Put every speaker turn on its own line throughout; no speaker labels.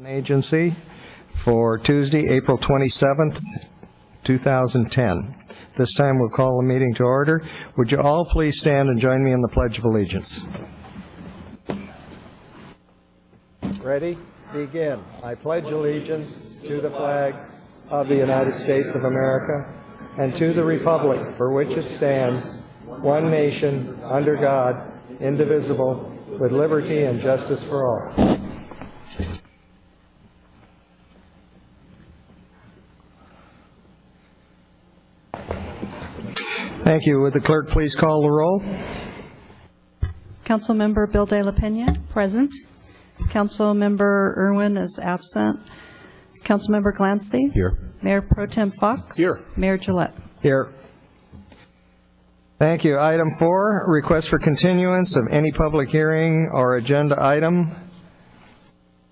Agency for Tuesday, April 27th, 2010. This time we'll call the meeting to order. Would you all please stand and join me in the Pledge of Allegiance? Ready? Begin. I pledge allegiance to the flag of the United States of America and to the republic for which it stands, one nation, under God, indivisible, with liberty and justice for all. Thank you. Would the clerk please call the roll?
Councilmember Bill De La Pena. Present. Councilmember Irwin is absent. Councilmember Glancy.
Here.
Mayor Pro Tem Fox.
Here.
Mayor Gillette.
Here. Thank you. Item 4, request for continuance of any public hearing or agenda item.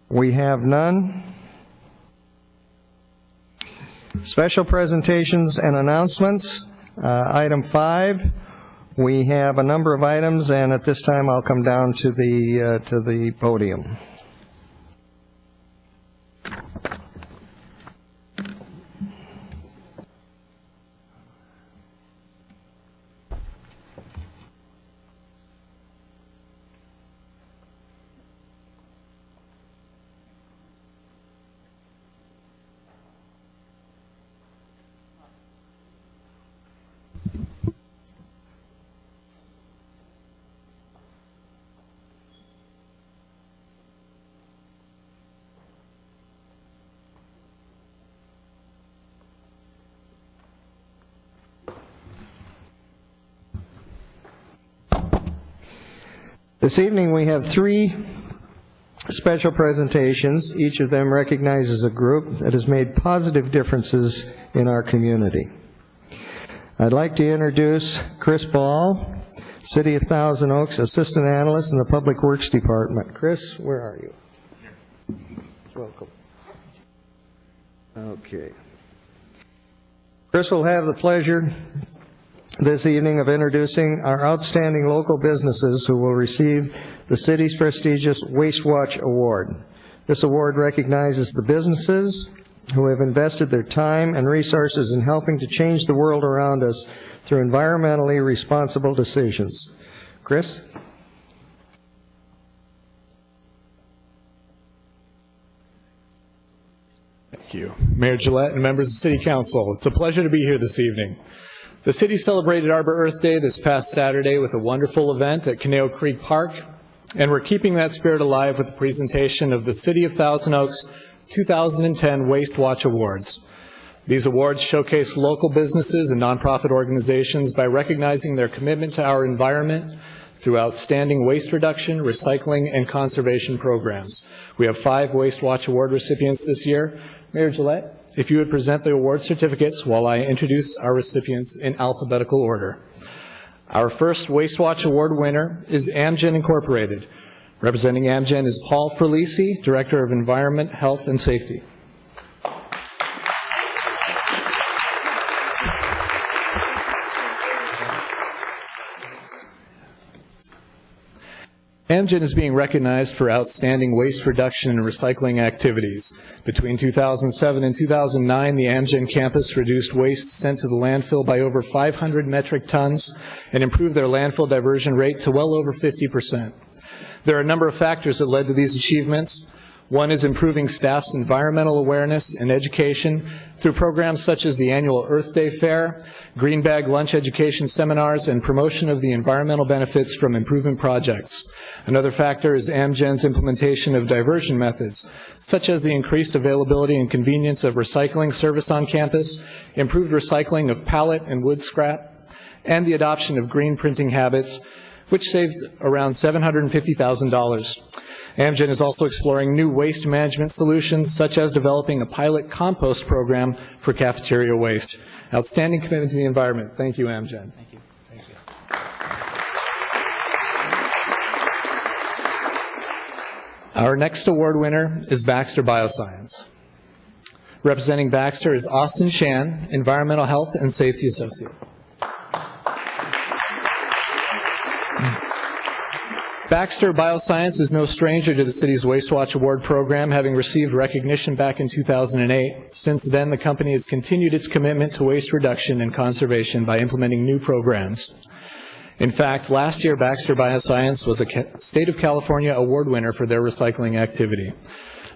We have none. Special presentations and announcements. Item 5, we have a number of items, and at this time I'll come down to the podium. This evening we have 3 special presentations. Each of them recognizes a group that has made positive differences in our community. I'd like to introduce Chris Ball, City of Thousand Oaks Assistant Analyst in the Public Works Department. Chris, where are you? Welcome. Okay. Chris will have the pleasure this evening of introducing our outstanding local businesses who will receive the city's prestigious Waste Watch Award. This award recognizes the businesses who have invested their time and resources in helping to change the world around us through environmentally responsible decisions. Chris?
Thank you. Mayor Gillette and members of City Council, it's a pleasure to be here this evening. The city celebrated Arbor Earth Day this past Saturday with a wonderful event at Caneo Creek Park, and we're keeping that spirit alive with the presentation of the City of Thousand Oaks 2010 Waste Watch Awards. These awards showcase local businesses and nonprofit organizations by recognizing their commitment to our environment through outstanding waste reduction, recycling, and conservation programs. We have 5 Waste Watch Award recipients this year. Mayor Gillette, if you would present the award certificates while I introduce our recipients in alphabetical order. Our first Waste Watch Award winner is Amgen Incorporated. Representing Amgen is Paul Ferlisi, Director of Environment, Health, and Safety. Amgen is being recognized for outstanding waste reduction and recycling activities. Between 2007 and 2009, the Amgen campus reduced waste sent to the landfill by over 500 metric tons and improved their landfill diversion rate to well over 50%. There are a number of factors that led to these achievements. One is improving staff's environmental awareness and education through programs such as the annual Earth Day Fair, Green Bag Lunch Education Seminars, and promotion of the environmental benefits from improvement projects. Another factor is Amgen's implementation of diversion methods, such as the increased availability and convenience of recycling service on campus, improved recycling of pallet and wood scrap, and the adoption of green printing habits, which saved around $750,000. Amgen is also exploring new waste management solutions, such as developing a pilot compost program for cafeteria waste. Outstanding commitment to the environment. Thank you, Amgen. Thank you. Thank you. Our next award winner is Baxter Bioscience. Representing Baxter is Austin Shan, Environmental Health and Safety Associate. Baxter Bioscience is no stranger to the city's WasteWatch Award program, having received recognition back in 2008. Since then, the company has continued its commitment to waste reduction and conservation by implementing new programs. In fact, last year, Baxter Bioscience was a State of California award winner for their recycling activity.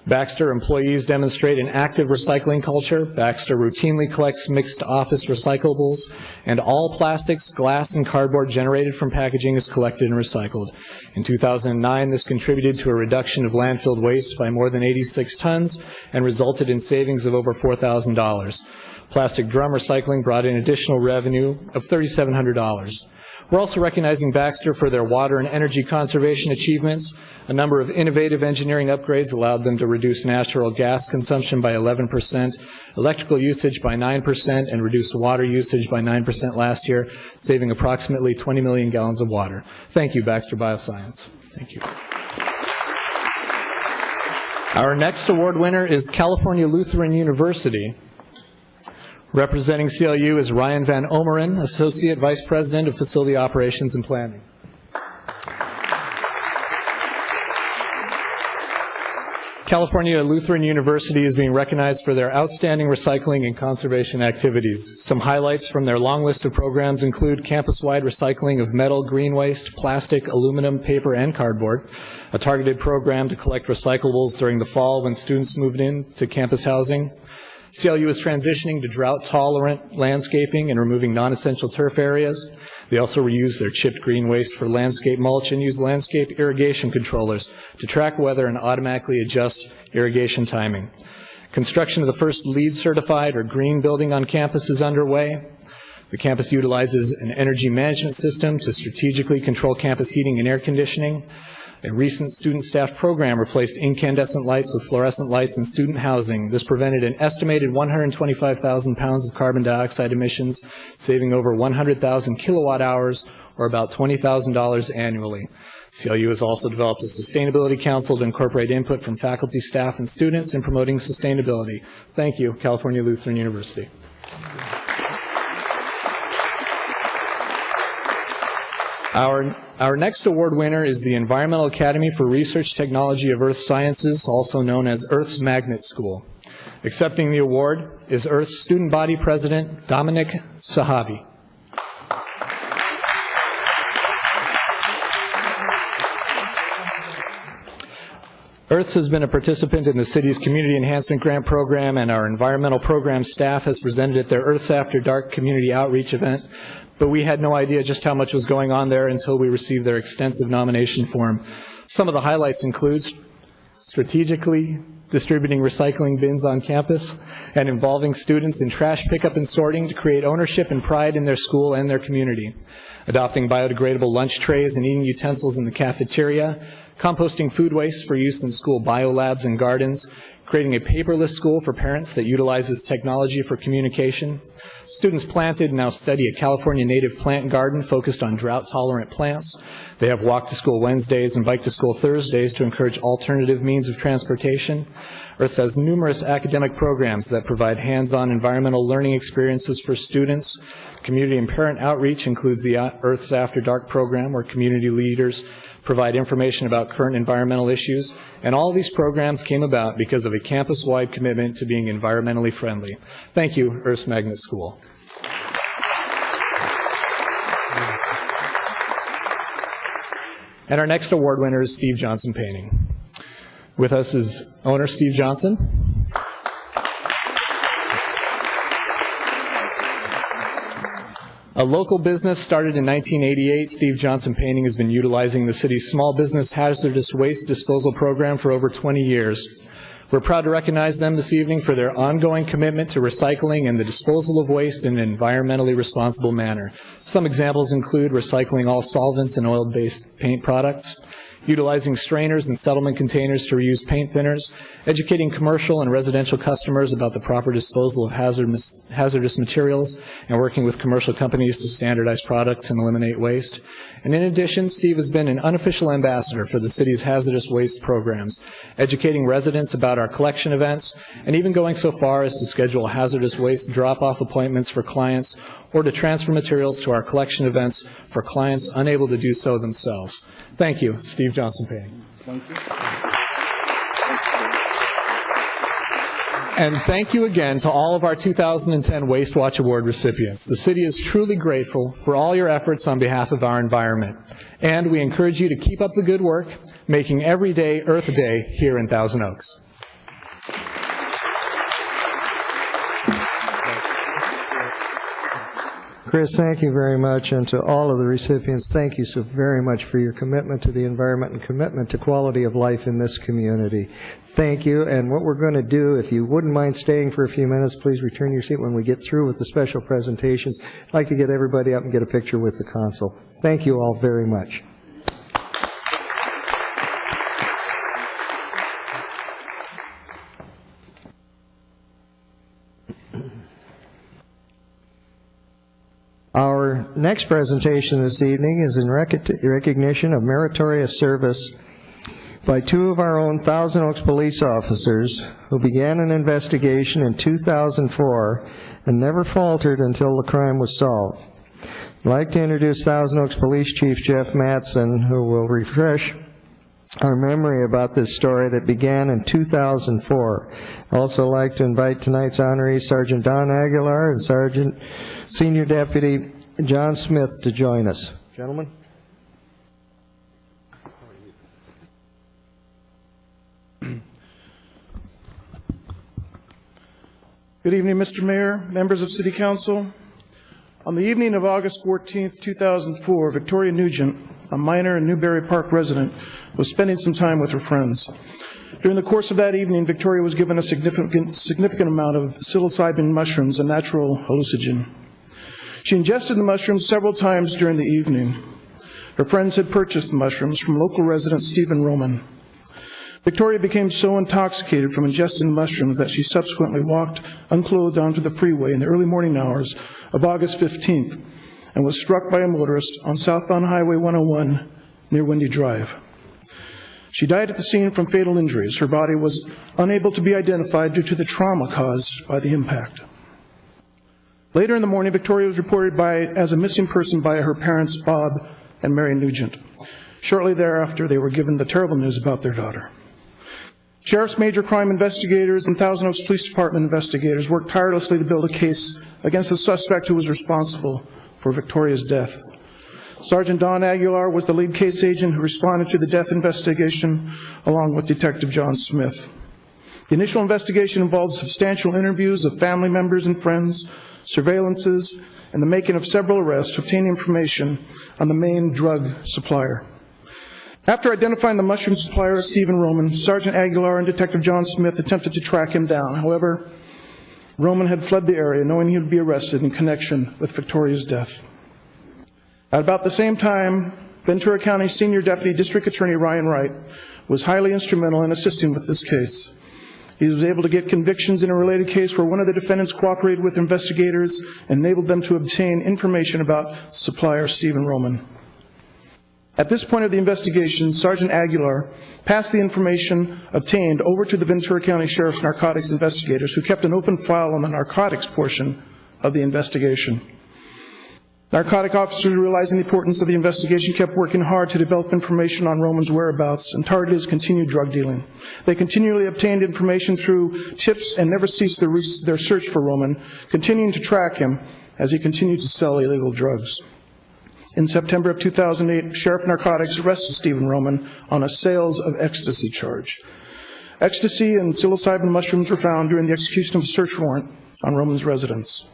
Baxter employees demonstrate an active recycling culture. Baxter routinely collects mixed office recyclables, and all plastics, glass, and cardboard generated from packaging is collected and recycled. In 2009, this contributed to a reduction of landfill waste by more than 86 tons and resulted in savings of over $4,000. Plastic drum recycling brought in additional revenue of $3,700. We're also recognizing Baxter for their water and energy conservation achievements. A number of innovative engineering upgrades allowed them to reduce natural gas consumption by 11%, electrical usage by 9%, and reduce water usage by 9% last year, saving approximately 20 million gallons of water. Thank you, Baxter Bioscience. Thank you. Our next award winner is California Lutheran University. Representing CLU is Ryan Van Omeren, Associate Vice President of Facility Operations and Planning. California Lutheran University is being recognized for their outstanding recycling and conservation activities. Some highlights from their long list of programs include campus-wide recycling of metal, green waste, plastic, aluminum, paper, and cardboard, a targeted program to collect recyclables during the fall when students moved in to campus housing. CLU is transitioning to drought-tolerant landscaping and removing non-essential turf areas. They also reuse their chipped green waste for landscape mulch and use landscape irrigation controllers to track weather and automatically adjust irrigation timing. Construction of the first LEED-certified or green building on campus is underway. The campus utilizes an energy management system to strategically control campus heating and air conditioning. A recent student staff program replaced incandescent lights with fluorescent lights in student housing. This prevented an estimated 125,000 pounds of carbon dioxide emissions, saving over 100,000 kilowatt hours, or about $20,000 annually. CLU has also developed a sustainability council to incorporate input from faculty, staff, and students in promoting sustainability. Thank you, California Lutheran University. Our next award winner is the Environmental Academy for Research Technology of Earth Sciences, also known as Earth's Magnet School. Accepting the award is Earth's Student Body President, Dominic Sahavi. Earths has been a participant in the city's Community Enhancement Grant Program, and our environmental program staff has presented at their Earths After Dark community outreach event, but we had no idea just how much was going on there until we received their extensive nomination form. Some of the highlights include strategically distributing recycling bins on campus and involving students in trash pickup and sorting to create ownership and pride in their school and their community, adopting biodegradable lunch trays and eating utensils in the cafeteria, composting food waste for use in school biolabs and gardens, creating a paperless school for parents that utilizes technology for communication. Students planted and now study a California native plant garden focused on drought-tolerant plants. They have Walk to School Wednesdays and Bike to School Thursdays to encourage alternative means of transportation. Earths has numerous academic programs that provide hands-on environmental learning experiences for students. Community and parent outreach includes the Earths After Dark program, where community leaders provide information about current environmental issues, and all these programs came about because of a campus-wide commitment to being environmentally friendly. Thank you, Earth's Magnet School. And our next award winner is Steve Johnson Painting. With us is owner Steve Johnson. A local business started in 1988, Steve Johnson Painting has been utilizing the city's small business hazardous waste disposal program for over 20 years. We're proud to recognize them this evening for their ongoing commitment to recycling and the disposal of waste in an environmentally responsible manner. Some examples include recycling all solvents and oil-based paint products, utilizing strainers and settlement containers to reuse paint thinners, educating commercial and residential customers about the proper disposal of hazardous materials, and working with commercial companies to standardize products and eliminate waste. And in addition, Steve has been an unofficial ambassador for the city's hazardous waste programs, educating residents about our collection events, and even going so far as to schedule hazardous waste drop-off appointments for clients or to transfer materials to our collection events for clients unable to do so themselves. Thank you, Steve Johnson Painting.
Thank you.
And thank you again to all of our 2010 Waste Watch Award recipients. The city is truly grateful for all your efforts on behalf of our environment. And we encourage you to keep up the good work, making every day Earth Day here in Thousand Oaks.
Chris, thank you very much, and to all of the recipients, thank you so very much for your commitment to the environment and commitment to quality of life in this community. Thank you, and what we're going to do, if you wouldn't mind staying for a few minutes, please return your seat when we get through with the special presentations. I'd like to get everybody up and get a picture with the consul. Thank you all very much. Our next presentation this evening is in recognition of meritorious service by two of our own Thousand Oaks police officers who began an investigation in 2004 and never faltered until the crime was solved. I'd like to introduce Thousand Oaks Police Chief Jeff Mattson, who will refresh our memory about this story that began in 2004. I'd also like to invite tonight's honorees, Sergeant Don Aguilar and Senior Deputy John Smith, to join us. Gentlemen.
Good evening, Mr. Mayor, members of City Council. On the evening of August 14, 2004, Victoria Nugent, a minor and Newberry Park resident, was spending some time with her friends. During the course of that evening, Victoria was given a significant amount of psilocybin mushrooms, a natural hallucinogen. She ingested the mushrooms several times during the evening. Her friends had purchased the mushrooms from local resident Stephen Roman. Victoria became so intoxicated from ingesting the mushrooms that she subsequently walked unclothed onto the freeway in the early morning hours of August 15th and was struck by a motorist on southbound Highway 101 near Windy Drive. She died at the scene from fatal injuries. Her body was unable to be identified due to the trauma caused by the impact. Later in the morning, Victoria was reported as a missing person by her parents, Bob and Mary Nugent. Shortly thereafter, they were given the terrible news about their daughter. Sheriff's major crime investigators and Thousand Oaks Police Department investigators worked tirelessly to build a case against the suspect who was responsible for Victoria's death. Sergeant Don Aguilar was the lead case agent who responded to the death investigation, along with Detective John Smith. The initial investigation involved substantial interviews of family members and friends, surveillances, and the making of several arrests to obtain information on the main drug supplier. After identifying the mushroom supplier as Stephen Roman, Sergeant Aguilar and Detective John Smith attempted to track him down. However, Roman had fled the area, knowing he would be arrested in connection with Victoria's death. At about the same time, Ventura County Senior Deputy District Attorney Ryan Wright was highly instrumental in assisting with this case. He was able to get convictions in a related case where one of the defendants cooperated with investigators and enabled them to obtain information about supplier Stephen Roman. At this point of the investigation, Sergeant Aguilar passed the information obtained over to the Ventura County Sheriff's narcotics investigators, who kept an open file on the narcotics portion of the investigation. Narcotic officers, realizing the importance of the investigation, kept working hard to develop information on Roman's whereabouts and targeted his continued drug dealing. They continually obtained information through tips and never ceased their search for Roman, continuing to track him as he continued to sell illegal drugs. In September of 2008, Sheriff Narcotics arrested Stephen Roman on a sales of ecstasy charge. Ecstasy and psilocybin mushrooms were found during the execution of a search warrant on Roman's residence.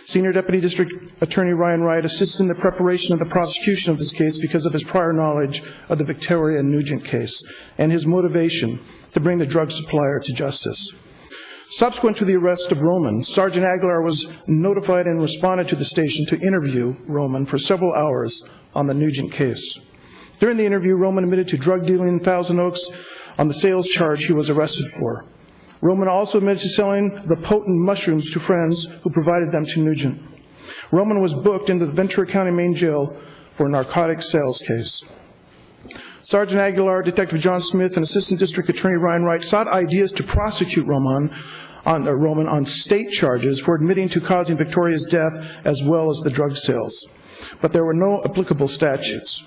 Senior Deputy District Attorney Ryan Wright assisted in the preparation of the prosecution of this case because of his prior knowledge of the Victoria Nugent case and his motivation to bring the drug supplier to justice. Subsequent to the arrest of Roman, Sergeant Aguilar was notified and responded to the station to interview Roman for several hours on the Nugent case. During the interview, Roman admitted to drug dealing in Thousand Oaks on the sales charge he was arrested for. Roman also admitted to selling the potent mushrooms to friends who provided them to Nugent. Roman was booked into the Ventura County Main Jail for a narcotics sales case. Sergeant Aguilar, Detective John Smith, and Assistant District Attorney Ryan Wright sought ideas to prosecute Roman on state charges for admitting to causing Victoria's death as well as the drug sales. But there were no applicable statutes.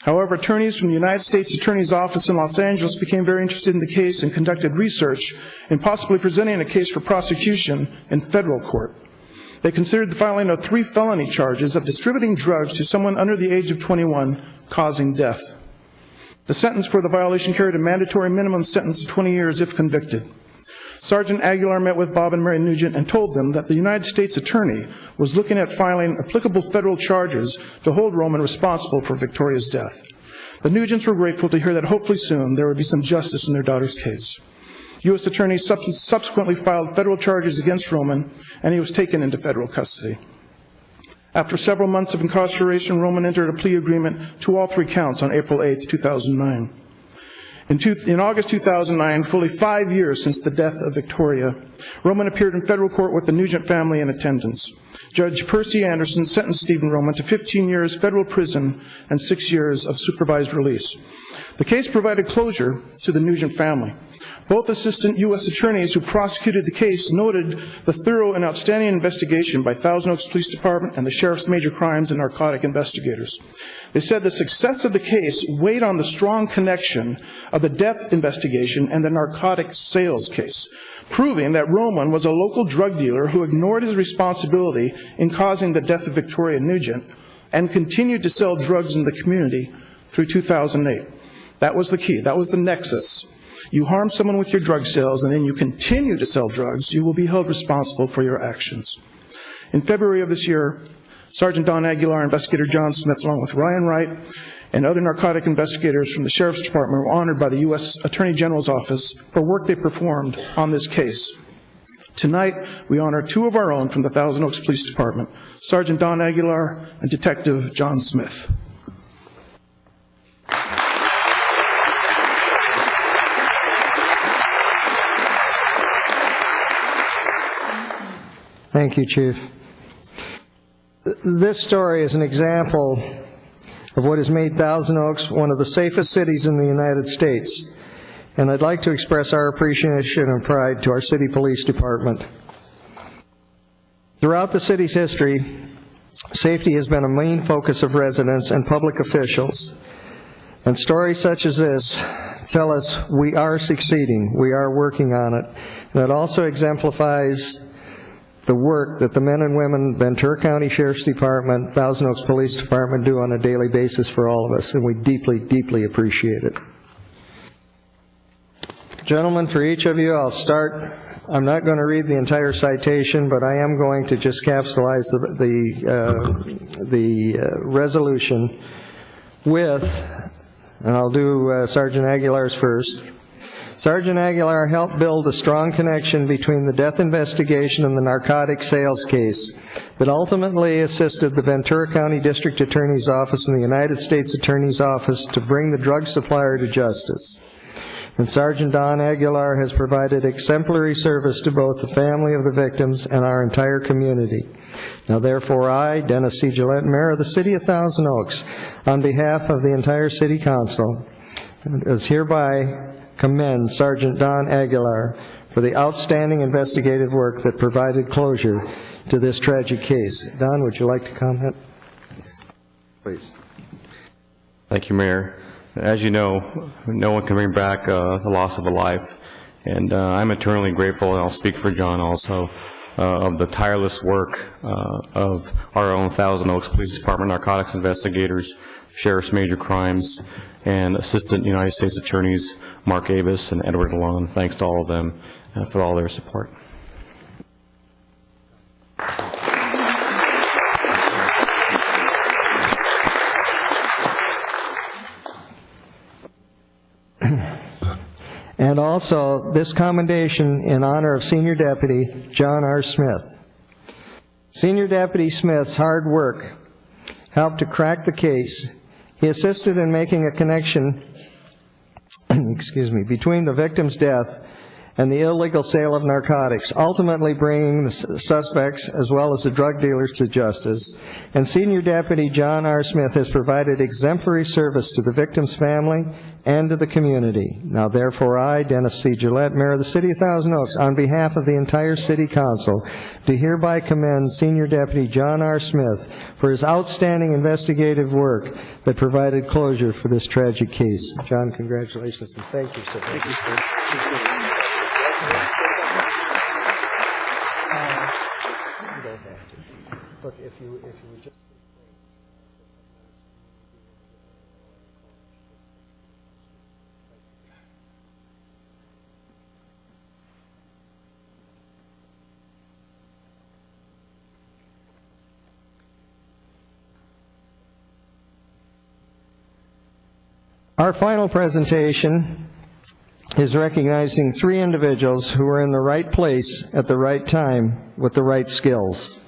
However, attorneys from the United States Attorney's Office in Los Angeles became very interested in the case and conducted research in possibly presenting a case for prosecution in federal court. They considered the filing of 3 felony charges of distributing drugs to someone under the age of 21, causing death. The sentence for the violation carried a mandatory minimum sentence of 20 years if convicted. Sergeant Aguilar met with Bob and Mary Nugent and told them that the United States Attorney was looking at filing applicable federal charges to hold Roman responsible for Victoria's death. The Nugents were grateful to hear that hopefully soon there would be some justice in their daughter's case. U.S. Attorney subsequently filed federal charges against Roman, and he was taken into federal custody. After several months of incarceration, Roman entered a plea agreement to all 3 counts on April 8, 2009. In August 2009, fully 5 years since the death of Victoria, Roman appeared in federal court with the Nugent family in attendance. Judge Percy Anderson sentenced Stephen Roman to 15 years federal prison and 6 years of supervised release. The case provided closure to the Nugent family. Both assistant U.S. attorneys who prosecuted the case noted the thorough and outstanding investigation by Thousand Oaks Police Department and the Sheriff's Major Crimes and Narcotic Investigators. They said the success of the case weighed on the strong connection of the death investigation and the narcotic sales case, proving that Roman was a local drug dealer who ignored his responsibility in causing the death of Victoria Nugent and continued to sell drugs in the community through 2008. That was the key. That was the nexus. You harm someone with your drug sales and then you continue to sell drugs, you will be held responsible for your actions. In February of this year, Sergeant Don Aguilar, Investigator John Smith, along with Ryan Wright and other narcotic investigators from the Sheriff's Department were honored by the U.S. Attorney General's Office for work they performed on this case. Tonight, we honor 2 of our own from the Thousand Oaks Police Department, Sergeant Don Aguilar and Detective John Smith.
Thank you, Chief. This story is an example of what has made Thousand Oaks one of the safest cities in the United States, and I'd like to express our appreciation and pride to our city police department. Throughout the city's history, safety has been a main focus of residents and public officials, and stories such as this tell us we are succeeding, we are working on it, and it also exemplifies the work that the men and women, Ventura County Sheriff's Department, Thousand Oaks Police Department do on a daily basis for all of us, and we deeply, deeply appreciate it. Gentlemen, for each of you, I'll start. I'm not going to read the entire citation, but I am going to just capsulize the resolution with, and I'll do Sergeant Aguilar's first. Sergeant Aguilar helped build a strong connection between the death investigation and the narcotic sales case that ultimately assisted the Ventura County District Attorney's Office and the United States Attorney's Office to bring the drug supplier to justice. And Sergeant Don Aguilar has provided exemplary service to both the family of the victims and our entire community. Now therefore I, Dennis C. Gillette, Mayor of the City of Thousand Oaks, on behalf of the entire City Council, is hereby commend Sergeant Don Aguilar for the outstanding investigative work that provided closure to this tragic case. Don, would you like to comment? Please.
Thank you, Mayor. As you know, no one can bring back the loss of a life, and I'm eternally grateful, and I'll speak for John also, of the tireless work of our own Thousand Oaks Police Department narcotics investigators, Sheriff's Major Crimes, and Assistant United States Attorneys Mark Avis and Edward Alon. Thanks to all of them for all their support.
And also, this commendation in honor of Senior Deputy John R. Smith. Senior Deputy Smith's hard work helped to crack the case. He assisted in making a connection between the victim's death and the illegal sale of narcotics, ultimately bringing the suspects as well as the drug dealers to justice. And Senior Deputy John R. Smith has provided exemplary service to the victim's family and to the community. Now therefore I, Dennis C. Gillette, Mayor of the City of Thousand Oaks, on behalf of the entire City Council, do hereby commend Senior Deputy John R. Smith for his outstanding investigative work that provided closure for this tragic case. John, congratulations and thank you, sir. Thank you, sir. Look, if you would just... Our final presentation is recognizing 3 individuals who were in the right place at the right time with the right skills.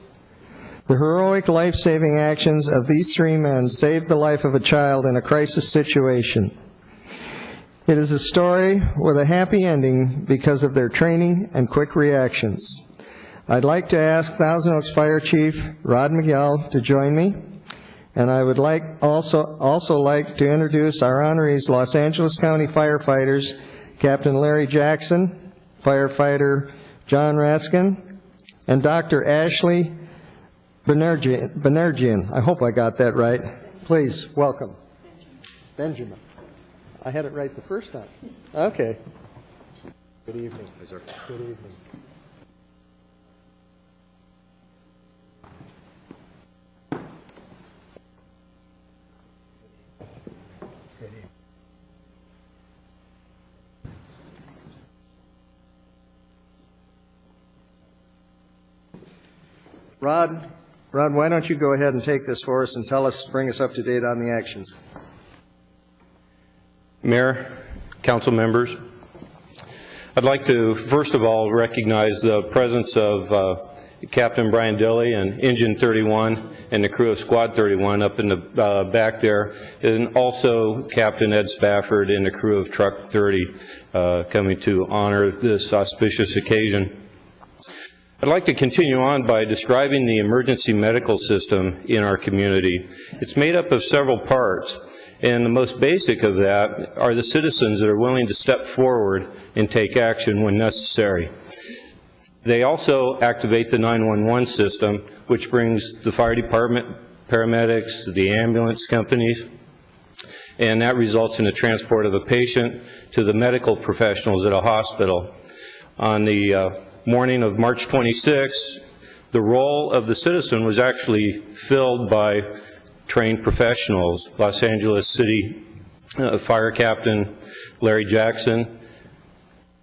The heroic life-saving actions of these 3 men saved the life of a child in a crisis situation. It is a story with a happy ending because of their training and quick reactions. I'd like to ask Thousand Oaks Fire Chief Rod Miguel to join me, and I would also like to introduce our honorees, Los Angeles County firefighters, Captain Larry Jackson, firefighter John Raskin, and Dr. Ashley Banerjian. I hope I got that right. Please, welcome. Benjamin. I had it right the first time. Okay. Good evening. Good evening. Rod, why don't you go ahead and take this for us and bring us up to date on the actions.
Mayor, council members, I'd like to first of all recognize the presence of Captain Brian Dilley and Engine 31 and the crew of Squad 31 up in the back there, and also Captain Ed Spafford and the crew of Truck 30 coming to honor this auspicious occasion. I'd like to continue on by describing the emergency medical system in our community. It's made up of several parts, and the most basic of that are the citizens that are willing to step forward and take action when necessary. They also activate the 911 system, which brings the fire department, paramedics, the ambulance companies, and that results in the transport of a patient to the medical professionals at a hospital. On the morning of March 26th, the role of the citizen was actually filled by trained professionals. Los Angeles City Fire Captain Larry Jackson,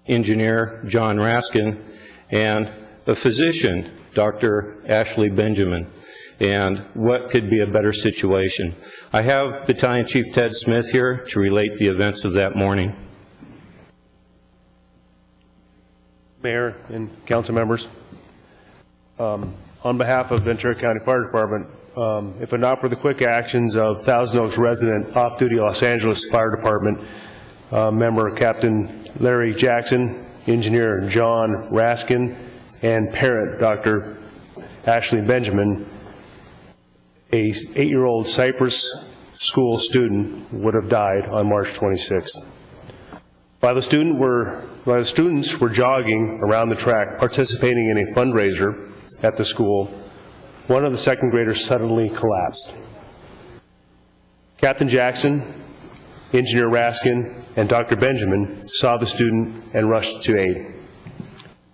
Engineer John Raskin, and a physician, Dr. Ashley Benjamin. And what could be a better situation? I have Battalion Chief Ted Smith here to relate the events of that morning.
Mayor and council members, on behalf of Ventura County Fire Department, if not for the quick actions of Thousand Oaks resident off-duty Los Angeles Fire Department member Captain Larry Jackson, Engineer John Raskin, and parent Dr. Ashley Benjamin, a 8-year-old Cypress School student would have died on March 26th. While the students were jogging around the track participating in a fundraiser at the school, one of the second graders suddenly collapsed. Captain Jackson, Engineer Raskin, and Dr. Benjamin saw the student and rushed to aid.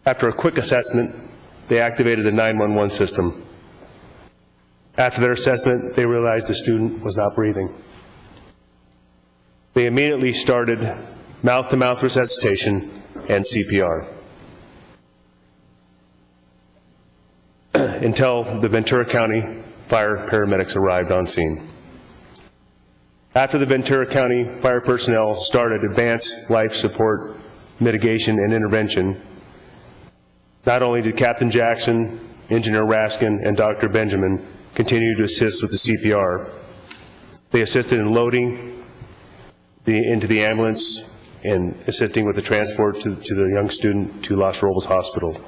After a quick assessment, they activated the 911 system. After their assessment, they realized the student was not breathing. They immediately started mouth-to-mouth resuscitation and CPR until the Ventura County fire paramedics arrived on scene. After the Ventura County fire personnel started advanced life support mitigation and intervention, not only did Captain Jackson, Engineer Raskin, and Dr. Benjamin continue to assist with the CPR, they assisted in loading into the ambulance and assisting with the transport to the young student to Los Robles Hospital.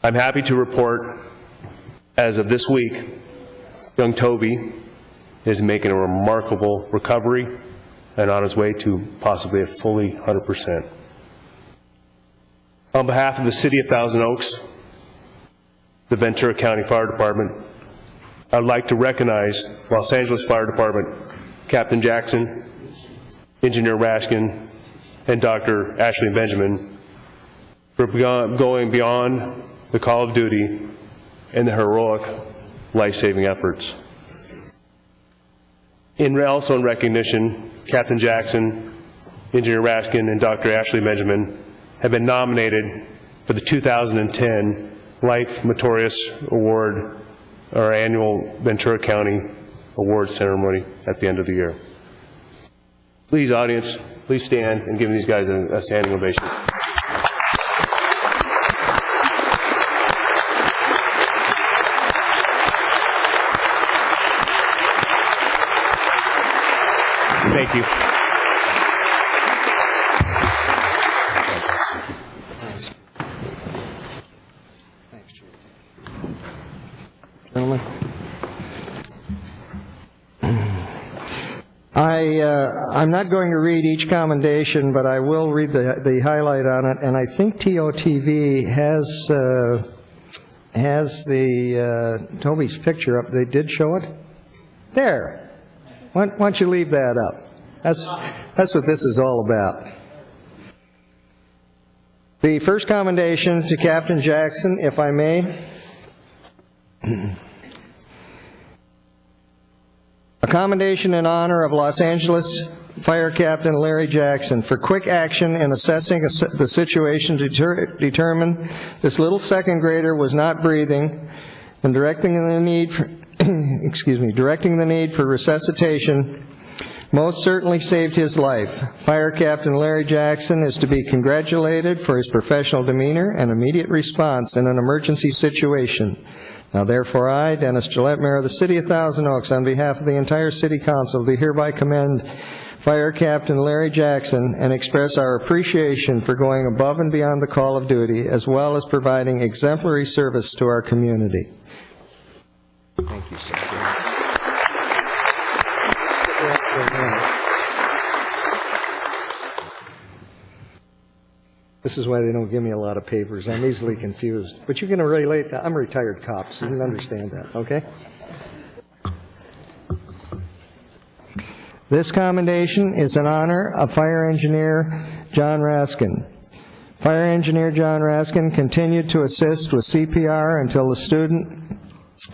I'm happy to report, as of this week, young Toby is making a remarkable recovery and on his way to possibly a fully 100%. On behalf of the City of Thousand Oaks, the Ventura County Fire Department, I'd like to recognize Los Angeles Fire Department, Captain Jackson, Engineer Raskin, and Dr. Ashley Benjamin for going beyond the call of duty and the heroic life-saving efforts. Also in recognition, Captain Jackson, Engineer Raskin, and Dr. Ashley Benjamin have been nominated for the 2010 Life Meritorious Award, our annual Ventura County Award ceremony at the end of the year. Please, audience, please stand and give these guys a standing ovation. Thank you.
Gentlemen. I'm not going to read each commendation, but I will read the highlight on it, and I think TOTV has Toby's picture up. They did show it? There. Why don't you leave that up? That's what this is all about. The first commendation to Captain Jackson, if I may. A commendation in honor of Los Angeles Fire Captain Larry Jackson for quick action in assessing the situation to determine this little second grader was not breathing and directing the need for directing the need for resuscitation most certainly saved his life. Fire Captain Larry Jackson is to be congratulated for his professional demeanor and immediate response in an emergency situation. Now, therefore, I, Dennis Gillette, Mayor of the City of Thousand Oaks, on behalf of the entire City Council, do hereby commend Fire Captain Larry Jackson and express our appreciation for going above and beyond the call of duty, as well as providing exemplary service to our community. Thank you, sir. This is why they don't give me a lot of papers. I'm easily confused. But you can relate that. I'm a retired cop, so you can understand that, okay? This commendation is in honor of Fire Engineer John Raskin. Fire Engineer John Raskin continued to assist with CPR until the student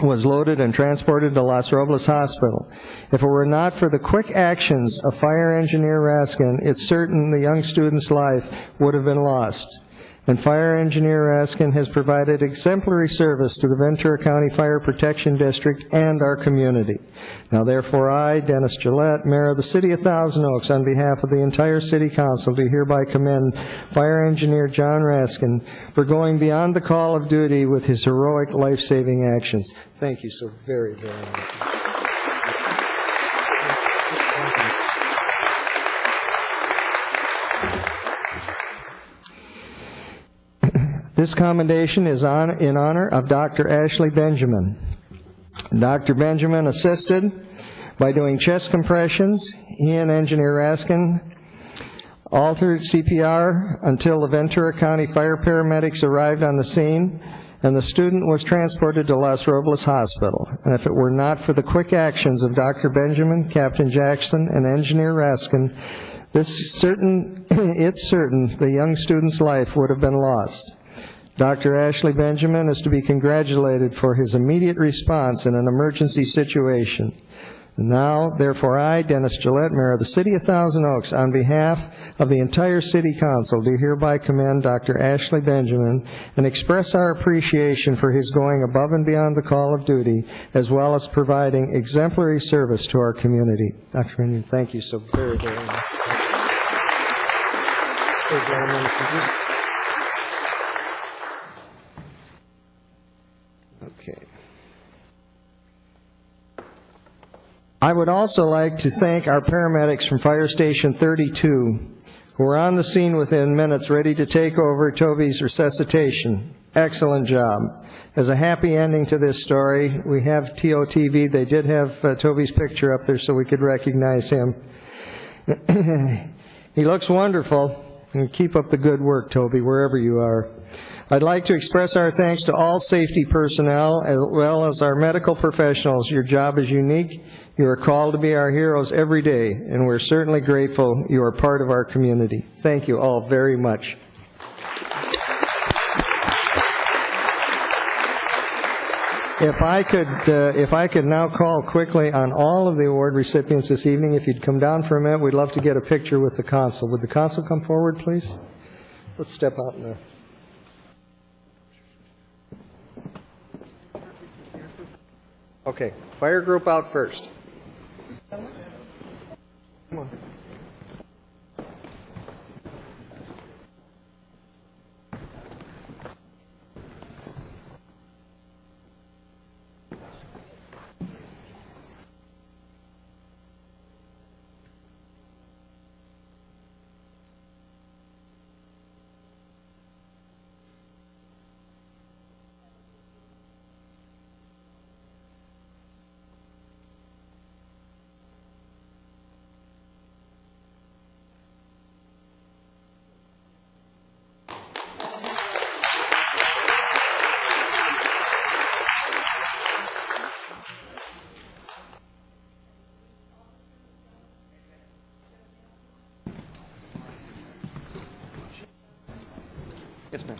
was loaded and transported to Los Robles Hospital. If it were not for the quick actions of Fire Engineer Raskin, it's certain the young student's life would have been lost. And Fire Engineer Raskin has provided exemplary service to the Ventura County Fire Protection District and our community. Now, therefore, I, Dennis Gillette, Mayor of the City of Thousand Oaks, on behalf of the entire City Council, do hereby commend Fire Engineer John Raskin for going beyond the call of duty with his heroic life-saving actions. Thank you so very, very much. This commendation is in honor of Dr. Ashley Benjamin. Dr. Benjamin assisted by doing chest compressions. He and Engineer Raskin altered CPR until the Ventura County Fire paramedics arrived on the scene, and the student was transported to Los Robles Hospital. And if it were not for the quick actions of Dr. Benjamin, Captain Jackson, and Engineer Raskin, it's certain the young student's life would have been lost. Dr. Ashley Benjamin is to be congratulated for his immediate response in an emergency situation. Now, therefore, I, Dennis Gillette, Mayor of the City of Thousand Oaks, on behalf of the entire City Council, do hereby commend Dr. Ashley Benjamin and express our appreciation for his going above and beyond the call of duty, as well as providing exemplary service to our community. Dr. Benjamin, thank you so very, very much. Hey, gentlemen, okay. I would also like to thank our paramedics from Fire Station 32 who were on the scene within minutes ready to take over Toby's resuscitation. Excellent job. As a happy ending to this story, we have TOTV. They did have Toby's picture up there so we could recognize him. He looks wonderful, and keep up the good work, Toby, wherever you are. I'd like to express our thanks to all safety personnel, as well as our medical professionals. Your job is unique. You are called to be our heroes every day, and we're certainly grateful you are part of our community. Thank you all very much. If I could now call quickly on all of the award recipients this evening, if you'd come down for a minute, we'd love to get a picture with the consul. Would the consul come forward, please? Let's step out in the... Okay, fire group out first. Come on. Yes, ma'am.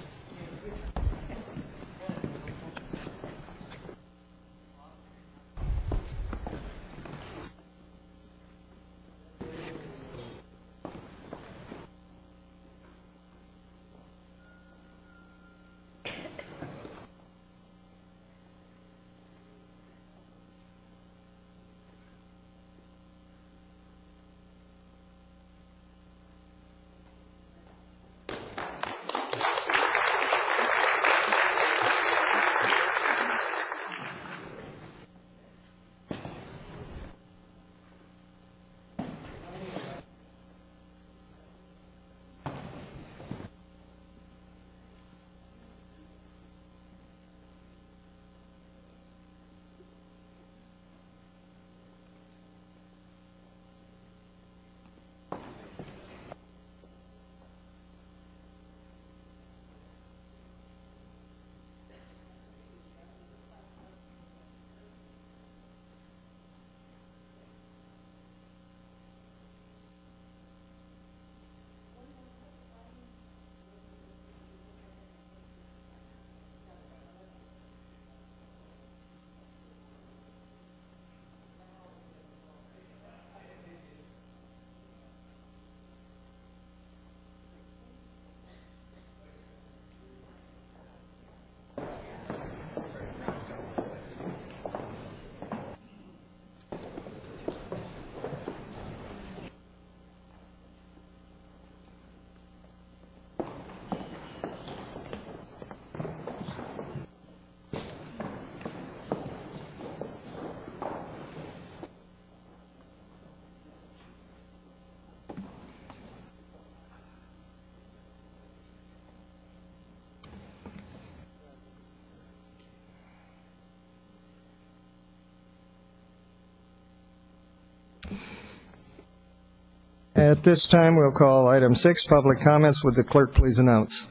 At this time, we'll call item 6, public comments. Would the clerk please announce?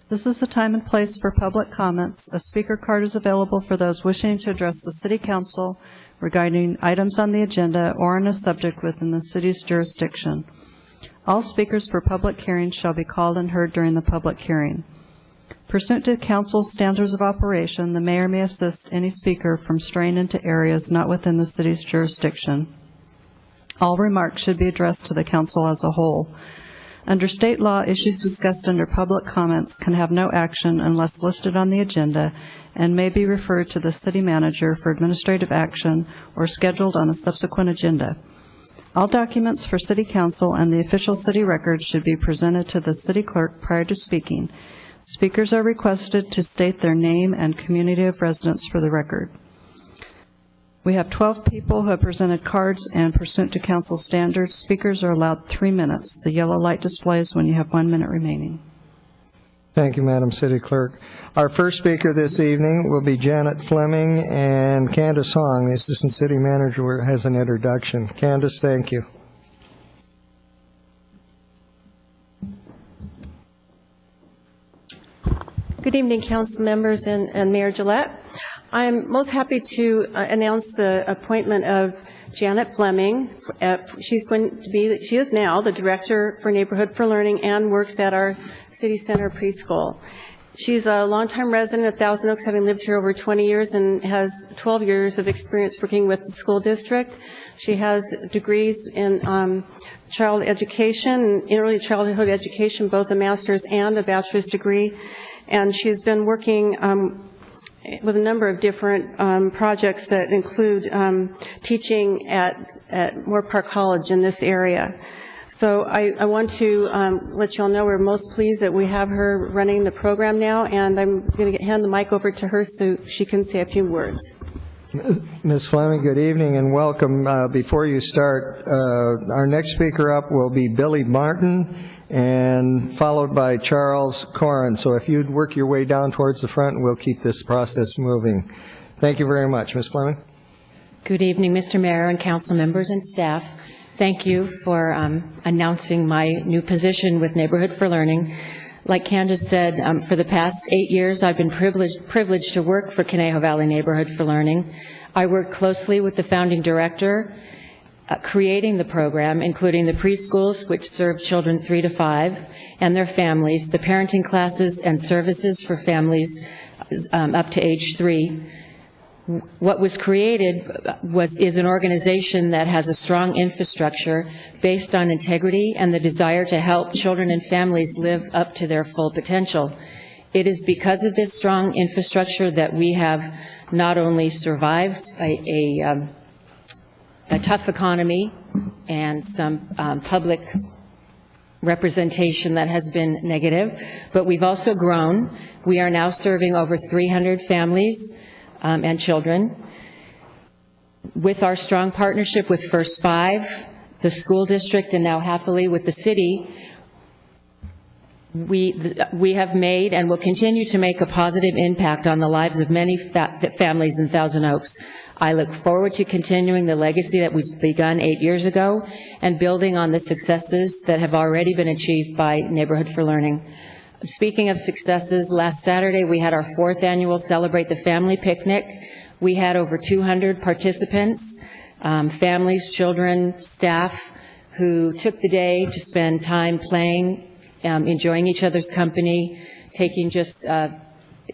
This is the time and place for public comments. A speaker card is available for those wishing to address the City Council regarding items on the agenda or on a subject within the city's jurisdiction. All speakers for public hearings shall be called and heard during the public hearing. Pursuant to Council's standards of operation, the mayor may assist any speaker from straying into areas not within the city's jurisdiction. All remarks should be addressed to the Council as a whole. Under state law, issues discussed under public comments can have no action unless listed on the agenda and may be referred to the city manager for administrative action or scheduled on a subsequent agenda. All documents for City Council and the official city records should be presented to the city clerk prior to speaking. Speakers are requested to state their name and community of residence for the record. We have 12 people who have presented cards, and pursuant to council standards, speakers are allowed 3 minutes. The yellow light displays when you have 1 minute remaining.
Thank you, Madam City Clerk. Our first speaker this evening will be Janet Fleming, and Candace Hong, the Assistant City Manager, has an introduction. Candace, thank you.
Good evening, council members and Mayor Gillette. I'm most happy to announce the appointment of Janet Fleming. She is now the Director for Neighborhood for Learning and works at our City Center preschool. She's a longtime resident of Thousand Oaks, having lived here over 20 years and has 12 years of experience working with the school district. She has degrees in child education, in early childhood education, both a master's and a bachelor's degree. And she's been working with a number of different projects that include teaching at Moore Park College in this area. So I want to let you all know we're most pleased that we have her running the program now, and I'm going to hand the mic over to her so she can say a few words.
Ms. Fleming, good evening and welcome. Before you start, our next speaker up will be Billy Martin, and followed by Charles Corrin. So if you'd work your way down towards the front, we'll keep this process moving. Thank you very much. Ms. Fleming.
Good evening, Mr. Mayor and council members and staff. Thank you for announcing my new position with Neighborhood for Learning. Like Candace said, for the past 8 years, I've been privileged to work for Conejo Valley Neighborhood for Learning. I work closely with the founding director, creating the program, including the preschools, which serve children 3 to 5, and their families, the parenting classes and services for families up to age 3. What was created is an organization that has a strong infrastructure based on integrity and the desire to help children and families live up to their full potential. It is because of this strong infrastructure that we have not only survived a tough economy and some public representation that has been negative, but we've also grown. We are now serving over 300 families and children. With our strong partnership with First 5, the school district, and now happily with the city, we have made and will continue to make a positive impact on the lives of many families in Thousand Oaks. I look forward to continuing the legacy that was begun 8 years ago and building on the successes that have already been achieved by Neighborhood for Learning. Speaking of successes, last Saturday we had our 4th annual Celebrate the Family picnic. We had over 200 participants, families, children, staff, who took the day to spend time playing, enjoying each other's company, taking just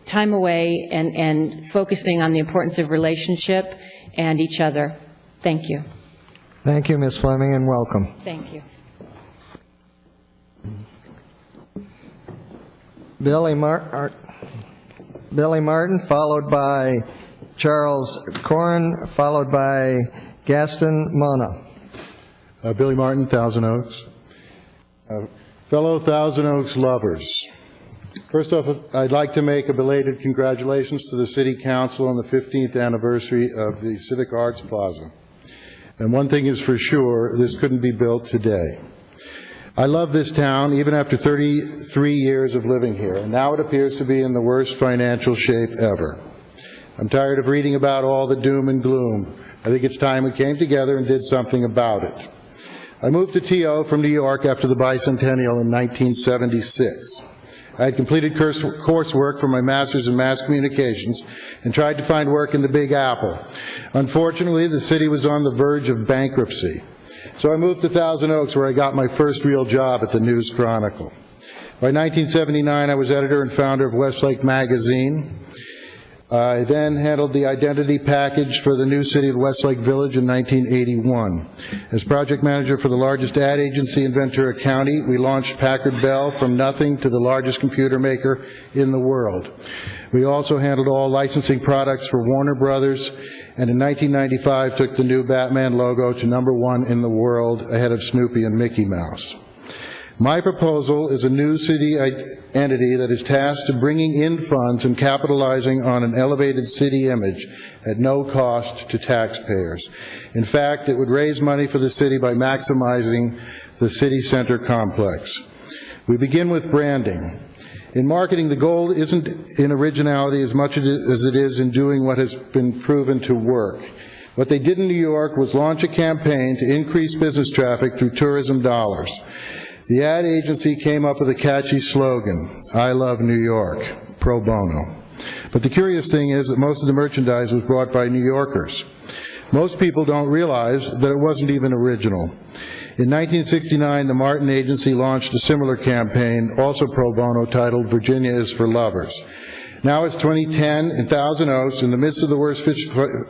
time away and focusing on the importance of relationship and each other. Thank you.
Thank you, Ms. Fleming, and welcome.
Thank you.
Billy Martin, followed by Charles Corrin, followed by Gaston Mona.
Billy Martin, Thousand Oaks. Fellow Thousand Oaks lovers, first off, I'd like to make a belated congratulations to the City Council on the 15th anniversary of the Civic Arts Plaza. And one thing is for sure, this couldn't be built today. I love this town, even after 33 years of living here, and now it appears to be in the worst financial shape ever. I'm tired of reading about all the doom and gloom. I think it's time we came together and did something about it. I moved to TO from New York after the bicentennial in 1976. I had completed coursework for my master's in mass communications and tried to find work in the Big Apple. Unfortunately, the city was on the verge of bankruptcy. So I moved to Thousand Oaks, where I got my first real job at the News Chronicle. By 1979, I was editor and founder of Westlake Magazine. I then handled the identity package for the new city of Westlake Village in 1981. As project manager for the largest ad agency in Ventura County, we launched Packard Bell from nothing to the largest computer maker in the world. We also handled all licensing products for Warner Brothers, and in 1995 took the new Batman logo to #1 in the world, ahead of Snoopy and Mickey Mouse. My proposal is a new city entity that is tasked to bringing in funds and capitalizing on an elevated city image at no cost to taxpayers. In fact, it would raise money for the city by maximizing the city center complex. We begin with branding. In marketing, the goal isn't in originality as much as it is in doing what has been proven to work. What they did in New York was launch a campaign to increase business traffic through tourism dollars. The ad agency came up with a catchy slogan, "I love New York, pro bono." But the curious thing is that most of the merchandise was brought by New Yorkers. Most people don't realize that it wasn't even original. In 1969, the Martin Agency launched a similar campaign, also pro bono, titled "Virginia is for Lovers." Now it's 2010 in Thousand Oaks, in the midst of the worst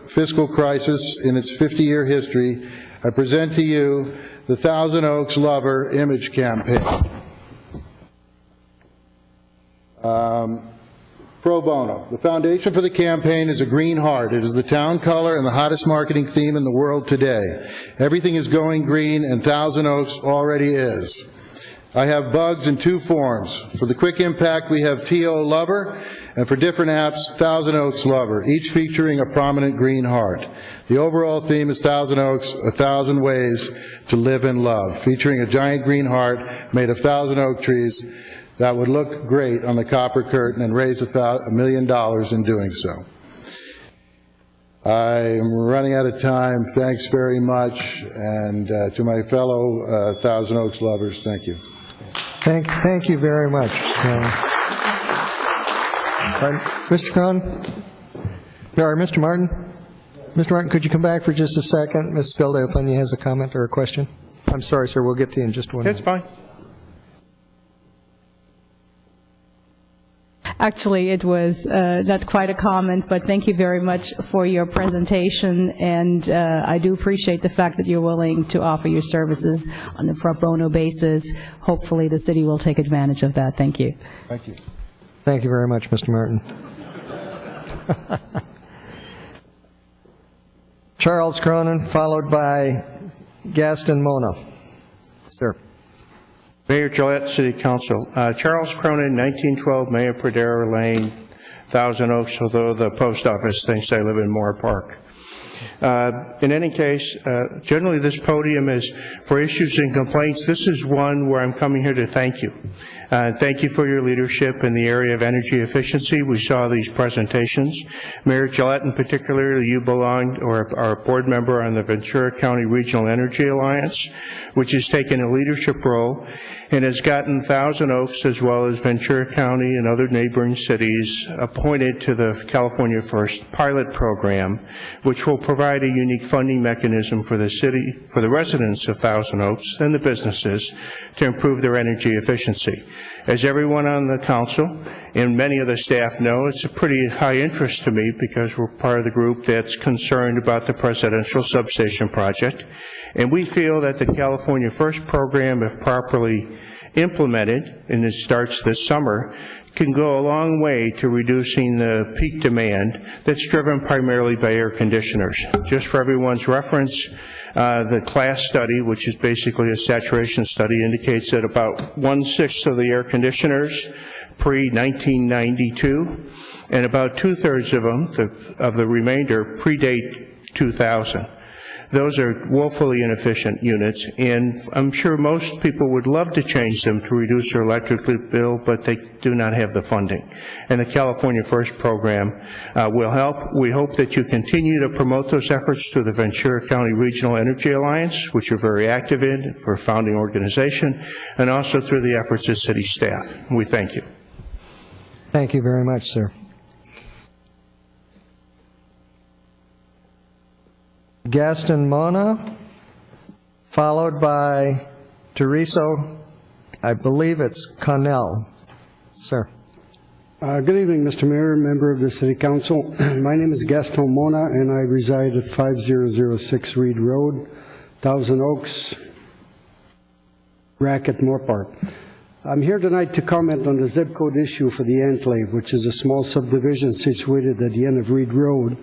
fiscal crisis in its 50-year history. I present to you the Thousand Oaks Lover Image Campaign. Pro bono. The foundation for the campaign is a green heart. It is the town color and the hottest marketing theme in the world today. Everything is going green, and Thousand Oaks already is. I have bugs in two forms. For the quick impact, we have TO Lover, and for different apps, Thousand Oaks Lover, each featuring a prominent green heart. The overall theme is Thousand Oaks, 1,000 Ways to Live in Love, featuring a giant green heart made of thousand oak trees that would look great on the copper curtain and raise $1 million in doing so. I'm running out of time. Thanks very much. And to my fellow Thousand Oaks lovers, thank you.
Thank you very much. Mr. Cronin? Or Mr. Martin? Mr. Martin, could you come back for just a second? Ms. Spilde has a comment or a question. I'm sorry, sir. We'll get to you in just one minute.
That's fine.
Actually, it was not quite a comment, but thank you very much for your presentation, and I do appreciate the fact that you're willing to offer your services on a pro bono basis. Hopefully, the city will take advantage of that. Thank you.
Thank you.
Thank you very much, Mr. Martin. Charles Cronin, followed by Gaston Mona. Sir.
Mayor Gillette, City Council. Charles Cronin, 1912 Mayor Pradera Lane, Thousand Oaks, although the post office thinks I live in Moore Park. In any case, generally this podium is for issues and complaints. This is one where I'm coming here to thank you. Thank you for your leadership in the area of energy efficiency. We saw these presentations. Mayor Gillette in particular, you belong or are a board member on the Ventura County Regional Energy Alliance, which has taken a leadership role and has gotten Thousand Oaks as well as Ventura County and other neighboring cities appointed to the California First pilot program, which will provide a unique funding mechanism for the city, for the residents of Thousand Oaks and the businesses to improve their energy efficiency. As everyone on the council and many of the staff know, it's a pretty high interest to me because we're part of the group that's concerned about the presidential substation project. And we feel that the California First program, if properly implemented, and it starts this summer, can go a long way to reducing the peak demand that's driven primarily by air conditioners. Just for everyone's reference, the class study, which is basically a saturation study, indicates that about 1/6 of the air conditioners pre-1992, and about 2/3 of them, of the remainder, predate 2000. Those are woefully inefficient units, and I'm sure most people would love to change them to reduce their electric bill, but they do not have the funding. And the California First program will help. We hope that you continue to promote those efforts through the Ventura County Regional Energy Alliance, which you're very active in for a founding organization, and also through the efforts of city staff. We thank you.
Thank you very much, sir. Gaston Mona, followed by Tereso, I believe it's Connell. Sir.
Good evening, Mr. Mayor, member of the City Council. My name is Gaston Mona, and I reside at 5006 Reed Road, Thousand Oaks, Racket, Moore Park. I'm here tonight to comment on the zip code issue for the Enclave, which is a small subdivision situated at the end of Reed Road,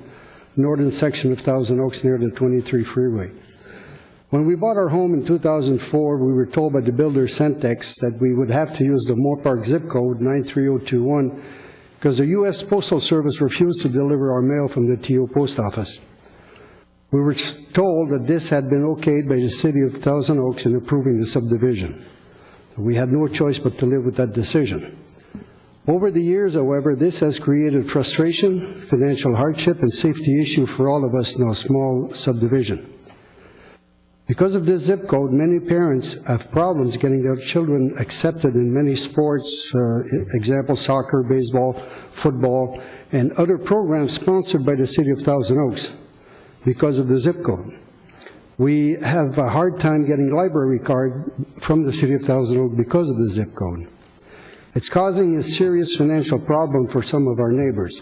northern section of Thousand Oaks near the 23 freeway. When we bought our home in 2004, we were told by the builder Centex that we would have to use the Moore Park zip code 93021 because the U.S. Postal Service refused to deliver our mail from the TO post office. We were told that this had been okayed by the city of Thousand Oaks in approving the subdivision. We had no choice but to live with that decision. Over the years, however, this has created frustration, financial hardship, and safety issue for all of us in a small subdivision. Because of this zip code, many parents have problems getting their children accepted in many sports, example soccer, baseball, football, and other programs sponsored by the City of Thousand Oaks because of the zip code. We have a hard time getting library card from the City of Thousand Oaks because of the zip code. It's causing a serious financial problem for some of our neighbors.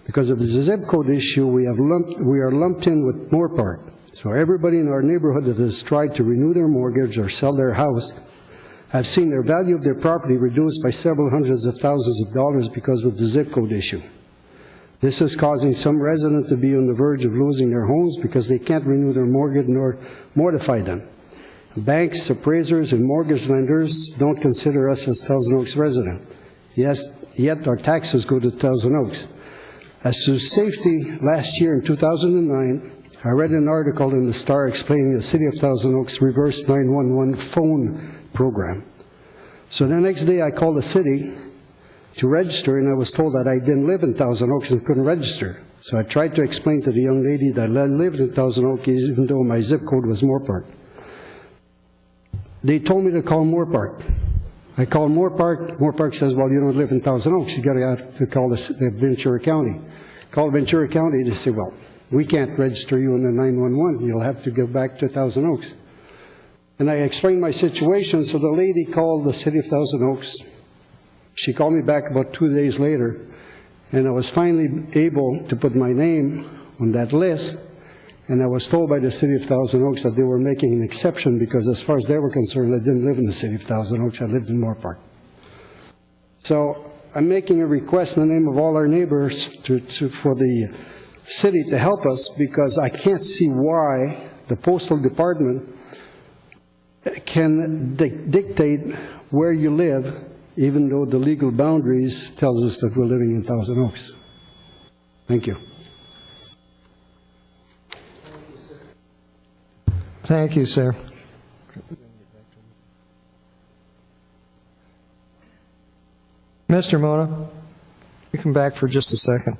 Because of the zip code issue, we are lumped in with Moore. So everybody in our neighborhood that has tried to renew their mortgage or sell their house have seen their value of their property reduced by several hundreds of thousands of dollars because of the zip code issue. This is causing some residents to be on the verge of losing their homes because they can't renew their mortgage nor mortgage them. Banks, appraisers, and mortgage lenders don't consider us as Thousand Oaks residents. Yes, yet our taxes go to Thousand Oaks. As to safety, last year in 2009, I read an article in the Star explaining the City of Thousand Oaks reverse 911 phone program. So the next day I called the city to register, and I was told that I didn't live in Thousand Oaks and couldn't register. So I tried to explain to the young lady that I lived in Thousand Oaks even though my zip code was Moore. They told me to call Moore. I called Moore. Moore says, well, you don't live in Thousand Oaks. You got to call the Ventura County. Call Ventura County. They say, well, we can't register you in the 911. You'll have to go back to Thousand Oaks. And I explained my situation, so the lady called the City of Thousand Oaks. She called me back about 2 days later, and I was finally able to put my name on that list, and I was told by the City of Thousand Oaks that they were making an exception because as far as they were concerned, I didn't live in the City of Thousand Oaks, I lived in Moore Park. So I'm making a request in the name of all our neighbors for the city to help us, because I can't see why the Postal Department can dictate where you live, even though the legal boundaries tells us that we're living in Thousand Oaks. Thank you.
Thank you, sir. Mr. Mona, you come back for just a second.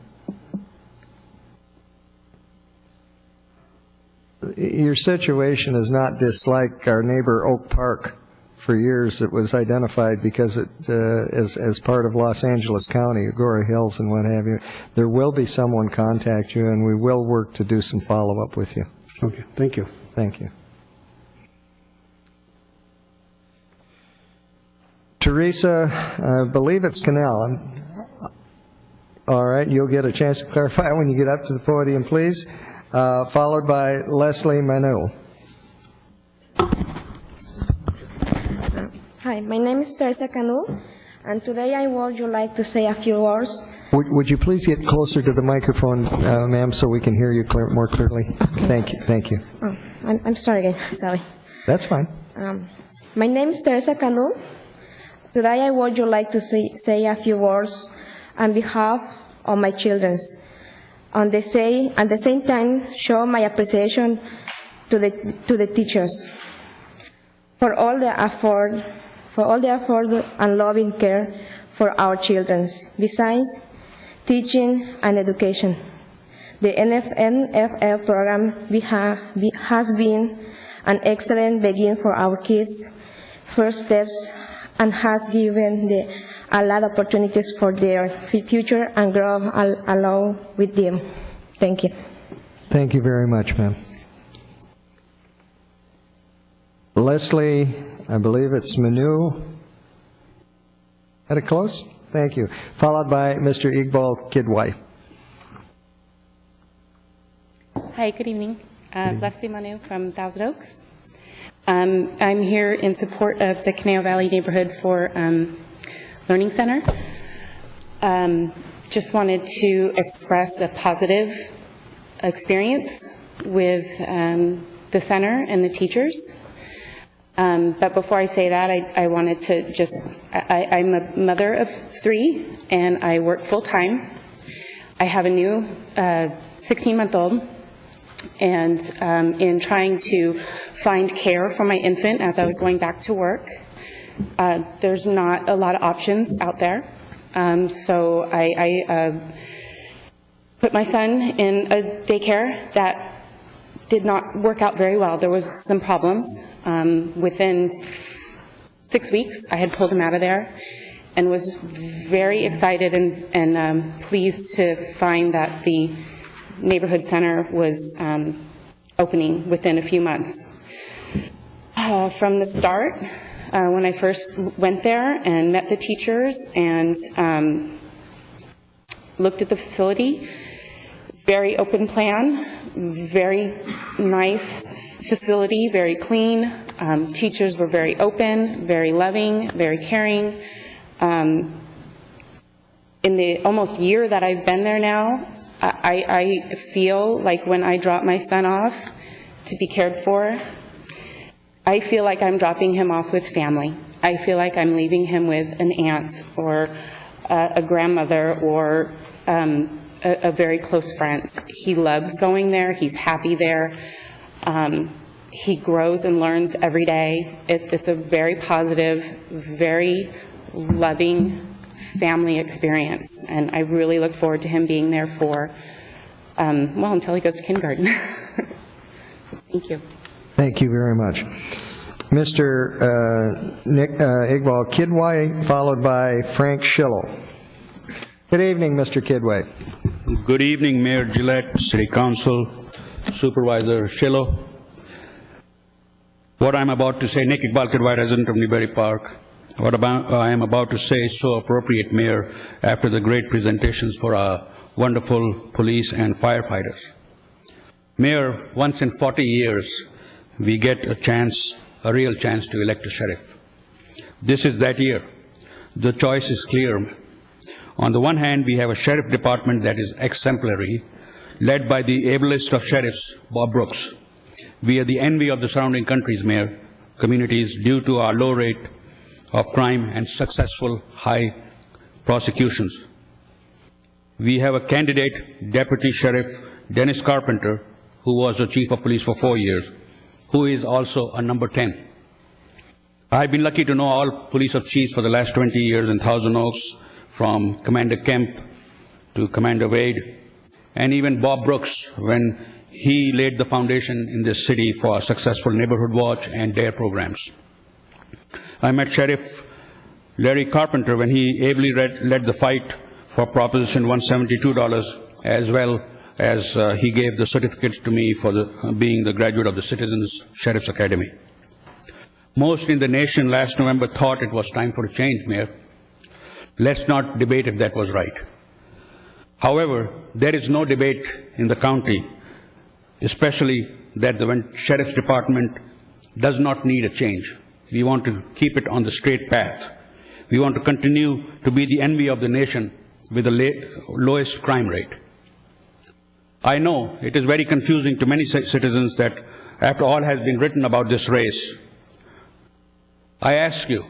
Your situation is not dislike our neighbor Oak Park. For years it was identified because it as part of Los Angeles County, Agora Hills and what have you. There will be someone contact you, and we will work to do some follow-up with you.
Okay, thank you.
Thank you. Teresa, I believe it's Cannell. All right, you'll get a chance to clarify when you get up to the podium, please. Followed by Leslie Manu.
Hi, my name is Teresa Canu, and today I would like to say a few words.
Would you please get closer to the microphone, ma'am, so we can hear you more clearly? Thank you. Thank you.
Oh, I'm sorry again. Sorry.
That's fine.
My name is Teresa Canu. Today I would like to say a few words on behalf of my children. At the same time, show my appreciation to the teachers for all the effort and loving care for our children. Besides teaching and education, the NFL program has been an excellent beginning for our kids' first steps and has given a lot of opportunities for their future and grow along with them. Thank you.
Thank you very much, ma'am. Leslie, I believe it's Manu. At a close? Thank you. Followed by Mr. Iqbal Kidwai.
Hi, good evening. Leslie Manu from Thousand Oaks. I'm here in support of the Conejo Valley Neighborhood for Learning Center. Just wanted to express a positive experience with the center and the teachers. But before I say that, I wanted to just, I'm a mother of 3, and I work full-time. I have a new 16-month-old, and in trying to find care for my infant as I was going back to work, there's not a lot of options out there. So I put my son in a daycare that did not work out very well. There was some problems. Within 6 weeks, I had pulled him out of there and was very excited and pleased to find that the neighborhood center was opening within a few months. From the start, when I first went there and met the teachers and looked at the facility, very open plan, very nice facility, very clean. Teachers were very open, very loving, very caring. In the almost year that I've been there now, I feel like when I drop my son off to be cared for, I feel like I'm dropping him off with family. I feel like I'm leaving him with an aunt or a grandmother or a very close friend. He loves going there. He's happy there. He grows and learns every day. It's a very positive, very loving family experience, and I really look forward to him being there for, well, until he goes to kindergarten. Thank you.
Thank you very much. Mr. Iqbal Kidwai, followed by Frank Schillo. Good evening, Mr. Kidwai.
Good evening, Mayor Gillette, City Council, Supervisor Schillo. What I'm about to say, Nick Iqbal Kidwai, resident of Newberry Park. What I am about to say is so appropriate, Mayor, after the great presentations for our wonderful police and firefighters. Mayor, once in 40 years, we get a real chance to elect a sheriff. This is that year. The choice is clear. On the one hand, we have a sheriff department that is exemplary, led by the ablest of sheriffs, Bob Brooks. We are the envy of the surrounding communities, due to our low rate of crime and successful high prosecutions. We have a candidate, Deputy Sheriff Dennis Carpenter, who was the Chief of Police for 4 years, who is also a number 10. I've been lucky to know all police chiefs for the last 20 years in Thousand Oaks, from Commander Kemp to Commander Wade, and even Bob Brooks when he laid the foundation in this city for successful Neighborhood Watch and DARE programs. I met Sheriff Larry Carpenter when he ably led the fight for Proposition $172, as well as he gave the certificate to me for being the graduate of the Citizens Sheriff's Academy. Most in the nation last November thought it was time for a change, Mayor. Let's not debate if that was right. However, there is no debate in the county, especially that the Sheriff's Department does not need a change. We want to keep it on the straight path. We want to continue to be the envy of the nation with the lowest crime rate. I know it is very confusing to many citizens that after all has been written about this race, I ask you,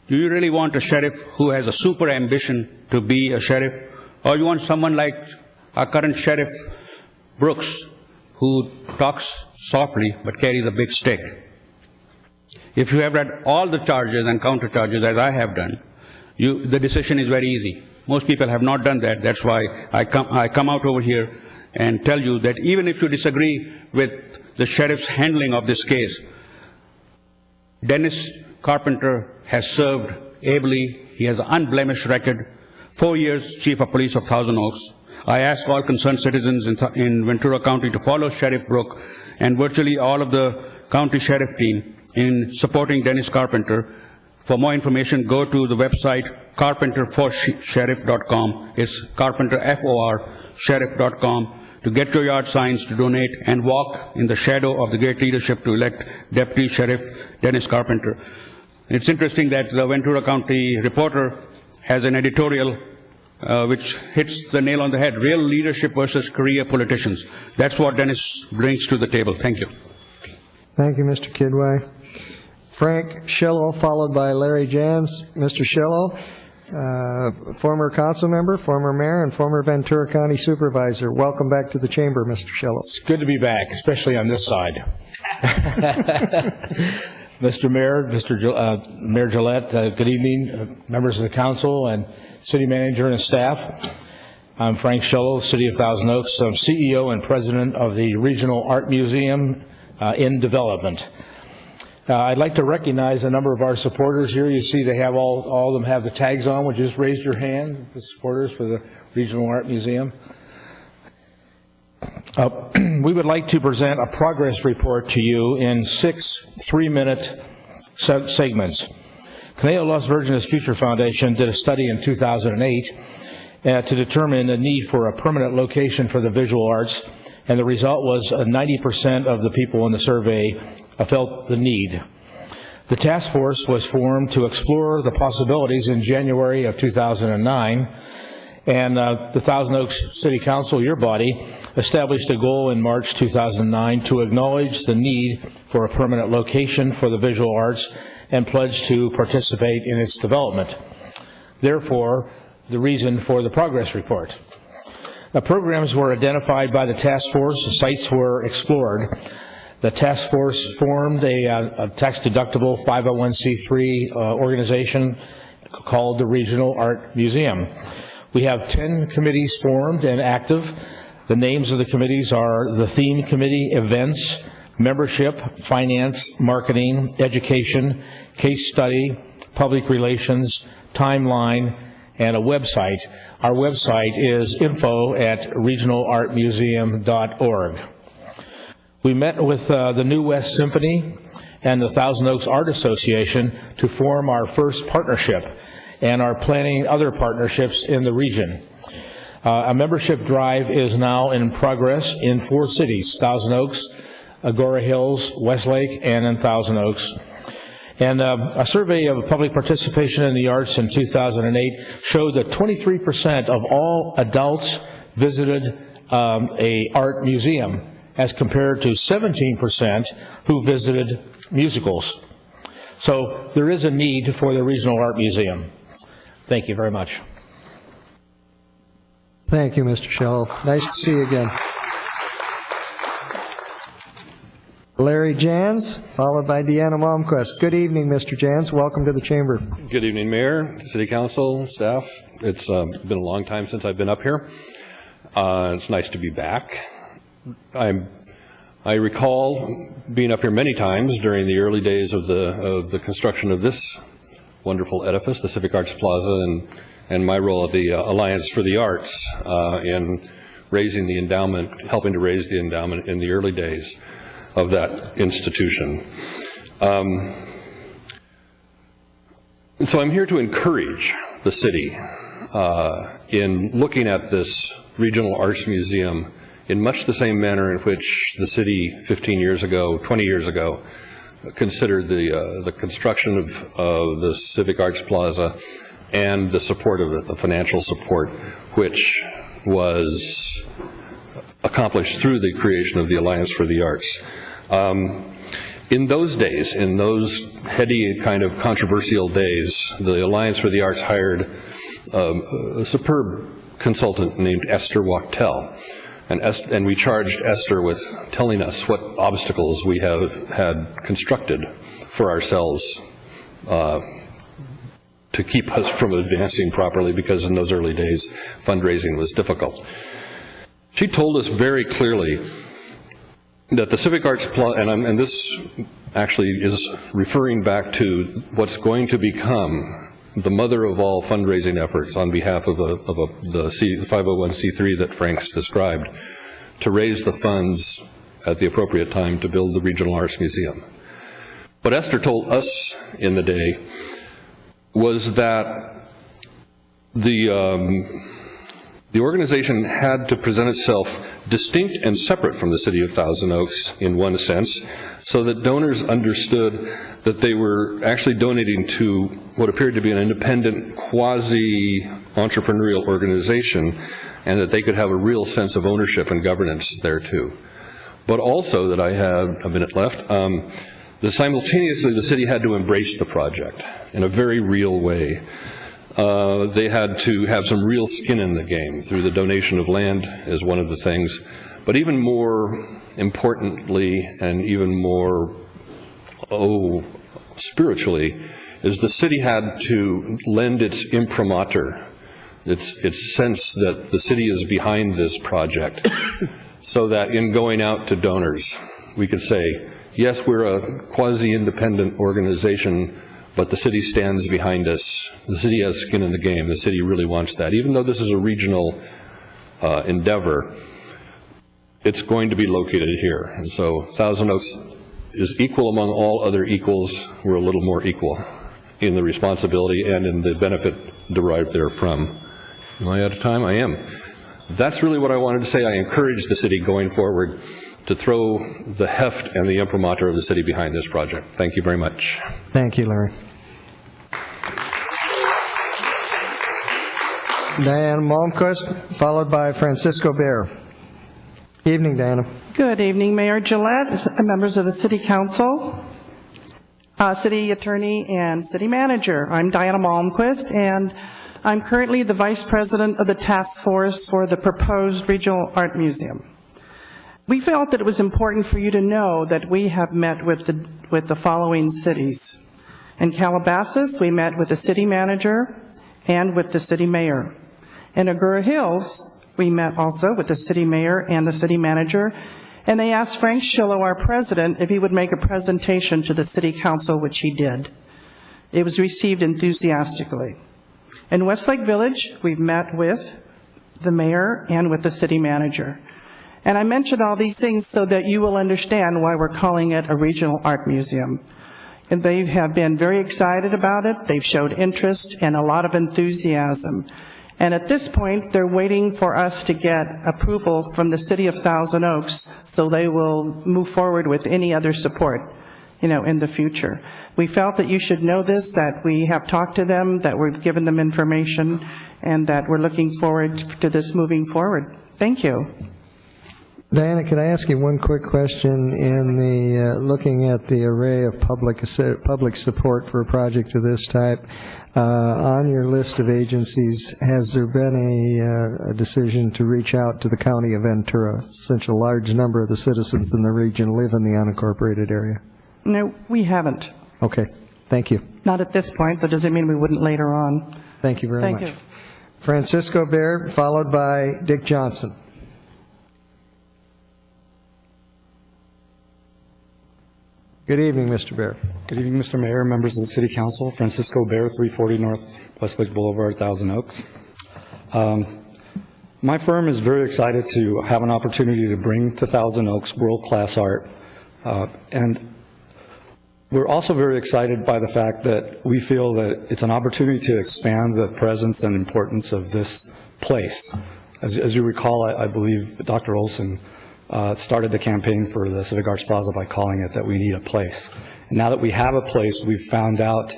do you really want a sheriff who has a super ambition to be a sheriff? Or you want someone like our current Sheriff Brooks, who talks softly but carries a big stick? If you have read all the charges and counter charges, as I have done, the decision is very easy. Most people have not done that. That's why I come out over here and tell you that even if you disagree with the sheriff's handling of this case, Dennis Carpenter has served ably. He has an unblemished record. 4 years Chief of Police of Thousand Oaks. I ask all concerned citizens in Ventura County to follow Sheriff Brooke and virtually all of the county sheriff team in supporting Dennis Carpenter. For more information, go to the website carpenterforsheriff.com. It's Carpenter, F-O-R, sheriff.com, to get your yard signs, to donate, and walk in the shadow of the great leadership to elect Deputy Sheriff Dennis Carpenter. It's interesting that the Ventura County Reporter has an editorial which hits the nail on the head: real leadership versus career politicians. That's what Dennis brings to the table. Thank you.
Thank you, Mr. Kidwai. Frank Schillo, followed by Larry Jans. Mr. Schillo, former council member, former mayor, and former Ventura County supervisor. Welcome back to the chamber, Mr. Schillo.
It's good to be back, especially on this side. Mr. Mayor, Mayor Gillette, good evening, members of the council and city manager and staff. I'm Frank Schello, City of Thousand Oaks. I'm CEO and President of the Regional Art Museum in development. I'd like to recognize a number of our supporters here. You see they have all of them have the tags on. Would you just raise your hand, the supporters for the Regional Art Museum? We would like to present a progress report to you in 6 3-minute segments. Caneo Las Virgenes Future Foundation did a study in 2008 to determine the need for a permanent location for the visual arts, and the result was 90% of the people in the survey felt the need. The task force was formed to explore the possibilities in January of 2009, and the Thousand Oaks City Council, your body, established a goal in March 2009 to acknowledge the need for a permanent location for the visual arts and pledge to participate in its development. Therefore, the reason for the progress report. The programs were identified by the task force, sites were explored. The task force formed a tax-deductible 501c3 organization called the Regional Art Museum. We have 10 committees formed and active. The names of the committees are the Theme Committee, Events, Membership, Finance, Marketing, Education, Case Study, Public Relations, Timeline, and a website. Our website is info@regionalartmuseum.org. We met with the New West Symphony and the Thousand Oaks Art Association to form our first partnership and are planning other partnerships in the region. A membership drive is now in progress in 4 cities, Thousand Oaks, Agora Hills, Westlake, and in Thousand Oaks. And a survey of public participation in the arts in 2008 showed that 23% of all adults visited a art museum, as compared to 17% who visited musicals. So there is a need for the Regional Art Museum. Thank you very much.
Thank you, Mr. Schell. Nice to see you again. Larry Jans, followed by Deanna Malmquist. Good evening, Mr. Jans. Welcome to the Chamber.
Good evening, Mayor, City Council, staff. It's been a long time since I've been up here. It's nice to be back. I recall being up here many times during the early days of the construction of this wonderful edifice, the Civic Arts Plaza, and my role at the Alliance for the Arts in raising the endowment, helping to raise the endowment in the early days of that institution. And so I'm here to encourage the city in looking at this Regional Arts Museum in much the same manner in which the city 15 years ago, 20 years ago, considered the construction of the Civic Arts Plaza and the support of it, the financial support, which was accomplished through the creation of the Alliance for the Arts. In those days, in those heady kind of controversial days, the Alliance for the Arts hired a superb consultant named Esther Wachtel. And we charged Esther with telling us what obstacles we had constructed for ourselves to keep us from advancing properly, because in those early days, fundraising was difficult. She told us very clearly that the Civic Arts Plaza, and this actually is referring back to what's going to become the mother of all fundraising efforts on behalf of the 501c3 that Frank's described, to raise the funds at the appropriate time to build the Regional Arts Museum. What Esther told us in the day was that the organization had to present itself distinct and separate from the city of Thousand Oaks in one sense, so that donors understood that they were actually donating to what appeared to be an independent, quasi-entrepreneurial organization, and that they could have a real sense of ownership and governance there too. But also, that I have a minute left, that simultaneously the city had to embrace the project in a very real way. They had to have some real skin in the game through the donation of land as one of the things. But even more importantly, and even more, spiritually, is the city had to lend its imprimatur It's sense that the city is behind this project, so that in going out to donors, we could say, yes, we're a quasi-independent organization, but the city stands behind us. The city has skin in the game. The city really wants that. Even though this is a regional endeavor, it's going to be located here. And so Thousand Oaks is equal among all other equals. We're a little more equal in the responsibility and in the benefit derived therefrom. Am I out of time? I am. That's really what I wanted to say. I encourage the city going forward to throw the heft and the imprimatur of the city behind this project. Thank you very much.
Thank you, Larry. Diana Malmquist, followed by Francisco Bear. Evening, Diana.
Good evening, Mayor Gillette, members of the City Council, City Attorney, and City Manager. I'm Diana Malmquist, and I'm currently the Vice President of the Task Force for the proposed Regional Art Museum. We felt that it was important for you to know that we have met with the following cities. In Calabasas, we met with the City Manager and with the City Mayor. In Agoura Hills, we met also with the City Mayor and the City Manager, and they asked Frank Schillo, our President, if he would make a presentation to the City Council, which he did. It was received enthusiastically. In Westlake Village, we've met with the Mayor and with the City Manager. And I mention all these things so that you will understand why we're calling it a regional art museum. And they have been very excited about it. They've showed interest and a lot of enthusiasm. And at this point, they're waiting for us to get approval from the City of Thousand Oaks so they will move forward with any other support, in the future. We felt that you should know this, that we have talked to them, that we've given them information, and that we're looking forward to this moving forward. Thank you.
Diana, can I ask you one quick question? In the looking at the array of public support for a project of this type, on your list of agencies, has there been a decision to reach out to the County of Ventura, since a large number of the citizens in the region live in the unincorporated area?
No, we haven't.
Okay, thank you.
Not at this point, but does it mean we wouldn't later on?
Thank you very much.
Thank you.
Francisco Baird, followed by Dick Johnson. Good evening, Mr. Baird.
Good evening, Mr. Mayor, members of the City Council. Francisco Baird, 340 North Westlake Boulevard, Thousand Oaks. My firm is very excited to have an opportunity to bring to Thousand Oaks world-class art. And we're also very excited by the fact that we feel that it's an opportunity to expand the presence and importance of this place. As you recall, I believe Dr. Olson started the campaign for the Civic Arts Plaza by calling it that we need a place. And now that we have a place, we've found out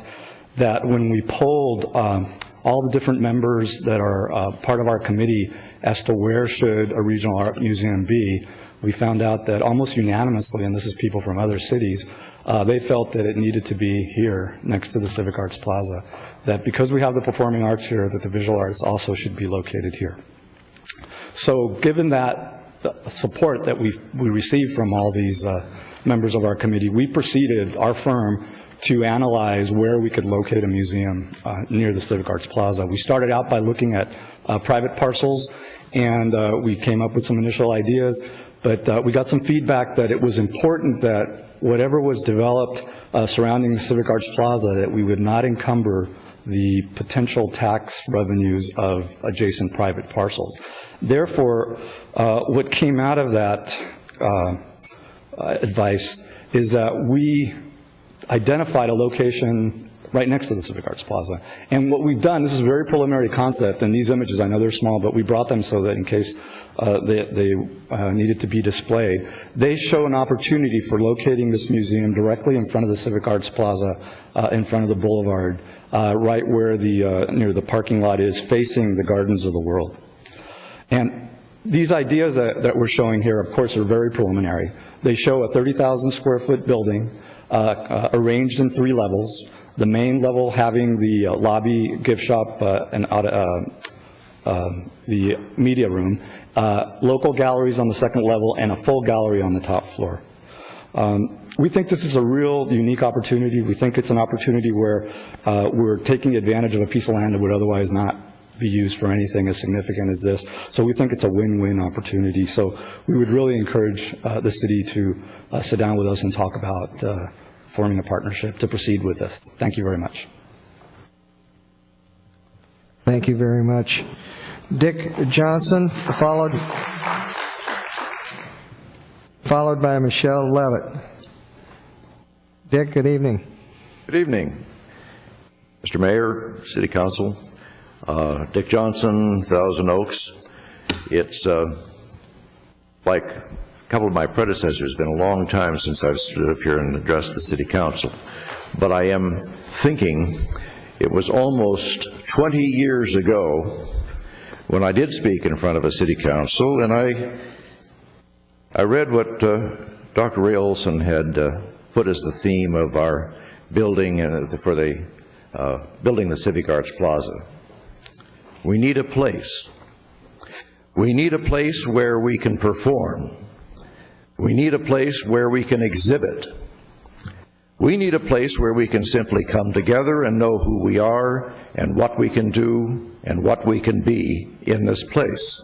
that when we polled all the different members that are part of our committee as to where should a regional art museum be, we found out that almost unanimously, and this is people from other cities, they felt that it needed to be here next to the Civic Arts Plaza, that because we have the performing arts here, that the visual arts also should be located here. So given that support that we received from all these members of our committee, we proceeded, our firm, to analyze where we could locate a museum near the Civic Arts Plaza. We started out by looking at private parcels, and we came up with some initial ideas, but we got some feedback that it was important that whatever was developed surrounding the Civic Arts Plaza, that we would not encumber the potential tax revenues of adjacent private parcels. Therefore, what came out of that advice is that we identified a location right next to the Civic Arts Plaza. And what we've done, this is a very preliminary concept, and these images, I know they're small, but we brought them so that in case they needed to be displayed, they show an opportunity for locating this museum directly in front of the Civic Arts Plaza, in front of the boulevard, right where the near the parking lot is, facing the Gardens of the World. And these ideas that we're showing here, of course, are very preliminary. They show a 30,000 square foot building arranged in 3 levels, the main level having the lobby, gift shop, and the media room, local galleries on the 2nd level, and a full gallery on the top floor. We think this is a real unique opportunity. We think it's an opportunity where we're taking advantage of a piece of land that would otherwise not be used for anything as significant as this. So we think it's a win-win opportunity. So we would really encourage the city to sit down with us and talk about forming a partnership to proceed with this. Thank you very much.
Thank you very much. Dick Johnson, followed by Michelle Levitt. Dick, good evening.
Good evening, Mr. Mayor, City Council. Dick Johnson, Thousand Oaks. It's like a couple of my predecessors, it's been a long time since I've stood up here and addressed the City Council. But I am thinking it was almost 20 years ago when I did speak in front of a City Council, and I read what Dr. Ray Olson had put as the theme of our building for the building the Civic Arts Plaza. We need a place. We need a place where we can perform. We need a place where we can exhibit. We need a place where we can simply come together and know who we are and what we can do and what we can be in this place.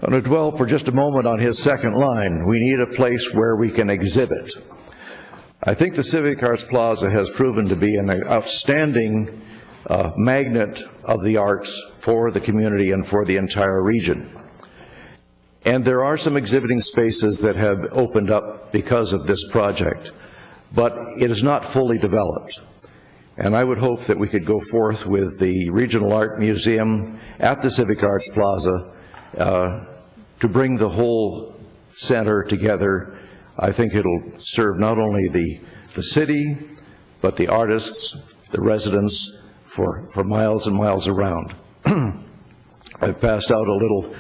I'm going to dwell for just a moment on his second line. We need a place where we can exhibit. I think the Civic Arts Plaza has proven to be an outstanding magnet of the arts for the community and for the entire region. And there are some exhibiting spaces that have opened up because of this project, but it is not fully developed. And I would hope that we could go forth with the Regional Art Museum at the Civic Arts Plaza to bring the whole center together. I think it'll serve not only the city, but the artists, the residents, for miles and miles around. I've passed out a little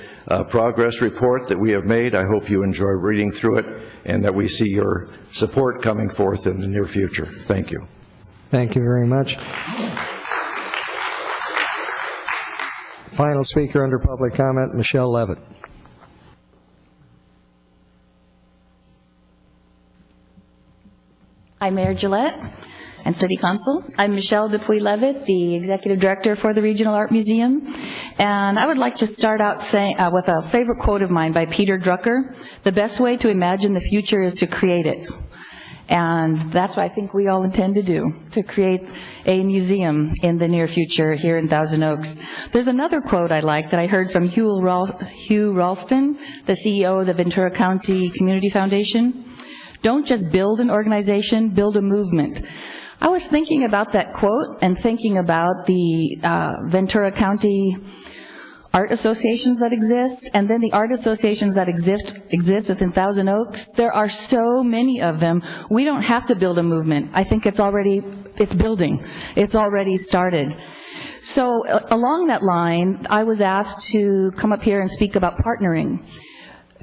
progress report that we have made. I hope you enjoy reading through it and that we see your support coming forth in the near future. Thank you.
Thank you very much. Final speaker under public comment, Michelle Levitt.
Hi, Mayor Gillette and City Council. I'm Michelle Dupuy-Levitt, the Executive Director for the Regional Art Museum. And I would like to start out saying, with a favorite quote of mine by Peter Drucker: "The best way to imagine the future is to create it." And that's what I think we all intend to do, to create a museum in the near future here in Thousand Oaks. There's another quote I like that I heard from Hugh Ralston, the CEO of the Ventura County Community Foundation. "Don't just build an organization, build a movement." I was thinking about that quote and thinking about the Ventura County art associations that exist, and then the art associations that exist within Thousand Oaks. There are so many of them. We don't have to build a movement. I think it's building. It's already started. So along that line, I was asked to come up here and speak about partnering.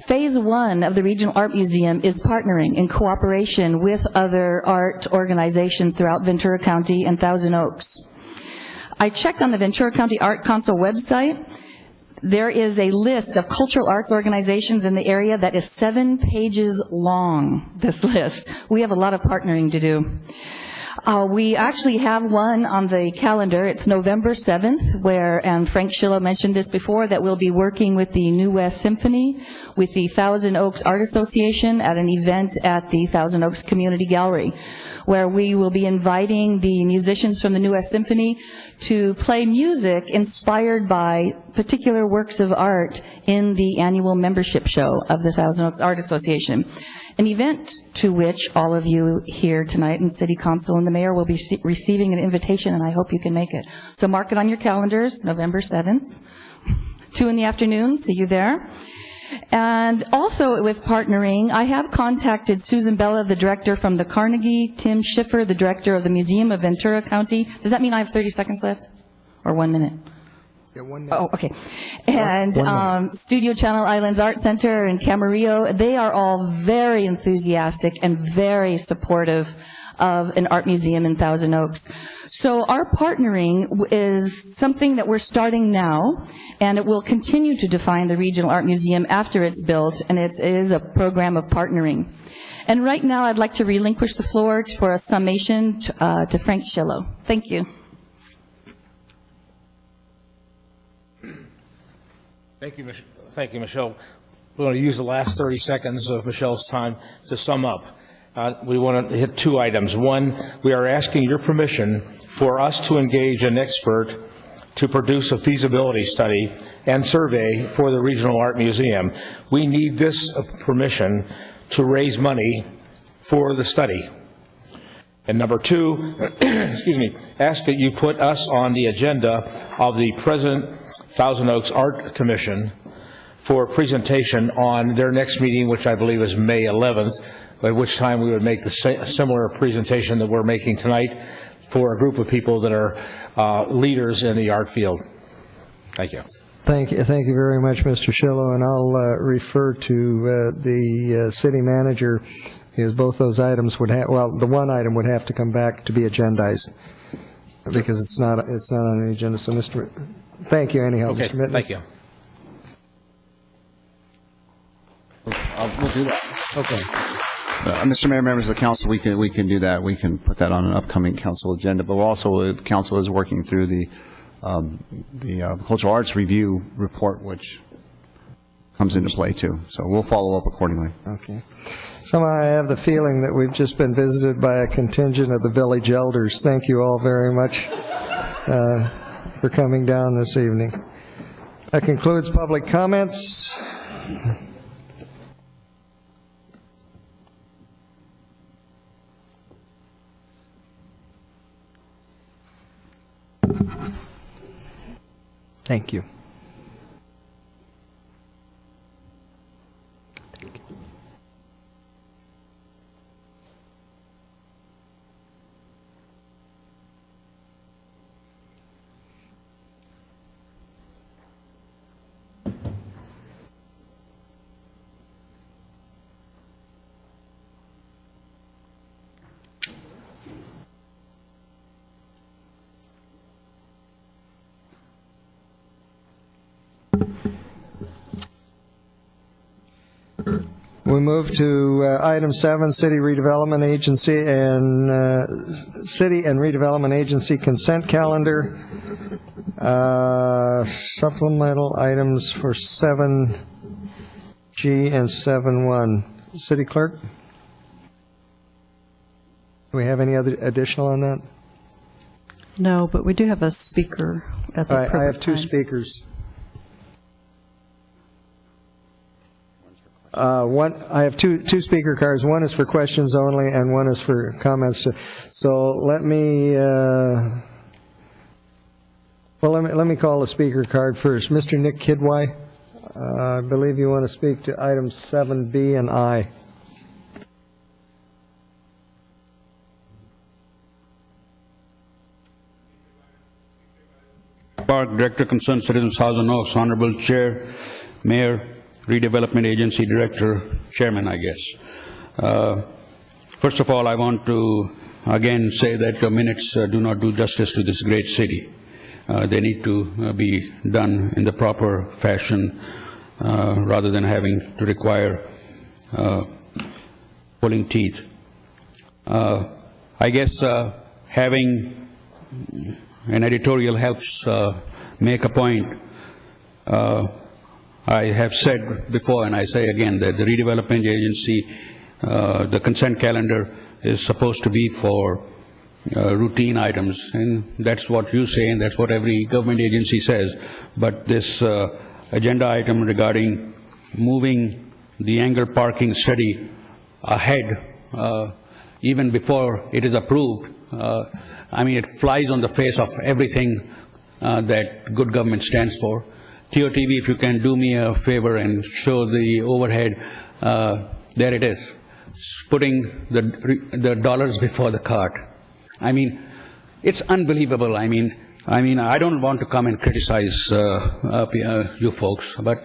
Phase 1 of the Regional Art Museum is partnering in cooperation with other art organizations throughout Ventura County and Thousand Oaks. I checked on the Ventura County Art Council website. There is a list of cultural arts organizations in the area that is 7 pages long, this list. We have a lot of partnering to do. We actually have one on the calendar. It's November 7th, and Frank Schillo mentioned this before, that we'll be working with the New West Symphony, with the Thousand Oaks Art Association at an event at the Thousand Oaks Community Gallery, where we will be inviting the musicians from the New West Symphony to play music inspired by particular works of art in the annual membership show of the Thousand Oaks Art Association. An event to which all of you here tonight in City Council and the Mayor will be receiving an invitation, and I hope you can make it. So mark it on your calendars, November 7th, 2 in the afternoon, see you there. And also with partnering, I have contacted Susan Bella, the director from the Carnegie, Tim Schiffer, the director of the Museum of Ventura County. Does that mean I have 30 seconds left? Or 1 minute?
Yeah, 1 minute.
Oh, okay. And Studio Channel Islands Art Center and Camarillo, they are all very enthusiastic and very supportive of an art museum in Thousand Oaks. So our partnering is something that we're starting now, and it will continue to define the Regional Art Museum after it's built, and it is a program of partnering. And right now I'd like to relinquish the floor for a summation to Frank Schillo. Thank you.
Thank you, Michelle. We're going to use the last 30 seconds of Michelle's time to sum up. We want to hit two items. One, we are asking your permission for us to engage an expert to produce a feasibility study and survey for the Regional Art Museum. We need this permission to raise money for the study. And number two, excuse me, ask that you put us on the agenda of the present Thousand Oaks Art Commission for a presentation on their next meeting, which I believe is May 11th, at which time we would make the similar presentation that we're making tonight for a group of people that are leaders in the art field. Thank you.
Thank you very much, Mr. Schillo, and I'll refer to the city manager, because both those items would have, well, the one item would have to come back to be agendized, because it's not on the agenda. So, thank you anyhow,
okay,
Mr. Mittner.
Thank you.
We'll do that.
Okay.
Mr. Mayor, members of the council, we can do that. We can put that on an upcoming council agenda. But also, the council is working through the cultural arts review report, which comes into play too. So we'll follow up accordingly.
Okay. Somehow I have the feeling that we've just been visited by a contingent of the village elders. Thank you all very much for coming down this evening. That concludes public comments. Thank you. We move to item 7, City Redevelopment Agency and City and Redevelopment Agency consent calendar. Supplemental items for 7G and 7.1. City Clerk? Do we have any other additional on that?
No, but we do have a speaker at the
I have two
time.
speakers. I have two speaker cards. One is for questions only, and one is for comments. So let me let me call the speaker card first. Mr. Nick Kidwai, I believe you want to speak to items 7B and I.
Park Director, Concerned Citizens, Thousand Oaks, Honorable Chair, Mayor, Redevelopment Agency Director, Chairman, I guess. First of all, I want to again say that the minutes do not do justice to this great city. They need to be done in the proper fashion rather than having to require pulling teeth. I guess having an editorial helps make a point. I have said before, and I say again, that the Redevelopment Agency, the consent calendar is supposed to be for routine items, and that's what you say, and that's what every government agency says. But this agenda item regarding moving the angle parking study ahead, even before it is approved, I mean, it flies on the face of everything that good government stands for. TOTV, if you can do me a favor and show the overhead, there it is, putting the dollars before the cart. I mean, it's unbelievable. I mean, I don't want to come and criticize you folks, but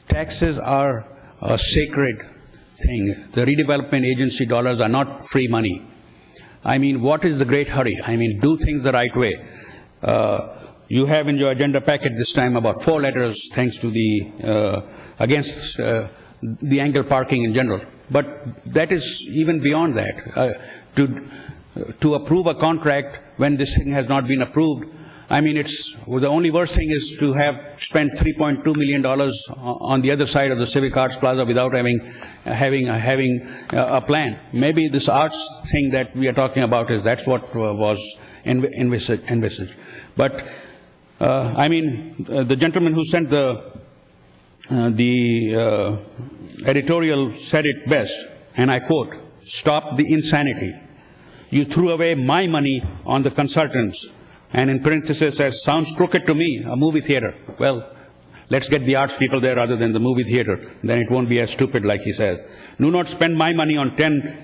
taxes are a sacred thing. The Redevelopment Agency dollars are not free money. I mean, what is the great hurry? I mean, do things the right way. You have in your agenda packet this time about 4 letters thanks to the against the angle parking in general. But that is even beyond that. To approve a contract when this thing has not been approved, I mean, the only worst thing is to have spent $3.2 million on the other side of the Civic Arts Plaza without having a plan. Maybe this arts thing that we are talking about that's what was envisaged. But I mean, the gentleman who sent the editorial said it best, and I quote, "Stop the insanity. You threw away my money on the consultants," and in parentheses says, "Sounds crooked to me, a movie theater." Well, let's get the arts people there rather than the movie theater. Then it won't be as stupid like he says. Do not spend my money on 10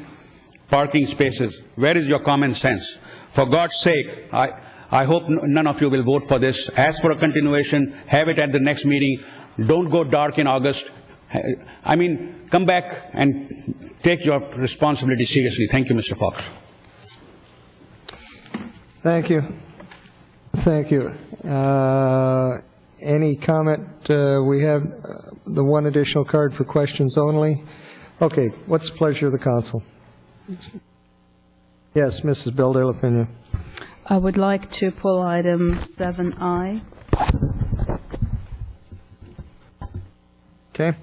parking spaces. Where is your common sense? For God's sake, I hope none of you will vote for this. Ask for a continuation. Have it at the next meeting. Don't go dark in August. I mean, come back and take your responsibility seriously. Thank you, Mr. Fox.
Thank you. Thank you. Any comment? We have the one additional card for questions only. Okay, what's the pleasure of the council? Yes, Mrs. Bell de la Pena.
I would like to pull item 7I.
Okay.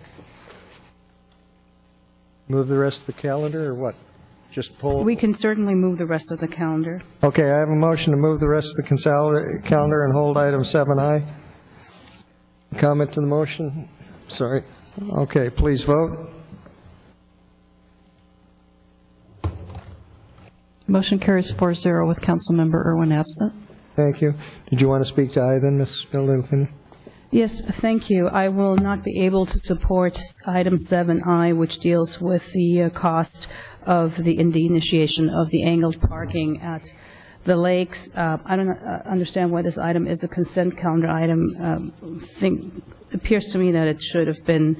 Move the rest of the calendar, or what? Just pull?
We can certainly move the rest of the calendar.
Okay, I have a motion to move the rest of the calendar and hold item 7I. Comment to the motion? Sorry. Okay, please vote.
Motion carries 4-0 with Councilmember Irwin absent.
Thank you. Did you want to speak to I then, Ms. Bell?
Yes, thank you. I will not be able to support item 7I, which deals with the cost of the initiation of the angled parking at the lakes. I don't understand why this item is a consent calendar item. Appears to me that it should have been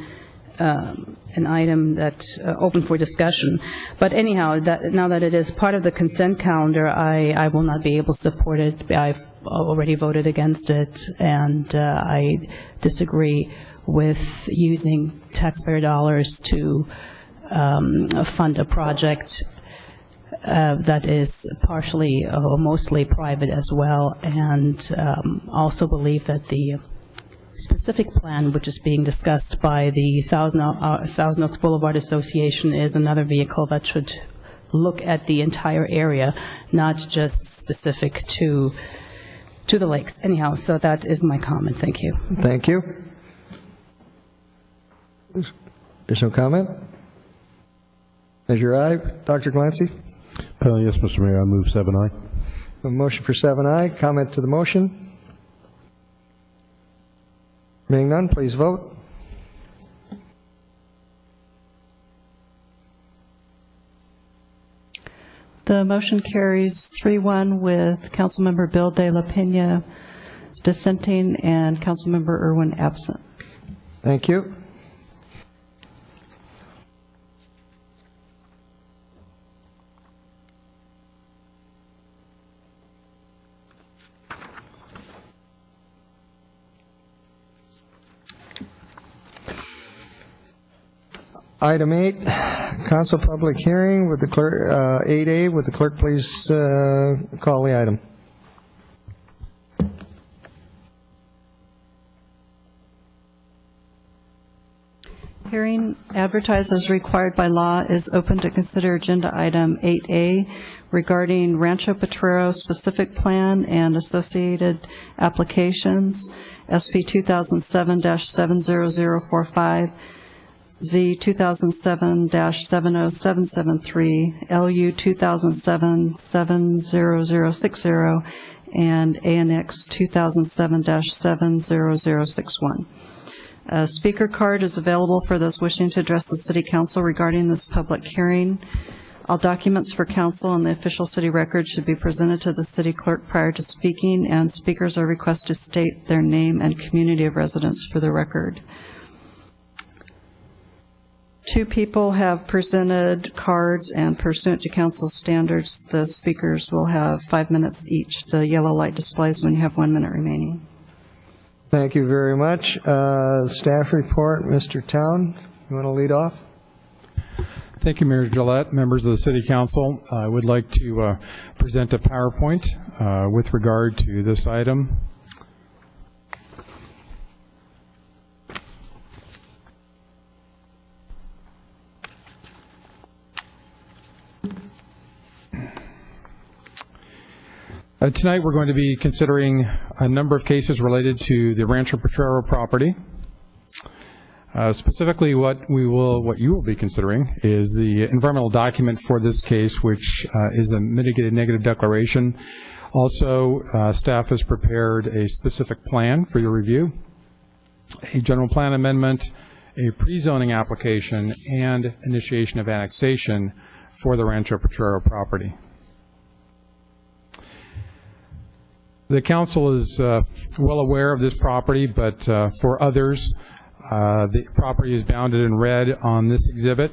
an item that open for discussion. But anyhow, now that it is part of the consent calendar, I will not be able to support it. I've already voted against it, and I disagree with using taxpayer dollars to fund a project that is partially or mostly private as well, and also believe that the specific plan which is being discussed by the Thousand Oaks Boulevard Association is another vehicle that should look at the entire area, not just specific to the lakes. Anyhow, so that is my comment. Thank you.
Thank you. There's no comment? Measure I. Dr. Glancy?
Yes, Mr. Mayor, I move 7I.
A motion for 7I. Comment to the motion? Being none, please vote.
The motion carries 3-1 with Councilmember Bill de la Pena dissenting and Councilmember Irwin absent.
Thank you. Item 8, council public hearing with the clerk, 8A, would the clerk please call the item?
Hearing advertised as required by law is open to consider agenda item 8A regarding Rancho Potrero specific plan and associated applications, SP 2007-70045, Z 2007-70773, LU 2007-70060, and ANX 2007-70061. A speaker card is available for those wishing to address the City Council regarding this public hearing. All documents for council and the official city record should be presented to the city clerk prior to speaking, and speakers are requested to state their name and community of residence for the record. 2 people have presented cards, and pursuant to council standards, the speakers will have 5 minutes each. The yellow light displays when you have 1 minute remaining.
Thank you very much. Staff report, Mr. Town, you want to lead off?
Thank you, Mayor Gillette, members of the City Council. I would like to present a PowerPoint with regard to this item. Tonight we're going to be considering a number of cases related to the Rancho Potrero property. Specifically, what you will be considering is the environmental document for this case, which is a mitigated negative declaration. Also, staff has prepared a specific plan for your review, a general plan amendment, a pre-zoning application, and initiation of annexation for the Rancho Potrero property. The council is well aware of this property, but for others, the property is bounded in red on this exhibit,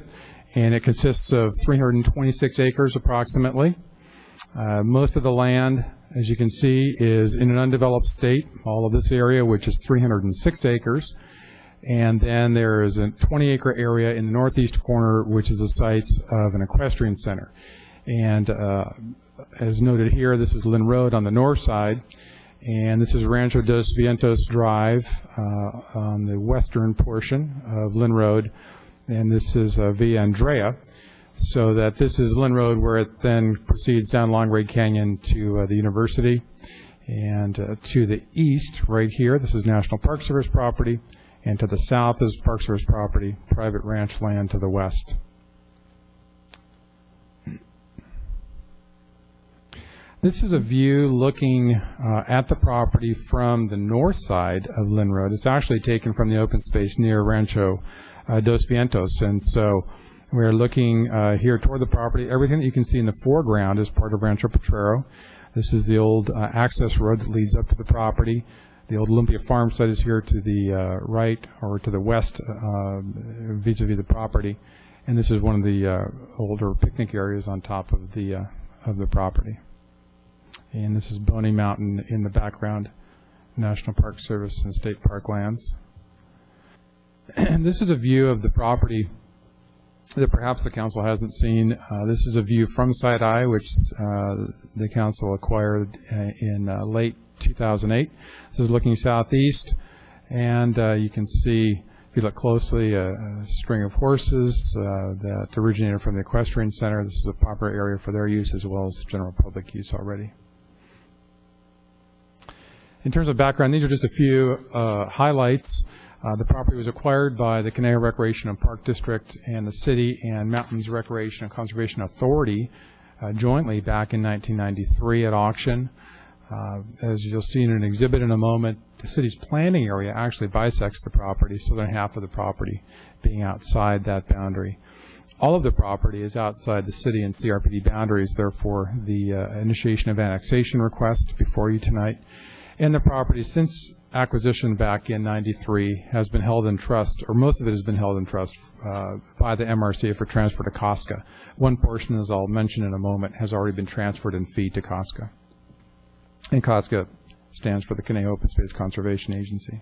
and it consists of 326 acres approximately. Most of the land, as you can see, is in an undeveloped state, all of this area, which is 306 acres. And then there is a 20-acre area in the northeast corner, which is the site of an equestrian center. And as noted here, this is Lynn Road on the north side, and this is Rancho dos Vientos Drive on the western portion of Lynn Road, and this is Via Andrea, so that this is Lynn Road where it then proceeds down Long Ray Canyon to the university. And to the east, right here, this is National Park Service property, and to the south is Park Service property, private ranch land to the west. This is a view looking at the property from the north side of Lynn Road. It's actually taken from the open space near Rancho dos Vientos. And so we're looking here toward the property. Everything that you can see in the foreground is part of Rancho Potrero. This is the old access road that leads up to the property. The old Olympia farm site is here to the right or to the west vis-a-vis the property. And this is one of the older picnic areas on top of the property. And this is Boney Mountain in the background, National Park Service and State Park lands. And this is a view of the property that perhaps the council hasn't seen. This is a view from Side Eye, which the council acquired in late 2008. This is looking southeast, and you can see, if you look closely, a string of horses that originated from the equestrian center. This is a popular area for their use as well as general public use already. In terms of background, these are just a few highlights. The property was acquired by the Conejo Recreation and Park District and the City and Mountains Recreation and Conservation Authority jointly back in 1993 at auction. As you'll see in an exhibit in a moment, the city's planning area actually bisects the property, southern half of the property being outside that boundary. All of the property is outside the city and CRPD boundaries, therefore the initiation of annexation request before you tonight. And the property, since acquisition back in '93, has been held in trust, or most of it has been held in trust by the MRC for transfer to COSCA. One portion, as I'll mention in a moment, has already been transferred in fee to COSCA. And COSCA stands for the Conejo Open Space Conservation Agency.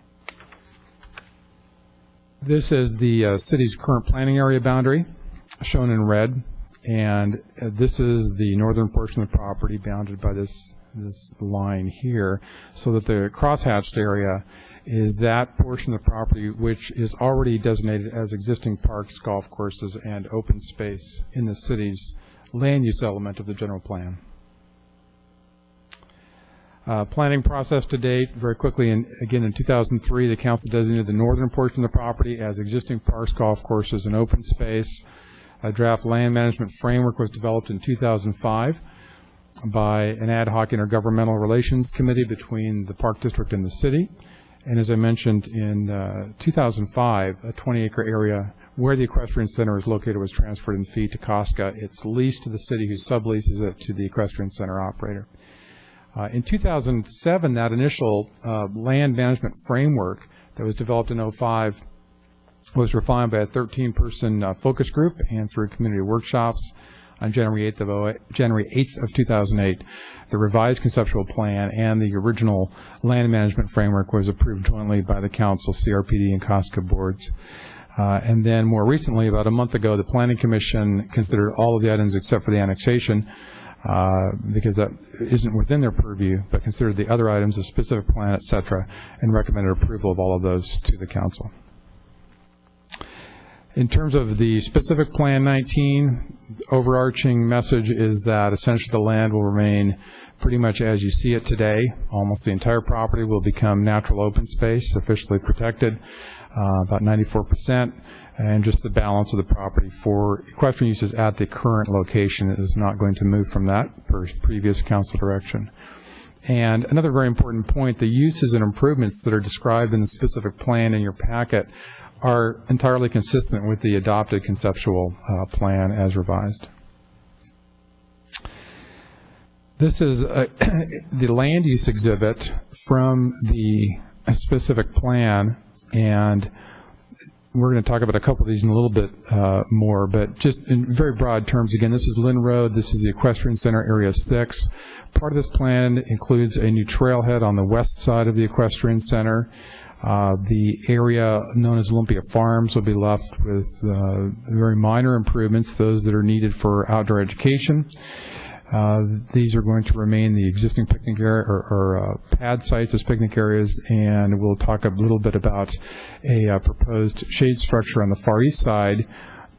This is the city's current planning area boundary, shown in red, and this is the northern portion of the property bounded by this line here, so that the crosshatched area is that portion of the property which is already designated as existing parks, golf courses, and open space in the city's land use element of the general plan. Planning process to date, very quickly, again in 2003, the council designated the northern portion of the property as existing parks, golf courses, and open space. A draft land management framework was developed in 2005 by an ad hoc intergovernmental relations committee between the Park District and the city. And as I mentioned, in 2005, a 20-acre area where the equestrian center is located was transferred in fee to COSCA. It's leased to the city, who subleases it to the equestrian center operator. In 2007, that initial land management framework that was developed in 2005 was refined by a 13-person focus group and through community workshops. On January 8th of 2008, the revised conceptual plan and the original land management framework was approved jointly by the council, CRPD, and COSCA boards. And then more recently, about a month ago, the Planning Commission considered all of the items except for the annexation, because that isn't within their purview, but considered the other items, the specific plan, et cetera, and recommended approval of all of those to the council. In terms of the specific Plan 19, overarching message is that essentially the land will remain pretty much as you see it today. Almost the entire property will become natural open space, officially protected, about 94%, and just the balance of the property for equestrian uses at the current location is not going to move from that per previous council direction. And another very important point, the uses and improvements that are described in the specific plan in your packet are entirely consistent with the adopted conceptual plan as revised. This is the land use exhibit from the specific plan, and we're going to talk about a couple of these in a little bit more, but just in very broad terms, again, this is Lynn Road, this is the Equestrian Center Area 6. Part of this plan includes a new trailhead on the west side of the Equestrian Center. The area known as Olympia Farms will be left with very minor improvements, those that are needed for outdoor education. These are going to remain the existing picnic area or pad sites as picnic areas, and we'll talk a little bit about a proposed shade structure on the far east side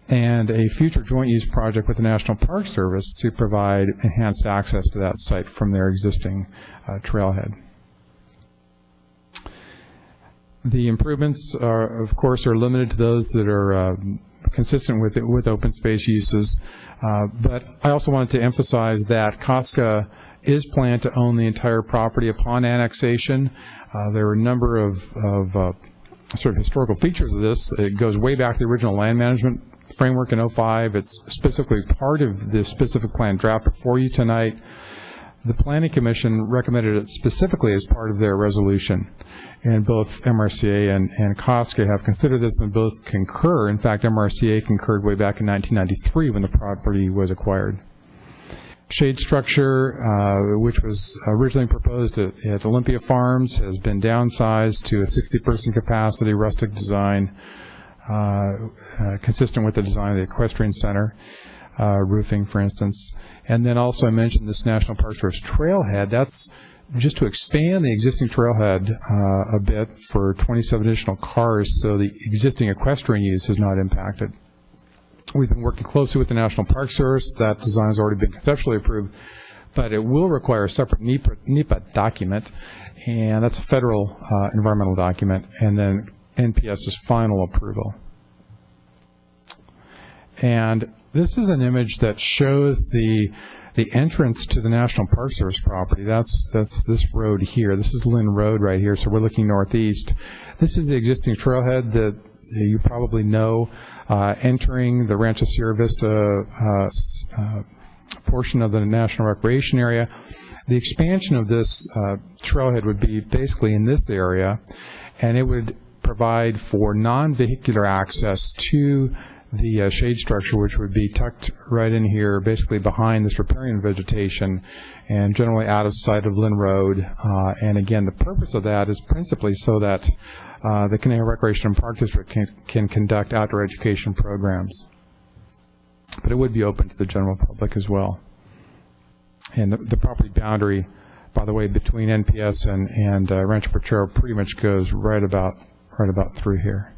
and a future joint use project with the National Park Service to provide enhanced access to that site from their existing trailhead. The improvements, of course, are limited to those that are consistent with open space uses, but I also wanted to emphasize that COSCA is planned to own the entire property upon annexation. There are a number of sort of historical features of this. It goes way back to the original land management framework in 2005. It's specifically part of the specific plan draft before you tonight. The Planning Commission recommended it specifically as part of their resolution, and both MRCA and COSCA have considered this and both concur. In fact, MRCA concurred way back in 1993 when the property was acquired. Shade structure, which was originally proposed at Olympia Farms, has been downsized to a 60-person capacity, rustic design, consistent with the design of the Equestrian Center. Roofing, for instance. And then also I mentioned this National Park Service trailhead. That's just to expand the existing trailhead a bit for 27 additional cars, so the existing equestrian use is not impacted. We've been working closely with the National Park Service. That design has already been conceptually approved, but it will require a separate NEPA document, and that's a federal environmental document, and then NPS's final approval. And this is an image that shows the entrance to the National Park Service property. That's this road here. This is Lynn Road right here, so we're looking northeast. This is the existing trailhead that you probably know, entering the Rancho Sierra Vista portion of the National Recreation Area. The expansion of this trailhead would be basically in this area, and it would provide for non-vehicular access to the shade structure, which would be tucked right in here, basically behind this riparian vegetation and generally out of sight of Lynn Road. And again, the purpose of that is principally so that the Conejo Recreation and Park District can conduct outdoor education programs. But it would be open to the general public as well. And the property boundary, by the way, between NPS and Rancho Potrero pretty much goes right about through here.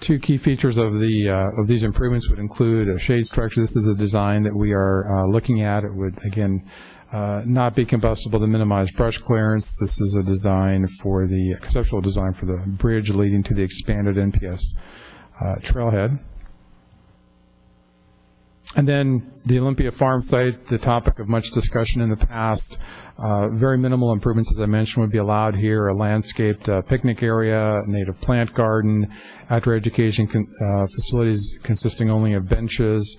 Two key features of these improvements would include a shade structure. This is a design that we are looking at. It would, again, not be combustible to minimize brush clearance. This is a design for the conceptual design for the bridge leading to the expanded NPS trailhead. And then the Olympia Farm site, the topic of much discussion in the past. Very minimal improvements, as I mentioned, would be allowed here. A landscaped picnic area, a native plant garden, outdoor education facilities consisting only of benches.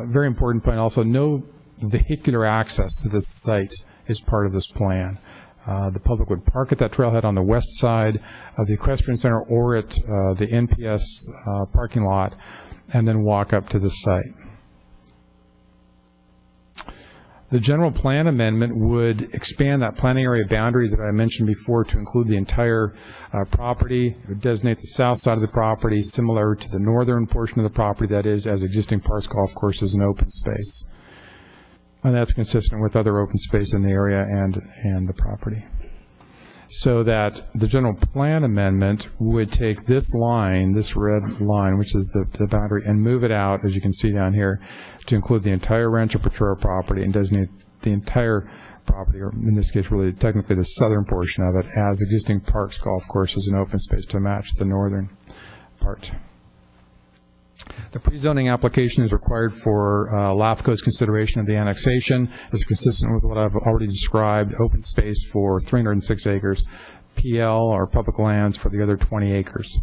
Very important point also, no vehicular access to this site is part of this plan. The public would park at that trailhead on the west side of the Equestrian Center or at the NPS parking lot and then walk up to the site. The general plan amendment would expand that planning area boundary that I mentioned before to include the entire property. It would designate the south side of the property similar to the northern portion of the property, that is, as existing parks, golf courses, and open space. And that's consistent with other open space in the area and the property. So that the general plan amendment would take this line, this red line, which is the boundary, and move it out, as you can see down here, to include the entire Rancho Potrero property and designate the entire property, or in this case really technically the southern portion of it, as existing parks, golf courses, and open space to match the northern part. The pre-zoning application is required for LAFCO's consideration of the annexation. It's consistent with what I've already described, open space for 306 acres, PL or public lands for the other 20 acres.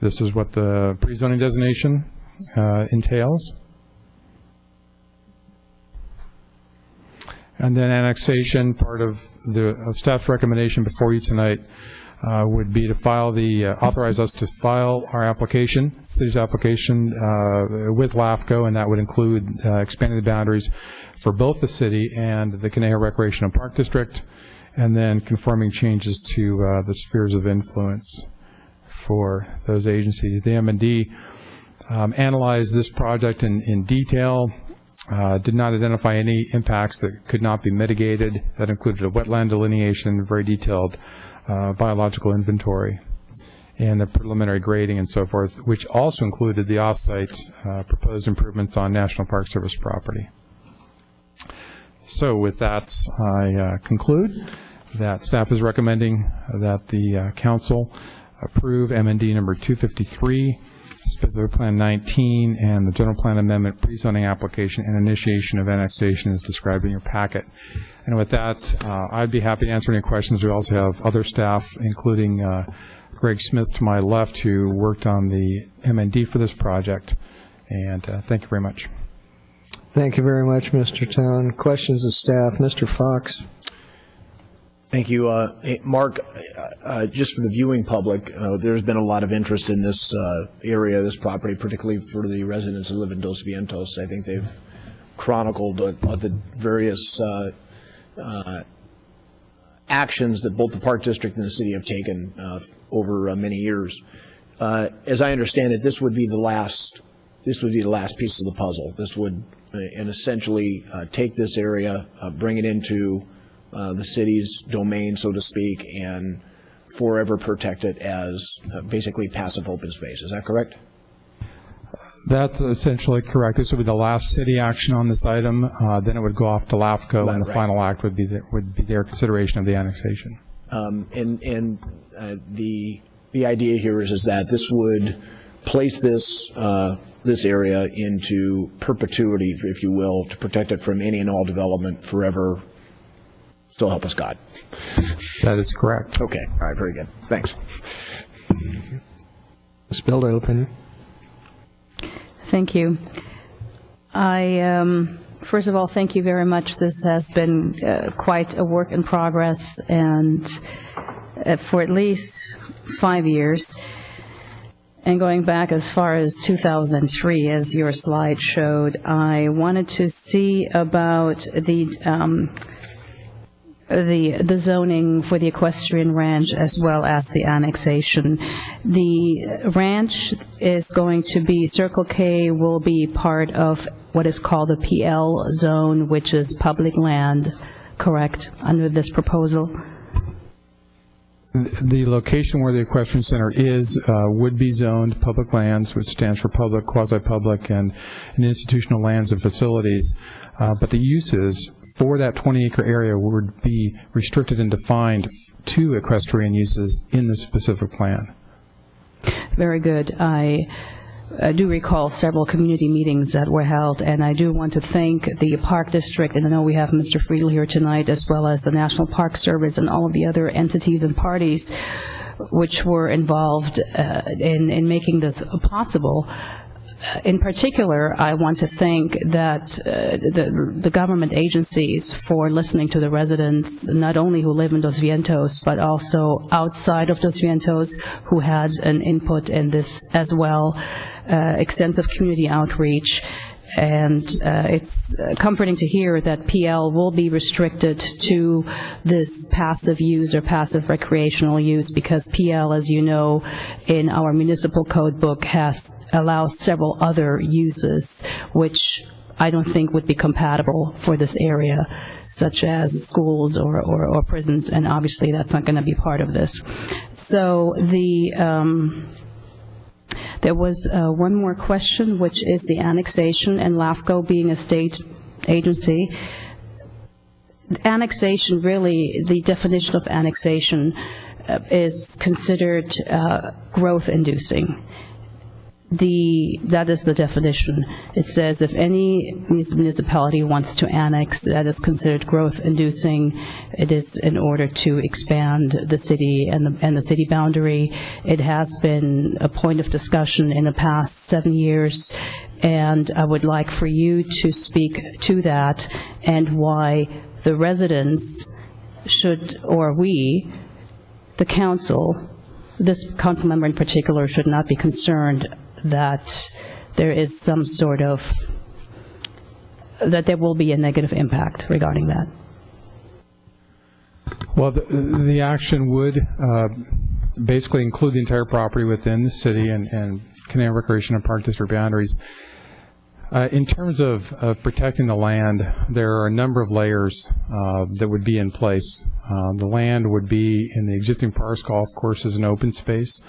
This is what the pre-zoning designation entails. And then annexation, part of the staff's recommendation before you tonight would be to file authorize us to file our application, city's application with LAFCO, and that would include expanding the boundaries for both the city and the Conejo Recreation and Park District, and then conforming changes to the spheres of influence for those agencies. The M&D analyzed this project in detail, did not identify any impacts that could not be mitigated. That included a wetland delineation, very detailed biological inventory, and the preliminary grading and so forth, which also included the off-site proposed improvements on National Park Service property. So with that, I conclude that staff is recommending that the council approve M&D number 253, specific plan 19, and the general plan amendment pre-zoning application and initiation of annexation is described in your packet. And with that, I'd be happy to answer any questions. We also have other staff, including Greg Smith to my left, who worked on the M&D for this project. And thank you very much.
Thank you very much, Mr. Town. Questions of staff. Mr. Fox.
Thank you. Hey, Mark, just for the viewing public, there's been a lot of interest in this area, this property, particularly for the residents who live in Dos Vientos. I think they've chronicled the various actions that both the Park District and the city have taken over many years. As I understand it, this would be the last piece of the puzzle. This would and essentially take this area, bring it into the city's domain, so to speak, and forever protect it as basically passive open space. Is that correct?
That's essentially correct. This would be the last city action on this item. Then it would go off to LAFCO, and the final act would be their consideration of the annexation.
The idea here is that this would place this area into perpetuity, if you will, to protect it from any and all development forever. So help us God.
That is correct.
Okay. All right. Very good. Thanks.
Ms. Bilder open.
Thank you. First of all, thank you very much. This has been quite a work in progress, and for at least 5 years, and going back as far as 2003, as your slide showed. I wanted to see about the zoning for the equestrian ranch as well as the annexation. The ranch is going to be, Circle K will be part of what is called the PL zone, which is public land, correct, under this proposal?
The location where the equestrian center is would be zoned public lands, which stands for public, quasi-public, and institutional lands and facilities. But the uses for that 20-acre area would be restricted and defined to equestrian uses in the specific plan.
Very good. I do recall several community meetings that were held, and I do want to thank the Park District, and I know we have Mr. Friedel here tonight, as well as the National Park Service and all of the other entities and parties which were involved in making this possible. In particular, I want to thank that the government agencies for listening to the residents, not only who live in Dos Vientos, but also outside of Dos Vientos, who had an input in this as well, extensive community outreach, And it's comforting to hear that PL will be restricted to this passive use or passive recreational use, because PL, as you know, in our municipal code book allows several other uses, which I don't think would be compatible for this area, such as schools or prisons, and obviously that's not going to be part of this. So there was one more question, which is the annexation, and LAFCO being a state agency. Annexation, really, the definition of annexation is considered growth-inducing. That is the definition. It says if any municipality wants to annex, that is considered growth-inducing. It is in order to expand the city and the city boundary. It has been a point of discussion in the past 7 years, and I would like for you to speak to that and why the residents should, or we, the council, this council member in particular, should not be concerned that there is some sort of, that there will be a negative impact regarding that.
Well, the action would basically include the entire property within the city and Canadian Recreation and Park District boundaries. In terms of protecting the land, there are a number of layers that would be in place. The land would be in the existing parks, golf courses, and open space.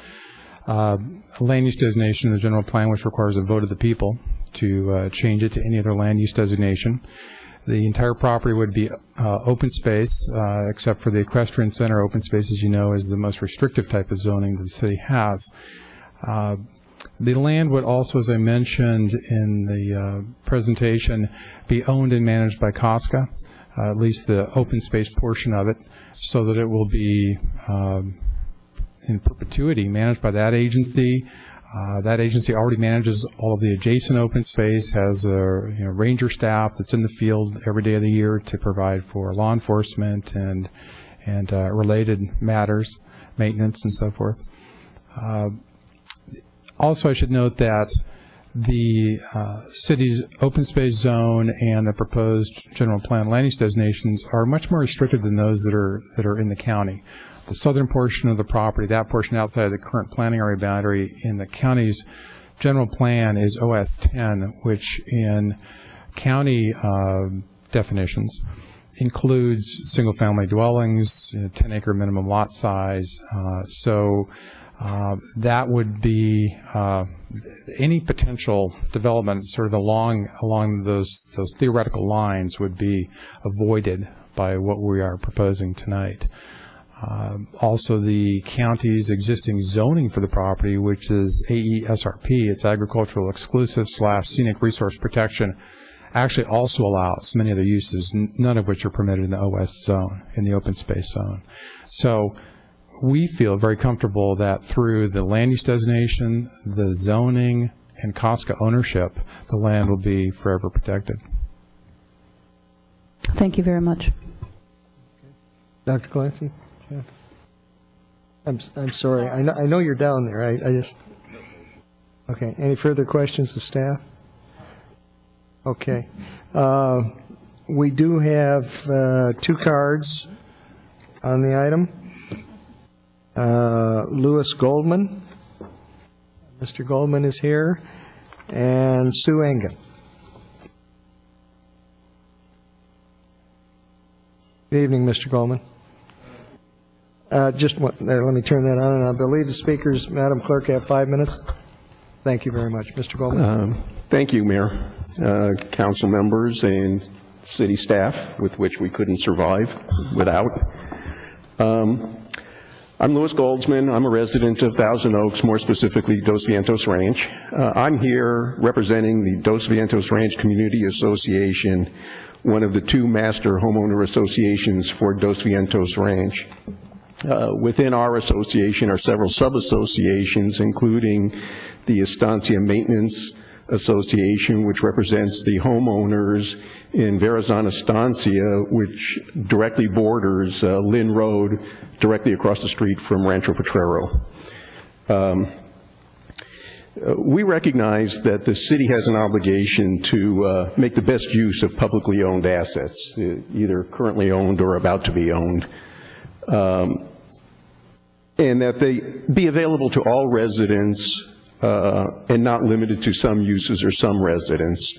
Land use designation in the general plan, which requires a vote of the people to change it to any other land use designation. The entire property would be open space, except for the equestrian center. Open space, as you know, is the most restrictive type of zoning that the city has. The land would also, as I mentioned in the presentation, be owned and managed by COSCA, at least the open space portion of it, so that it will be in perpetuity managed by that agency. That agency already manages all of the adjacent open space, has a ranger staff that's in the field every day of the year to provide for law enforcement and related matters, maintenance and so forth. Also, I should note that the city's open space zone and the proposed general plan land use designations are much more restricted than those that are in the county. The southern portion of the property, that portion outside of the current planning area boundary in the county's general plan is OS 10, which in county definitions includes single-family dwellings, 10-acre minimum lot size. That would be any potential development sort of along those theoretical lines would be avoided by what we are proposing tonight. Also, the county's existing zoning for the property, which is AESRP, it's agricultural exclusive / scenic resource protection, actually also allows many other uses, none of which are permitted in the OS zone, in the open space zone. So we feel very comfortable that through the land use designation, the zoning, and COSCA ownership, the land will be forever protected.
Thank you very much.
Dr. Clancy? Yeah. I'm sorry. I know you're down there. I just. Okay. Any further questions of staff? Okay. We do have 2 cards on the item. Louis Goldman. Mr. Goldman is here, and Sue Engen. Good evening, Mr. Goldman. Let me turn that on, and I believe the speakers, Madam Clerk, have 5 minutes. Thank you very much. Mr. Goldman.
Thank you, Mayor, council members, and city staff, with which we couldn't survive without. I'm Louis Goldsman. I'm a resident of Thousand Oaks, more specifically Dos Vientos Ranch. I'm here representing the Dos Vientos Ranch Community Association, one of the 2 master homeowner associations for Dos Vientos Ranch. Within our association are several sub-associations, including the Estancia Maintenance Association, which represents the homeowners in Verrazon Estancia, which directly borders Lynn Road, directly across the street from Rancho Potrero. We recognize that the city has an obligation to make the best use of publicly owned assets, either currently owned or about to be owned, and that they be available to all residents and not limited to some uses or some residents.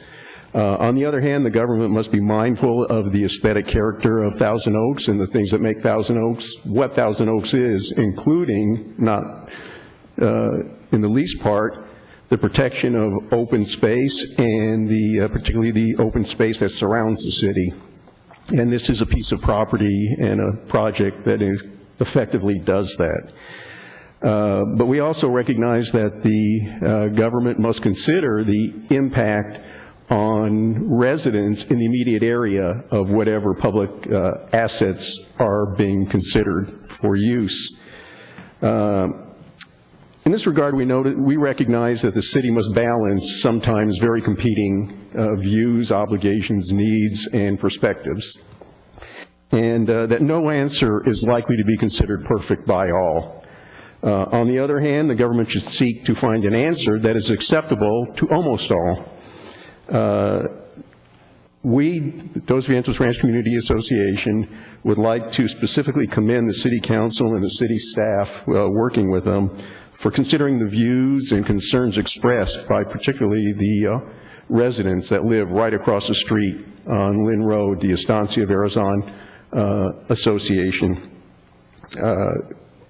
On the other hand, the government must be mindful of the aesthetic character of Thousand Oaks and the things that make Thousand Oaks what Thousand Oaks is, including, not in the least part, the protection of open space and particularly the open space that surrounds the city. And this is a piece of property and a project that effectively does that. But we also recognize that the government must consider the impact on residents in the immediate area of whatever public assets are being considered for use. In this regard, we recognize that the city must balance sometimes very competing views, obligations, needs, and perspectives, and that no answer is likely to be considered perfect by all. On the other hand, the government should seek to find an answer that is acceptable to almost all. We, the Dos Vientos Ranch Community Association, would like to specifically commend the City Council and the city staff working with them for considering the views and concerns expressed by particularly the residents that live right across the street on Lynn Road, the Estancia Verazon Association.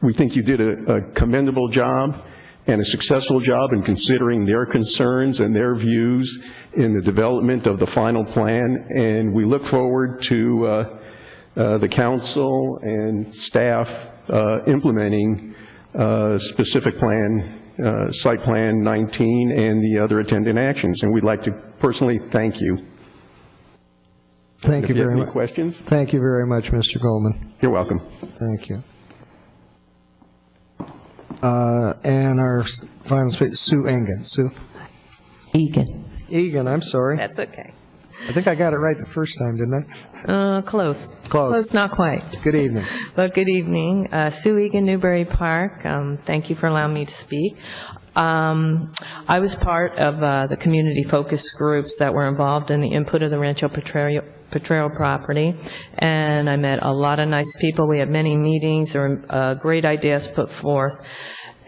We think you did a commendable job and a successful job in considering their concerns and their views in the development of the final plan, and we look forward to the council and staff implementing specific plan, Site Plan 19, and the other attendant actions, and we'd like to personally thank you.
Thank you very much.
Any questions?
Thank you very much, Mr. Goldman.
You're welcome.
Thank you. And our final speaker, Sue Engen. Sue?
Egan.
Egan, I'm sorry.
That's okay.
I think I got it right the first time, didn't I?
Close.
Close.
Not quite.
Good evening.
But good evening. Sue Egan, Newbury Park. Thank you for allowing me to speak. I was part of the community focus groups that were involved in the input of the Rancho Potrero property, and I met a lot of nice people. We had many meetings. There were great ideas put forth.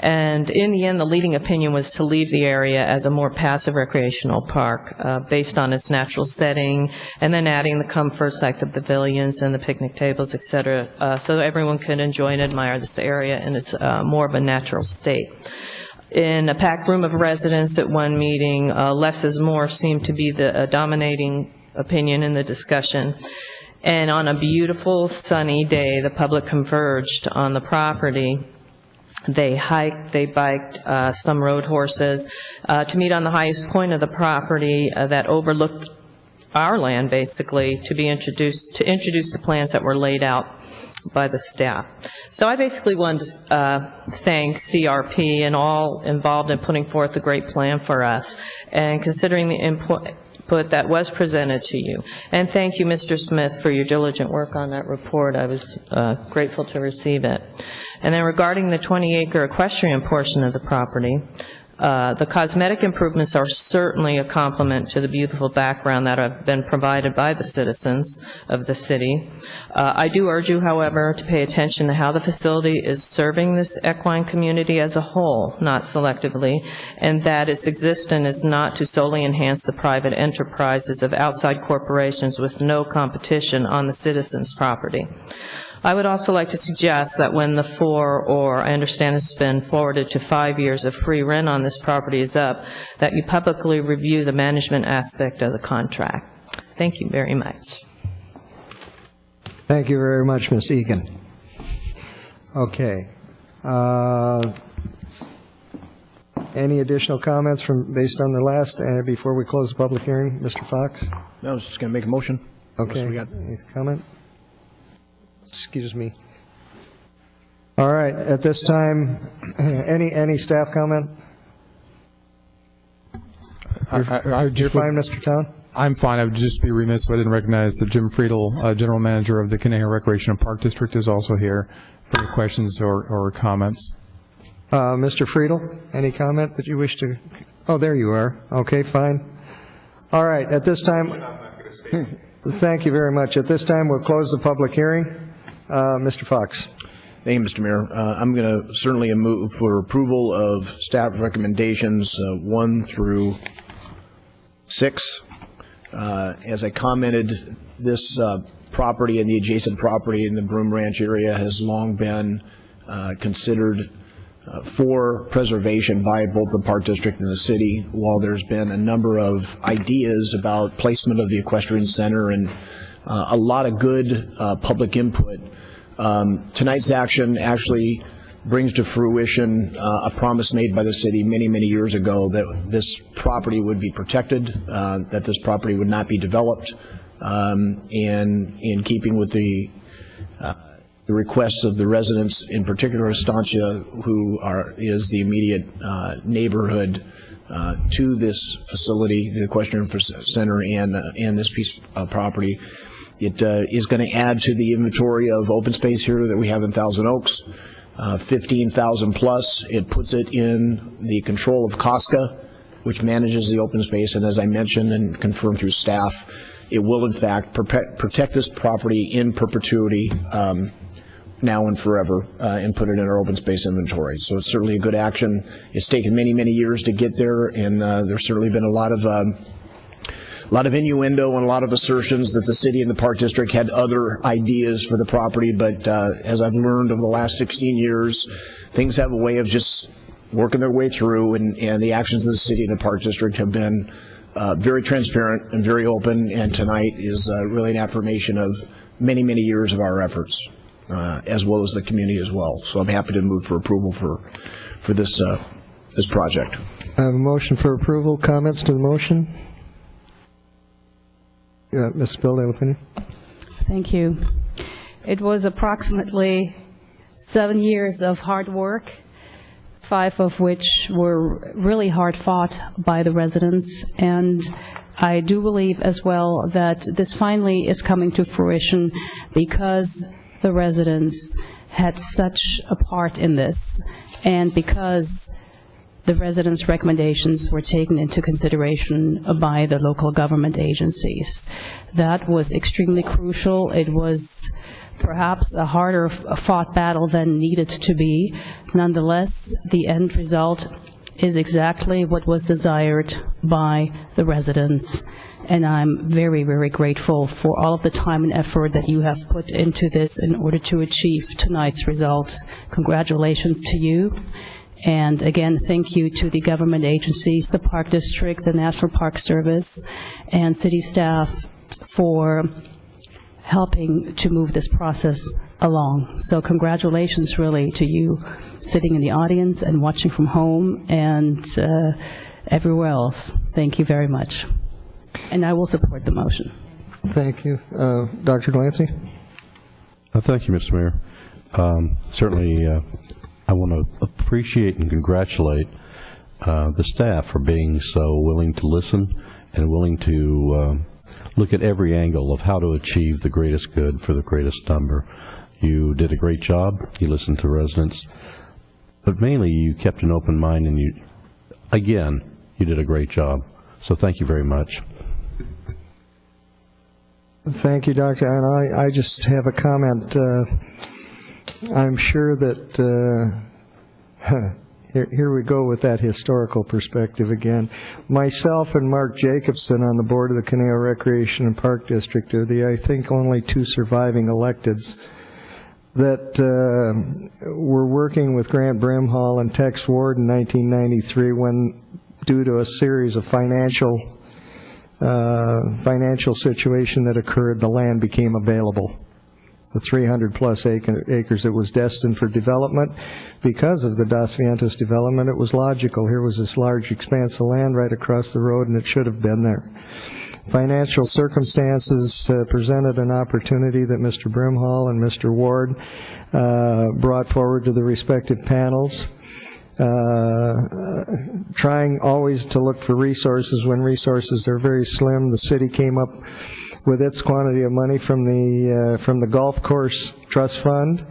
And in the end, the leading opinion was to leave the area as a more passive recreational park based on its natural setting, and then adding the comforts like the pavilions and the picnic tables, et cetera, so everyone could enjoy and admire this area in its more of a natural state. In a packed room of residents at one meeting, less is more seemed to be the dominating opinion in the discussion. And on a beautiful sunny day, the public converged on the property. They hiked, they biked, some rode horses to meet on the highest point of the property that overlooked our land, basically, to introduce the plans that were laid out by the staff. So I basically wanted to thank CRP and all involved in putting forth a great plan for us and considering the input that was presented to you. And thank you, Mr. Smith, for your diligent work on that report. I was grateful to receive it. And then regarding the 20-acre equestrian portion of the property, the cosmetic improvements are certainly a complement to the beautiful background that have been provided by the citizens of the city. I do urge you, however, to pay attention to how the facility is serving this equine community as a whole, not selectively, and that its existence is not to solely enhance the private enterprises of outside corporations with no competition on the citizens' property. I would also like to suggest that when the I understand it's been forwarded to 5 years of free rent on this property is up, that you publicly review the management aspect of the contract. Thank you very much.
Thank you very much, Ms. Egan. Okay. Any additional comments based on the last, before we close the public hearing? Mr. Fox?
No, I was just going to make a motion.
Okay. Any comment? Excuse me. All right. At this time, any staff comment? You're fine, Mr. Town?
I'm fine. I would just be remiss if I didn't recognize that Jim Friedel, General Manager of the Conejo Recreation and Park District, is also here for any questions or comments.
Mr. Friedel, any comment that you wish to? Oh, there you are. Okay, fine. All right, at this time, thank you very much. At this time, we'll close the public hearing. Mr. Fox.
Thank you, Mr. Mayor. I'm going to certainly move for approval of staff recommendations 1 through 6. As I commented, this property and the adjacent property in the Broom Ranch area has long been considered for preservation by both the Park District and the city. While there's been a number of ideas about placement of the equestrian center and a lot of good public input, tonight's action actually brings to fruition a promise made by the city many, many years ago that this property would be protected, that this property would not be developed, and in keeping with the requests of the residents, in particular Estancia, who is the immediate neighborhood to this facility, the equestrian center, and this piece of property. It is going to add to the inventory of open space here that we have in Thousand Oaks, 15,000 plus. It puts it in the control of COSCA, which manages the open space, and as I mentioned and confirmed through staff, it will in fact protect this property in perpetuity now and forever, and put it in our open space inventory. So it's certainly a good action. It's taken many, many years to get there, and there's certainly been a lot of innuendo and a lot of assertions that the city and the Park District had other ideas for the property, but as I've learned over the last 16 years, things have a way of just working their way through, and the actions of the city and the Park District have been very transparent and very open, and tonight is really an affirmation of many, many years of our efforts, as well as the community as well. So I'm happy to move for approval for this project.
I have a motion for approval. Comments to the motion? Ms. Spildale-Finney.
Thank you. It was approximately 7 years of hard work, 5 of which were really hard fought by the residents, and I do believe as well that this finally is coming to fruition because the residents had such a part in this, and because the residents' recommendations were taken into consideration by the local government agencies. That was extremely crucial. It was perhaps a harder fought battle than needed to be. Nonetheless, the end result is exactly what was desired by the residents. And I'm very, very grateful for all of the time and effort that you have put into this in order to achieve tonight's result. Congratulations to you. And again, thank you to the government agencies, the Park District, the National Park Service, and city staff for helping to move this process along. So congratulations really to you sitting in the audience and watching from home and everywhere else. Thank you very much. And I will support the motion.
Thank you. Dr. Glancy?
Thank you, Mr. Mayor. Certainly, I want to appreciate and congratulate the staff for being so willing to listen and willing to look at every angle of how to achieve the greatest good for the greatest number. You did a great job. You listened to residents. But mainly, you kept an open mind, and you did a great job. So thank you very much.
Thank you, Doctor. And I just have a comment. I'm sure that, here we go with that historical perspective again. Myself and Mark Jacobson on the board of the Conejo Recreation and Park District are the, I think, only 2 surviving electeds that were working with Grant Brimhall and Tex Ward in 1993 when, due to a series of financial situation that occurred, the land became available. The 300-plus acres that was destined for development. Because of the Dos Vientos development, it was logical. Here was this large expanse of land right across the road, and it should have been there. Financial circumstances presented an opportunity that Mr. Brimhall and Mr. Ward brought forward to the respective panels, trying always to look for resources when resources are very slim. The city came up with its quantity of money from the golf course trust fund,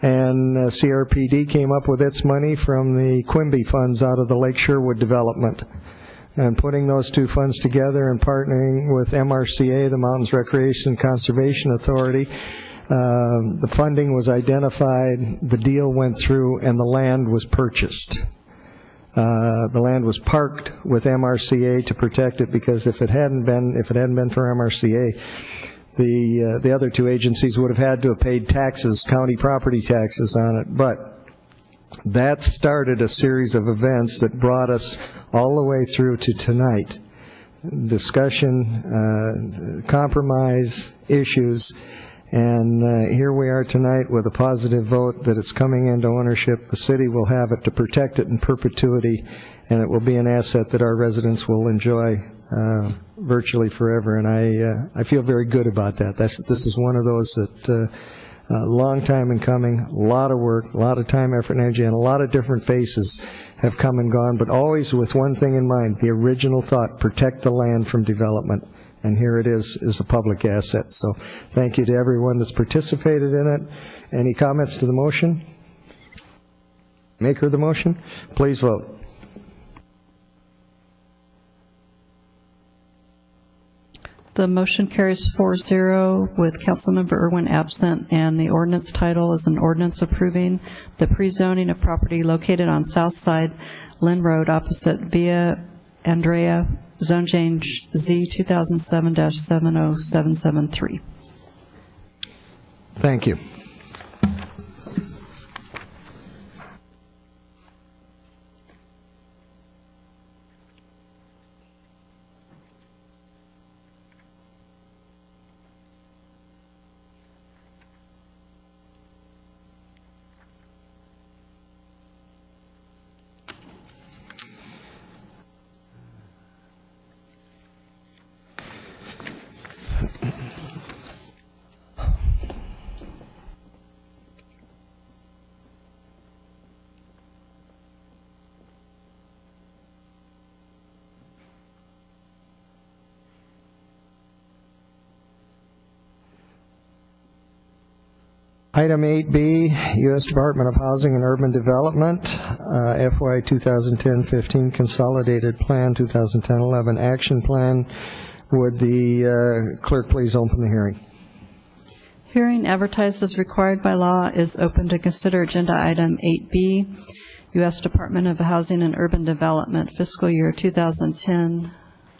and CRPD came up with its money from the Quimby funds out of the Lake Sherwood development. And putting those two funds together and partnering with MRCA, the Mountains Recreation and Conservation Authority, the funding was identified, the deal went through, and the land was purchased. The land was parked with MRCA to protect it, because if it hadn't been for MRCA, the other two agencies would have had to have paid taxes, county property taxes on it. But that started a series of events that brought us all the way through to tonight. Discussion, compromise, issues, and here we are tonight with a positive vote that it's coming into ownership. The city will have it to protect it in perpetuity, and it will be an asset that our residents will enjoy virtually forever, and I feel very good about that. This is one of those that long time in coming, a lot of work, a lot of time, effort, and energy, and a lot of different faces have come and gone, but always with one thing in mind, the original thought: protect the land from development. And here it is a public asset. So thank you to everyone that's participated in it. Any comments to the motion? Maker of the motion, please vote.
The motion carries 4-0 with Councilmember Irwin absent, and the ordinance title is an ordinance approving the pre-zoning of property located on South Side Lynn Road opposite Via Andrea, Zone Change Z 2007-70773.
Thank you. Item 8B, U.S. Department of Housing and Urban Development, FY 2010-15 Consolidated Plan, 2010-11 Action Plan. Would the clerk please open the hearing?
Hearing advertised as required by law is open to consider agenda item 8B, U.S. Department of Housing and Urban Development, fiscal year 2010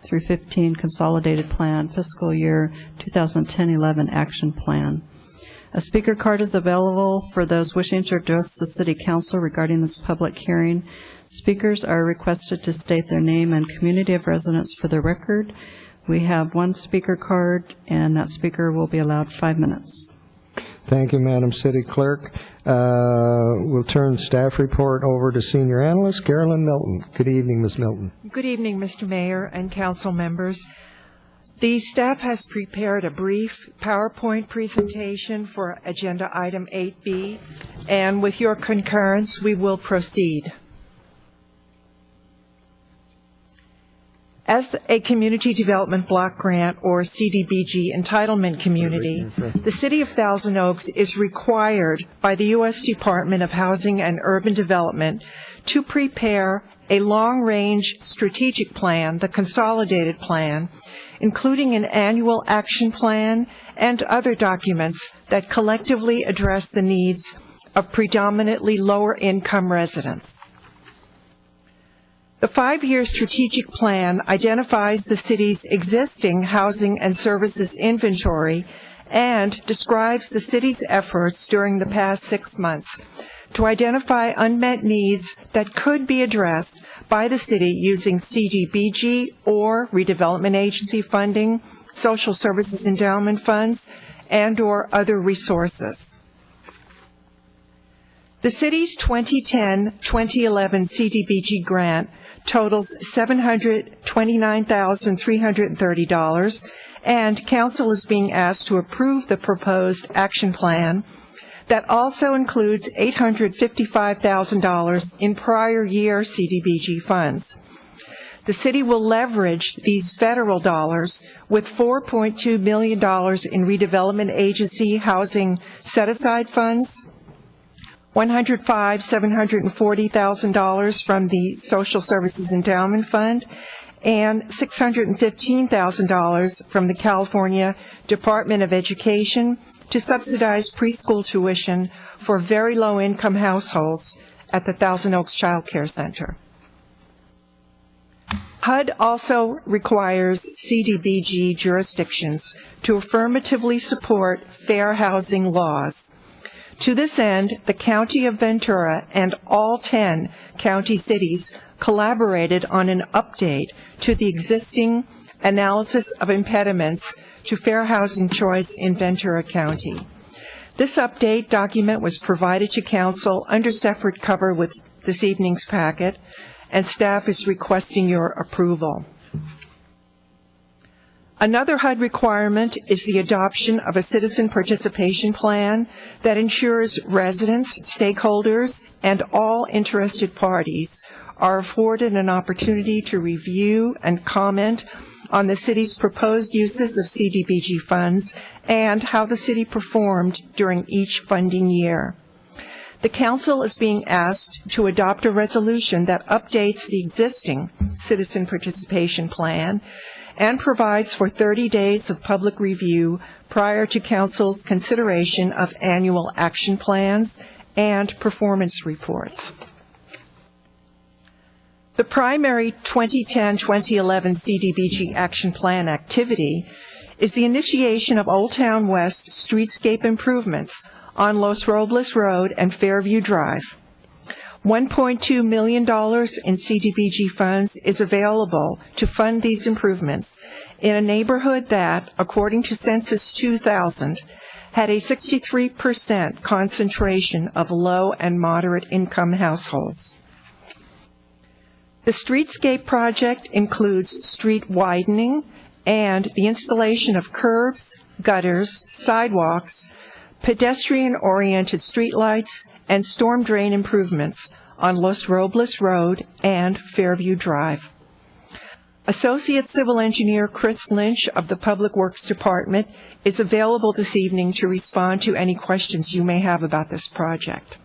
through 15 Consolidated Plan, fiscal year 2010-11 Action Plan. A speaker card is available for those wishing to address the City Council regarding this public hearing. Speakers are requested to state their name and community of residence for the record. We have one speaker card, and that speaker will be allowed 5 minutes.
Thank you, Madam City Clerk. We'll turn staff report over to Senior Analyst Carolyn Milton. Good evening, Ms. Milton.
Good evening, Mr. Mayor and council members. The staff has prepared a brief PowerPoint presentation for agenda item 8B, and with your concurrence, we will proceed. As a Community Development Block Grant, or CDBG, entitlement community, the City of Thousand Oaks is required by the U.S. Department of Housing and Urban Development to prepare a long-range strategic plan, the Consolidated Plan, including an annual action plan and other documents that collectively address the needs of predominantly lower-income residents. The 5-year strategic plan identifies the city's existing housing and services inventory and describes the city's efforts during the past 6 months to identify unmet needs that could be addressed by the city using CDBG or Redevelopment Agency funding, social services endowment funds, and/or other resources. The city's 2010-2011 CDBG grant totals $729,330, and council is being asked to approve the proposed action plan that also includes $855,000 in prior year CDBG funds. The city will leverage these federal dollars with $4.2 million in Redevelopment Agency housing set-aside funds, $105,740,000 from the Social Services Endowment Fund, and $615,000 from the California Department of Education to subsidize preschool tuition for very low-income households at the Thousand Oaks Child Care Center. HUD also requires CDBG jurisdictions to affirmatively support fair housing laws. To this end, the County of Ventura and all 10 county cities collaborated on an update to the existing analysis of impediments to fair housing choice in Ventura County. This update document was provided to Council under separate cover with this evening's packet, and staff is requesting your approval. Another HUD requirement is the adoption of a citizen participation plan that ensures residents, stakeholders, and all interested parties are afforded an opportunity to review and comment on the city's proposed uses of CDBG funds and how the city performed during each funding year. The Council is being asked to adopt a resolution that updates the existing citizen participation plan and provides for 30 days of public review prior to Council's consideration of annual action plans and performance reports. The primary 2010-2011 CDBG Action Plan activity is the initiation of Old Town West streetscape improvements on Los Robles Road and Fairview Drive. $1.2 million in CDBG funds is available to fund these improvements in a neighborhood that, according to Census 2000, had a 63% concentration of low and moderate income households. The streetscape project includes street widening and the installation of curbs, gutters, sidewalks, pedestrian-oriented streetlights, and storm drain improvements on Los Robles Road and Fairview Drive. Associate Civil Engineer Chris Lynch of the Public Works Department is available this evening to respond to any questions you may have about this project.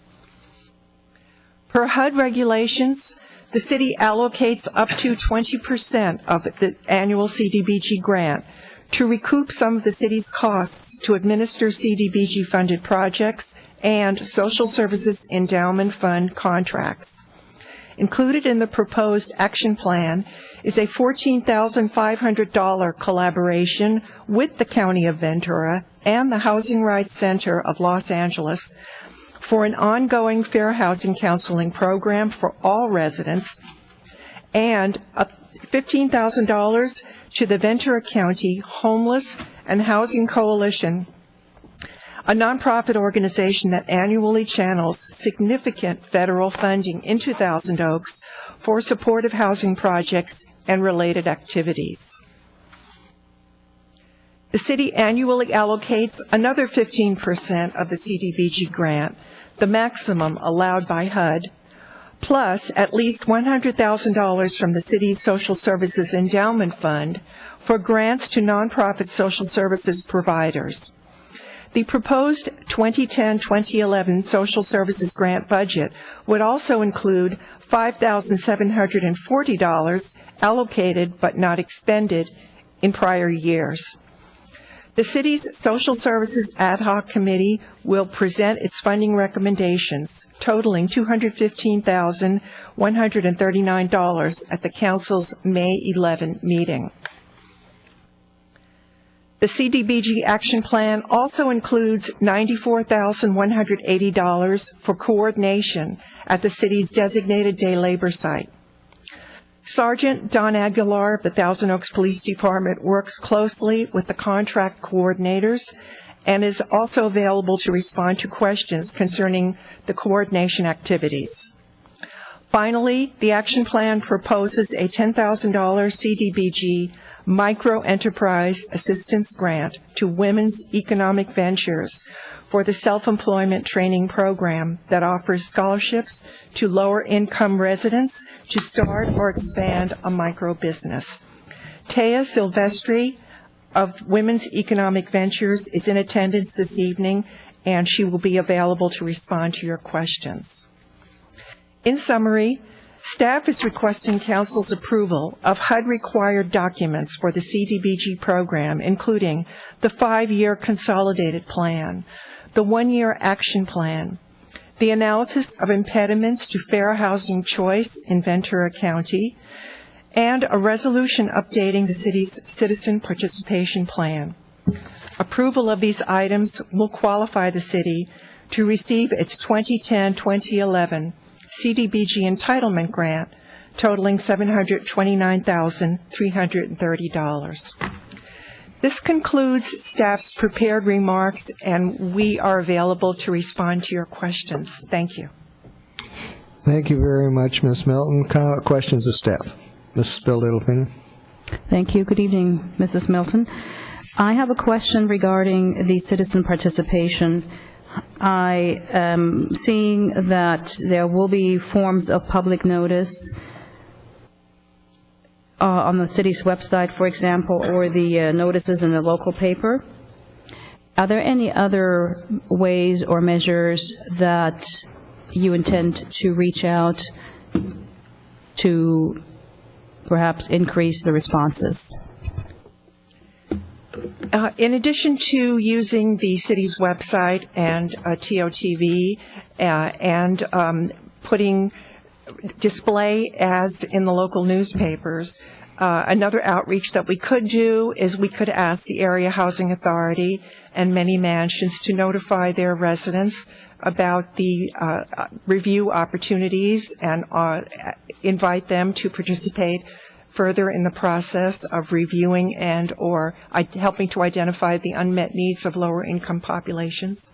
Per HUD regulations, the city allocates up to 20% of the annual CDBG grant to recoup some of the city's costs to administer CDBG-funded projects and Social Services Endowment Fund contracts. Included in the proposed action plan is a $14,500 collaboration with the County of Ventura and the Housing Rights Center of Los Angeles for an ongoing fair housing counseling program for all residents, and $15,000 to the Ventura County Homeless and Housing Coalition, a nonprofit organization that annually channels significant federal funding into Thousand Oaks for supportive housing projects and related activities. The city annually allocates another 15% of the CDBG grant, the maximum allowed by HUD, plus at least $100,000 from the city's Social Services Endowment Fund for grants to nonprofit social services providers. The proposed 2010-2011 social services grant budget would also include $5,740 allocated but not expended in prior years. The city's Social Services Ad Hoc Committee will present its funding recommendations, totaling $215,139 at the Council's May 11 meeting. The CDBG Action Plan also includes $94,180 for coordination at the city's designated day labor site. Sergeant Don Aguilar of the Thousand Oaks Police Department works closely with the contract coordinators and is also available to respond to questions concerning the coordination activities. Finally, the action plan proposes a $10,000 CDBG micro-enterprise assistance grant to Women's Economic Ventures for the self-employment training program that offers scholarships to lower-income residents to start or expand a micro-business. Taya Silvestri of Women's Economic Ventures is in attendance this evening and she will be available to respond to your questions. In summary, staff is requesting Council's approval of HUD-required documents for the CDBG program, including the 5-year consolidated plan, the 1-year action plan, the analysis of impediments to fair housing choice in Ventura County, and a resolution updating the city's citizen participation plan. Approval of these items will qualify the city to receive its 2010-2011 CDBG entitlement grant totaling $729,330. This concludes staff's prepared remarks, and we are available to respond to your questions. Thank you.
Thank you very much, Ms. Milton. Questions of staff. Mrs. Bill Littlefinger.
Thank you. Good evening, Mrs. Milton. I have a question regarding the citizen participation. I am seeing that there will be forms of public notice on the city's website, for example, or the notices in the local paper. Are there any other ways or measures that you intend to reach out to perhaps increase the responses?
In addition to using the city's website and TOTV and putting display ads in the local newspapers, another outreach that we could do is we could ask the Area Housing Authority and many mansions to notify their residents about the review opportunities and invite them to participate further in the process of reviewing and or helping to identify the unmet needs of lower income populations?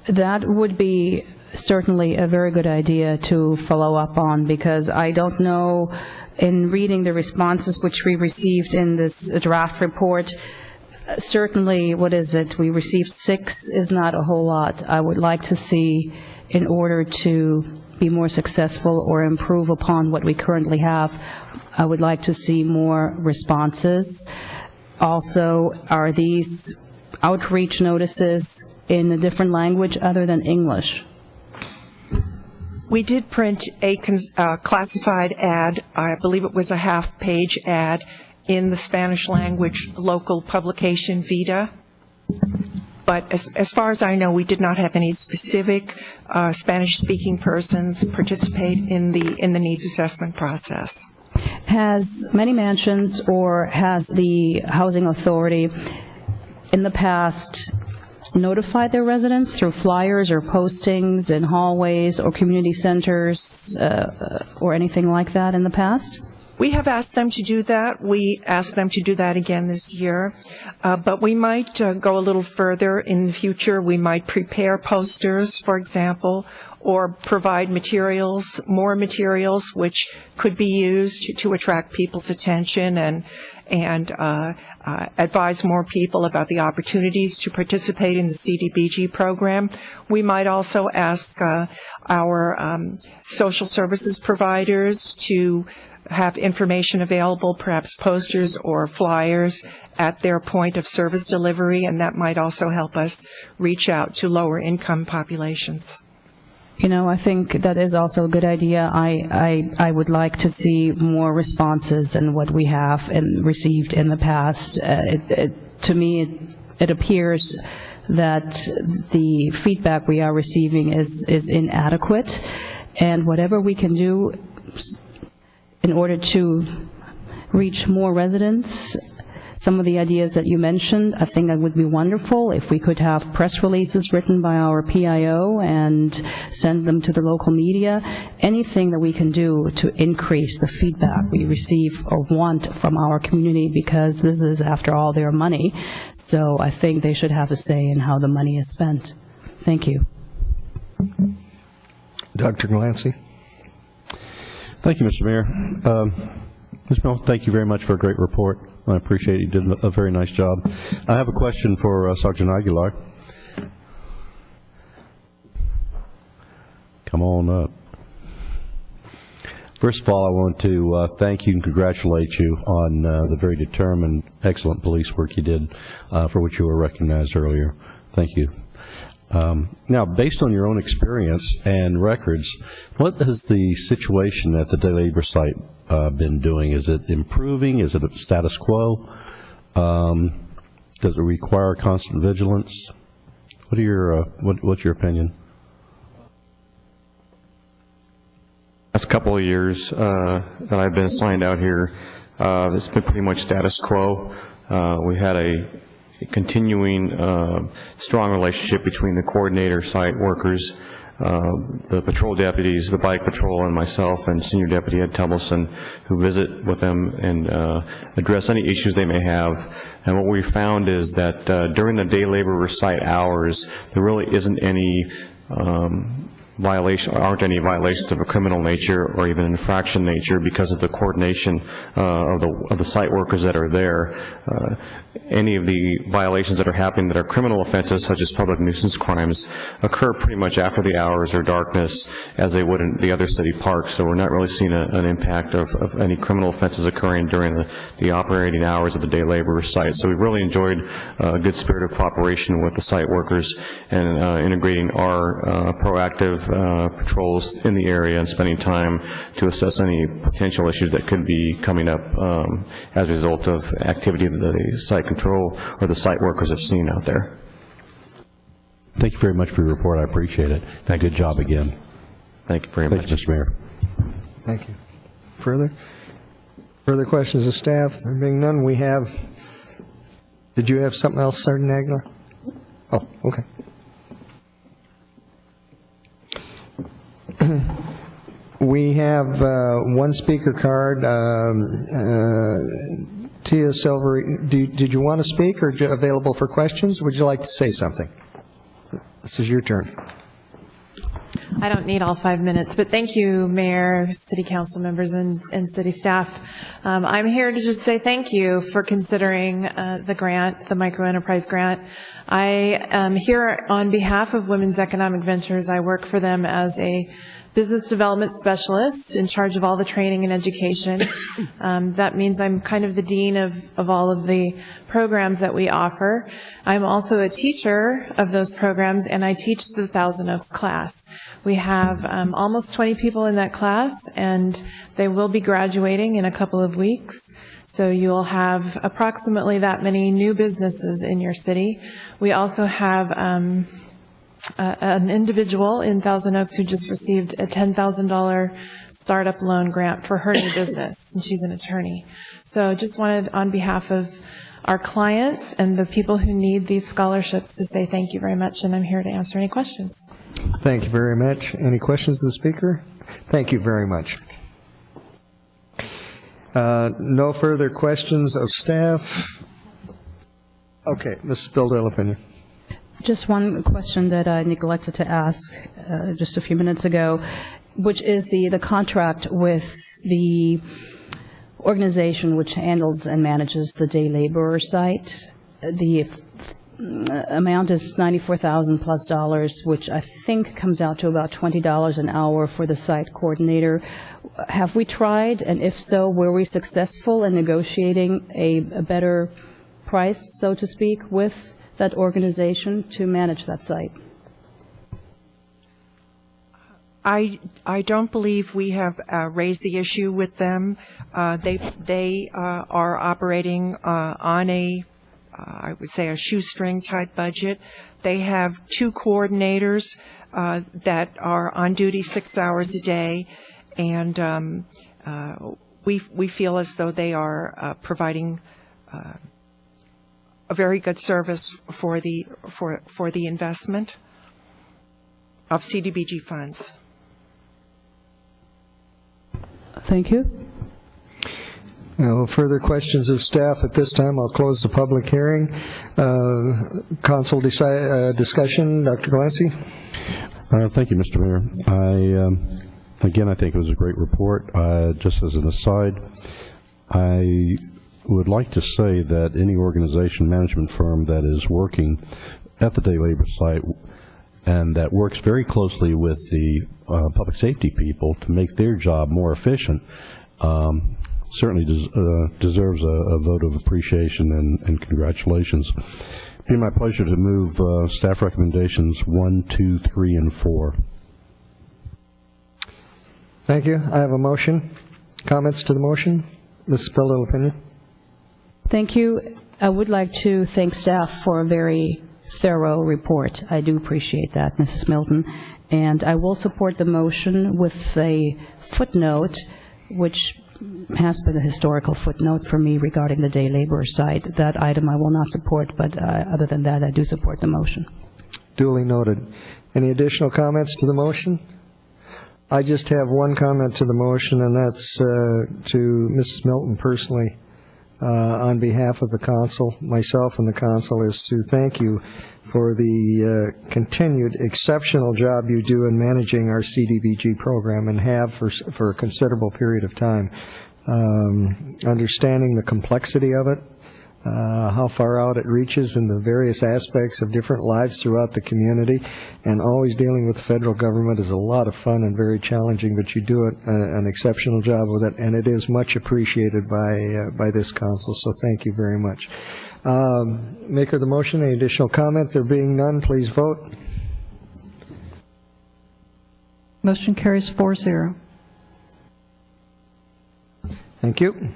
That would be certainly a very good idea to follow up on, because I don't know, in reading the responses which we received in this draft report, certainly, what is it, we received 6 is not a whole lot. I would like to see, in order to be more successful or improve upon what we currently have, I would like to see more responses. Also, are these outreach notices in a different language other than English?
We did print a classified ad, I believe it was a half-page ad, in the Spanish language local publication Vida. But as far as I know, we did not have any specific Spanish-speaking persons participate in the needs assessment process.
Has many mansions or has the housing authority in the past notified their residents through flyers or postings in hallways or community centers or anything like that in the past?
We have asked them to do that. We asked them to do that again this year. But we might go a little further in the future. We might prepare posters, for example, or provide materials, more materials, which could be used to attract people's attention and advise more people about the opportunities to participate in the CDBG program. We might also ask our social services providers to have information available, perhaps posters or flyers at their point of service delivery, and that might also help us reach out to lower income populations.
You know, I think that is also a good idea. I would like to see more responses than what we have and received in the past. To me, it appears that the feedback we are receiving is inadequate, and whatever we can do in order to reach more residents, some of the ideas that you mentioned, I think that would be wonderful if we could have press releases written by our PIO and send them to the local media. Anything that we can do to increase the feedback we receive or want from our community, because this is, after all, their money. So I think they should have a say in how the money is spent. Thank you.
Dr. Glancy.
Thank you, Mr. Mayor. Mr. Milton, thank you very much for a great report. I appreciate it. You did a very nice job. I have a question for Sergeant Aguilar. Come on up. First of all, I want to thank you and congratulate you on the very determined, excellent police work you did, for which you were recognized earlier. Thank you. Now, based on your own experience and records, what has the situation at the day labor site been doing? Is it improving? Is it status quo? Does it require constant vigilance? What are your what's your opinion?
Last couple of years that I've been assigned out here, it's been pretty much status quo. We had a continuing strong relationship between the coordinator, site workers, the patrol deputies, the bike patrol, and myself and Senior Deputy Ed Tubbleson, who visit with them and address any issues they may have. And what we found is that during the day labor site hours, there really isn't any aren't any violations of a criminal nature or even infraction nature because of the coordination of the site workers that are there. Any of the violations that are happening that are criminal offenses, such as public nuisance crimes, occur pretty much after the hours or darkness as they would in the other city parks. So we're not really seeing an impact of any criminal offenses occurring during the operating hours of the day labor site. So we've really enjoyed a good spirit of cooperation with the site workers and integrating our proactive patrols in the area and spending time to assess any potential issues that could be coming up as a result of activity that the site control or the site workers have seen out there.
Thank you very much for your report. I appreciate it. Good job again.
Thank you very much.
Thank you, Mr. Mayor.
Thank you. Further questions of staff? There being none, we have, did you have something else, Sergeant Aguilar? Oh, okay. We have one speaker card. Tia Silver, did you want to speak or available for questions? Would you like to say something? This is your turn.
I don't need all 5 minutes, but thank you, Mayor, City Council members, and city staff. I'm here to just say thank you for considering the grant, the microenterprise grant. I am here on behalf of Women's Economic Ventures. I work for them as a business development specialist in charge of all the training and education. That means I'm kind of the dean of all of the programs that we offer. I'm also a teacher of those programs, and I teach the Thousand Oaks class. We have almost 20 people in that class, and they will be graduating in a couple of weeks. So you'll have approximately that many new businesses in your city. We also have an individual in Thousand Oaks who just received a $10,000 startup loan grant for her new business, and she's an attorney. So just wanted, on behalf of our clients and the people who need these scholarships, to say thank you very much, and I'm here to answer any questions.
Thank you very much. Any questions of the speaker? Thank you very much. No further questions of staff. Okay, Mrs. Bildel-Opinion.
Just one question that I neglected to ask just a few minutes ago, which is the contract with the organization which handles and manages the day laborer site. The amount is $94,000 plus, which I think comes out to about $20 an hour for the site coordinator. Have we tried, and if so, were we successful in negotiating a better price, so to speak, with that organization to manage that site?
I don't believe we have raised the issue with them. They are operating on a, I would say, a shoestring type budget. They have 2 coordinators that are on duty 6 hours a day, and we feel as though they are providing a very good service for the investment of CDBG funds.
Thank you.
No further questions of staff at this time. I'll close the public hearing. Council discussion. Dr. Glancy.
Thank you, Mr. Mayor. Again, I think it was a great report. Just as an aside, I would like to say that any organization, management firm that is working at the day labor site and that works very closely with the public safety people to make their job more efficient certainly deserves a vote of appreciation and congratulations. It'd be my pleasure to move staff recommendations 1, 2, 3, and 4.
Thank you. I have a motion. Comments to the motion? Ms. Spilled, opinion?
Thank you. I would like to thank staff for a very thorough report. I do appreciate that, Mrs. Milton. And I will support the motion with a footnote, which has been a historical footnote for me regarding the day laborer side. That item I will not support, but other than that, I do support the motion.
Duly noted. Any additional comments to the motion? I just have one comment to the motion, and that's to Mrs. Milton personally. On behalf of the council, myself and the council, is to thank you for the continued exceptional job you do in managing our CDBG program and have for a considerable period of time. Understanding the complexity of it, how far out it reaches in the various aspects of different lives throughout the community, and always dealing with the federal government is a lot of fun and very challenging, but you do an exceptional job with it, and it is much appreciated by this council, so thank you very much. Maker of the motion, any additional comment? There being none, please vote.
Motion carries 4-0.
Thank you.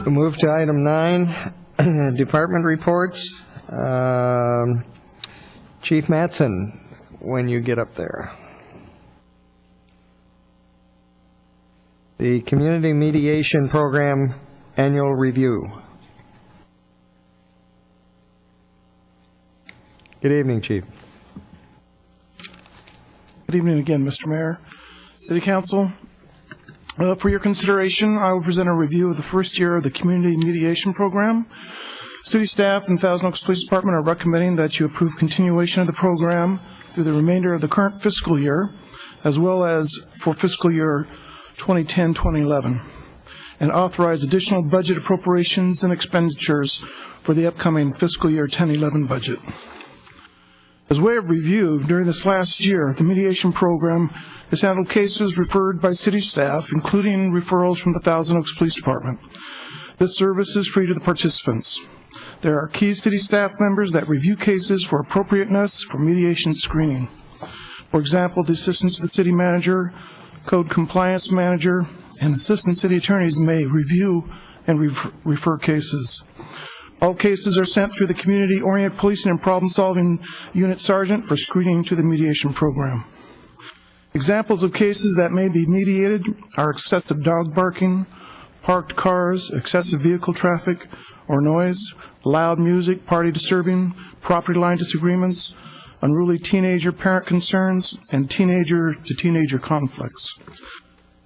We'll move to item 9, department reports. Chief Mattson, when you get up there. The Community Mediation Program Annual Review. Good evening, Chief.
Good evening again, Mr. Mayor, City Council. For your consideration, I will present a review of the first year of the Community Mediation Program. City staff and Thousand Oaks Police Department are recommending that you approve continuation of the program through the remainder of the current fiscal year, as well as for fiscal year 2010-2011, and authorize additional budget appropriations and expenditures for the upcoming fiscal year 10-11 budget. As way of review, during this last year, the mediation program has handled cases referred by city staff, including referrals from the Thousand Oaks Police Department. This service is free to the participants. There are key city staff members that review cases for appropriateness for mediation screening. For example, the assistant to the city manager, code compliance manager, and assistant city attorneys may review and refer cases. All cases are sent through the Community-Oriented Policing and Problem-Solving Unit Sergeant for screening to the mediation program. Examples of cases that may be mediated are excessive dog barking, parked cars, excessive vehicle traffic or noise, loud music, party disturbing, property line disagreements, unruly teenager parent concerns, and teenager-to-teenager conflicts.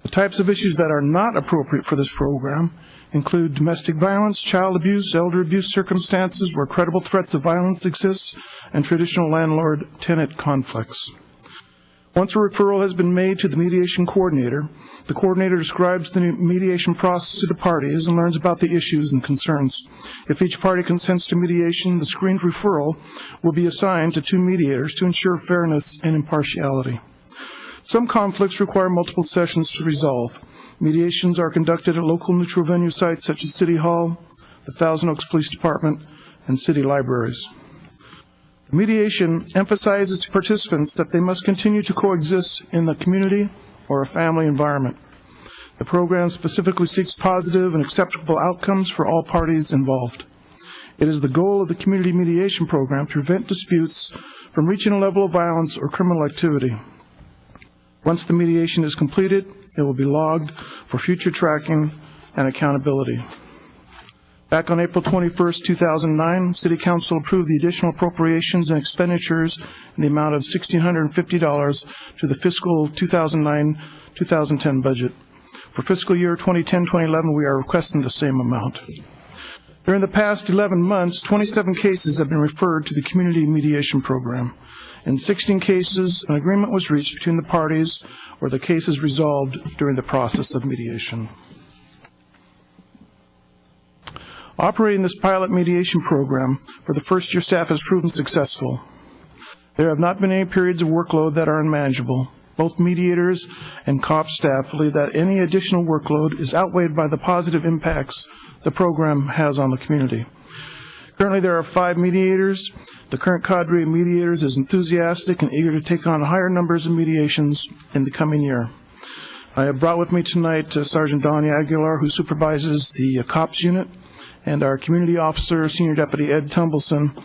The types of issues that are not appropriate for this program include domestic violence, child abuse, elder abuse circumstances where credible threats of violence exist, and traditional landlord-tenant conflicts. Once a referral has been made to the mediation coordinator, the coordinator describes the mediation process to the parties and learns about the issues and concerns. If each party consents to mediation, the screened referral will be assigned to 2 mediators to ensure fairness and impartiality. Some conflicts require multiple sessions to resolve. Mediations are conducted at local neutral venue sites such as City Hall, the Thousand Oaks Police Department, and city libraries. The mediation emphasizes to participants that they must continue to coexist in the community or a family environment. The program specifically seeks positive and acceptable outcomes for all parties involved. It is the goal of the Community Mediation Program to prevent disputes from reaching a level of violence or criminal activity. Once the mediation is completed, it will be logged for future tracking and accountability. Back on April 21st, 2009, City Council approved the additional appropriations and expenditures in the amount of $1,650 to the fiscal 2009-2010 budget. For fiscal year 2010-2011, we are requesting the same amount. During the past 11 months, 27 cases have been referred to the Community Mediation Program. In 16 cases, an agreement was reached between the parties or the cases resolved during the process of mediation. Operating this pilot mediation program for the first year staff has proven successful. There have not been any periods of workload that are unmanageable. Both mediators and COP staff believe that any additional workload is outweighed by the positive impacts the program has on the community. Currently, there are 5 mediators. The current cadre of mediators is enthusiastic and eager to take on higher numbers of mediations in the coming year. I have brought with me tonight Sergeant Donnie Aguilar, who supervises the COPS unit, and our community officer, Senior Deputy Ed Tumbleson,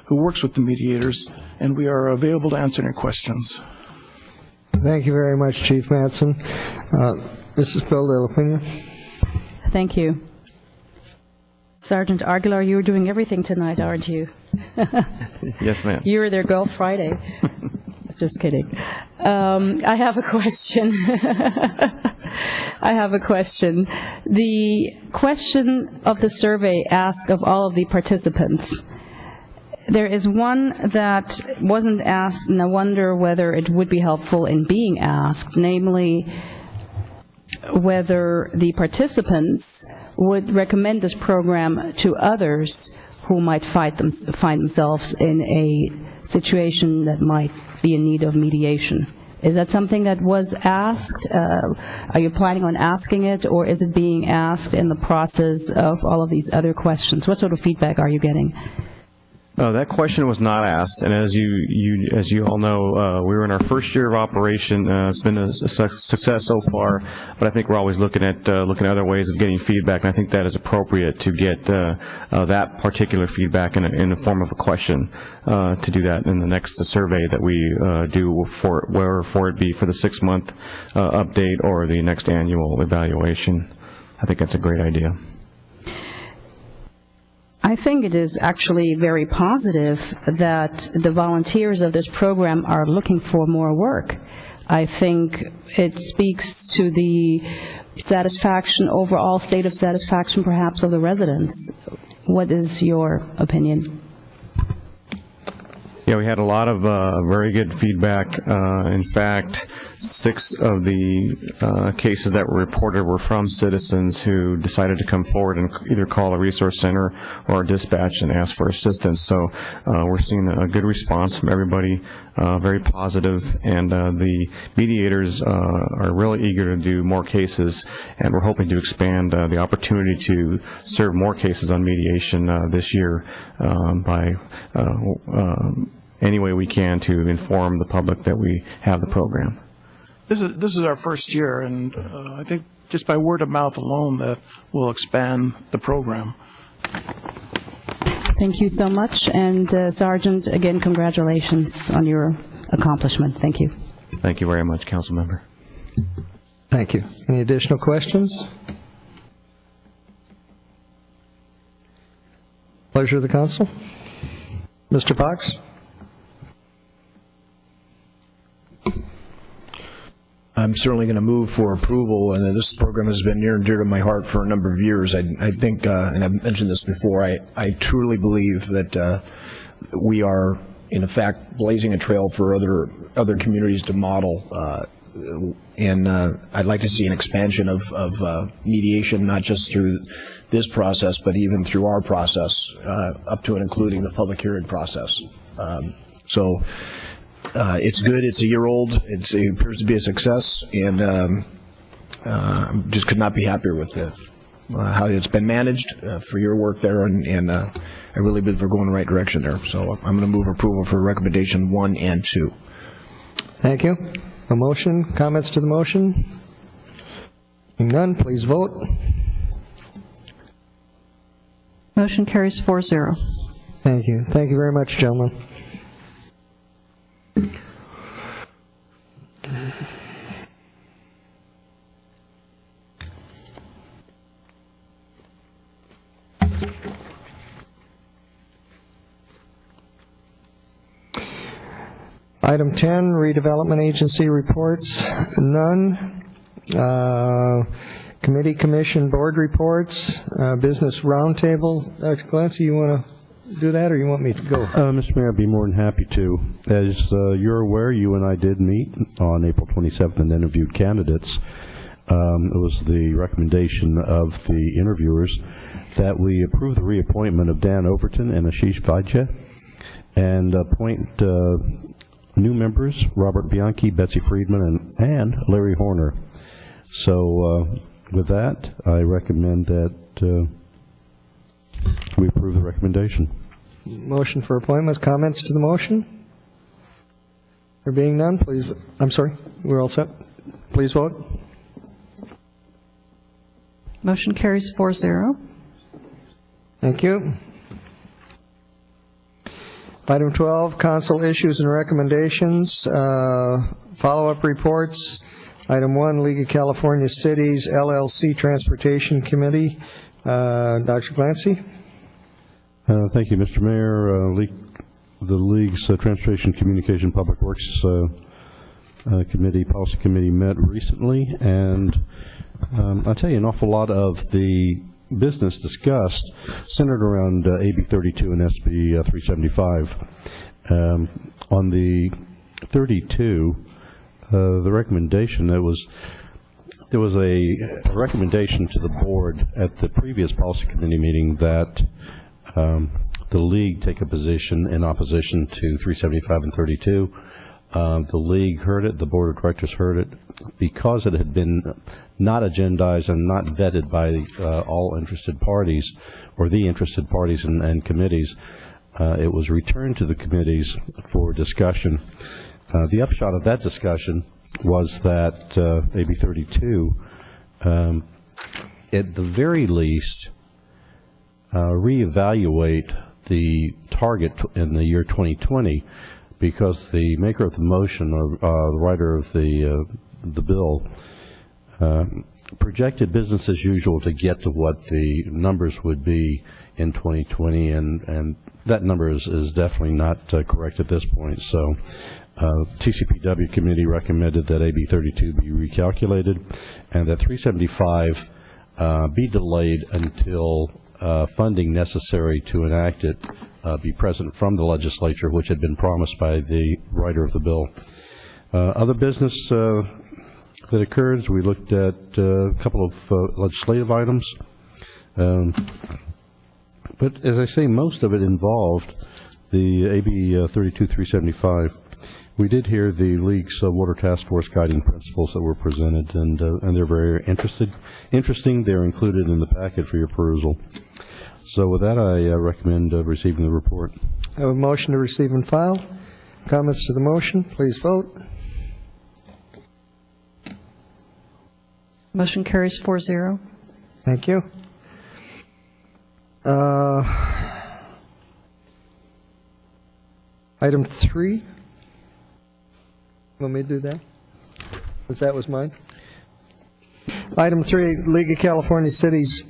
who works with the mediators, and we are available to answer any questions.
Thank you very much, Chief Mattson. Mrs. Bill De La Pena.
Thank you. Sergeant Aguilar, you're doing everything tonight, aren't you?
Yes, ma'am.
You were there Golf Friday. Just kidding. I have a question. I have a question. The question of the survey asked of all of the participants. There is one that wasn't asked, and I wonder whether it would be helpful in being asked, namely whether the participants would recommend this program to others who might find themselves in a situation that might be in need of mediation. Is that something that was asked? Are you planning on asking it, or is it being asked in the process of all of these other questions? What sort of feedback are you getting?
That question was not asked, and as you all know, we were in our first year of operation. It's been a success so far, but I think we're always looking at other ways of getting feedback, and I think that is appropriate to get that particular feedback in the form of a question, to do that in the next survey that we do for it be for the 6-month update or the next annual evaluation. I think that's a great idea.
I think it is actually very positive that the volunteers of this program are looking for more work. I think it speaks to the satisfaction, overall state of satisfaction perhaps of the residents. What is your opinion?
Yeah, we had a lot of very good feedback. In fact, 6 of the cases that were reported were from citizens who decided to come forward and either call a resource center or a dispatch and ask for assistance. So we're seeing a good response from everybody, very positive, and the mediators are really eager to do more cases, and we're hoping to expand the opportunity to serve more cases on mediation this year by any way we can to inform the public that we have the program.
This is our first year, and I think just by word of mouth alone that will expand the program.
Thank you so much, and Sergeant, again, congratulations on your accomplishment. Thank you.
Thank you very much, Council Member.
Thank you. Any additional questions? Pleasure of the council. Mr. Fox?
I'm certainly going to move for approval, and this program has been near and dear to my heart for a number of years. I think, and I've mentioned this before, I truly believe that we are, in fact, blazing a trail for other communities to model, and I'd like to see an expansion of mediation, not just through this process, but even through our process, up to and including the public hearing process. It's good. It's a year old. It appears to be a success, and just could not be happier with how it's been managed for your work there, and I really believe we're going the right direction there. So I'm going to move approval for recommendation 1 and 2.
Thank you. A motion, comments to the motion? Being none, please vote.
Motion carries 4-0.
Thank you. Thank you very much, gentlemen. Item 10, redevelopment agency reports, none. Committee, commission, board reports, business roundtable. Dr. Clancy, you want to do that, or you want me to go?
Mr. Mayor, I'd be more than happy to. As you're aware, you and I did meet on April 27th and interviewed candidates. It was the recommendation of the interviewers that we approve the reappointment of Dan Overton and Ashish Vaidya, and appoint new members, Robert Bianchi, Betsy Friedman, and Larry Horner. So with that, I recommend that we approve the recommendation.
Motion for appointments. Comments to the motion? There being none, please, I'm sorry, we're all set. Please vote.
Motion carries 4-0.
Thank you. Item 12, council issues and recommendations, follow-up reports. Item 1, League of California Cities, LLC Transportation Committee. Dr. Clancy?
Thank you, Mr. Mayor. The League's Transportation Communication Public Works Committee, Policy Committee met recently, and I'll tell you, an awful lot of the business discussed centered around AB 32 and SB 375. On the 32, the recommendation, there was a recommendation to the board at the previous policy committee meeting that the League take a position in opposition to 375 and 32. The League heard it, the Board of Directors heard it. Because it had been not agendized and not vetted by all interested parties, or the interested parties and committees, it was returned to the committees for discussion. The upshot of that discussion was that AB 32, at the very least, reevaluate the target in the year 2020, because the maker of the motion, or the writer of the bill, projected business as usual to get to what the numbers would be in 2020, and that number is definitely not correct at this point. So TCPW committee recommended that AB 32 be recalculated and that 375 be delayed until funding necessary to enact it be present from the legislature, which had been promised by the writer of the bill. Other business that occurs, we looked at a couple of legislative items. But as I say, most of it involved the AB 32-375. We did hear the League's Water Task Force guiding principles that were presented, and they're very interesting. They're included in the packet for your perusal. So with that, I recommend receiving the report.
I have a motion to receive and file. Comments to the motion, please vote.
Motion carries 4-0.
Thank you. Item 3. Want me to do that? Since that was mine. Item 3, League of California Cities.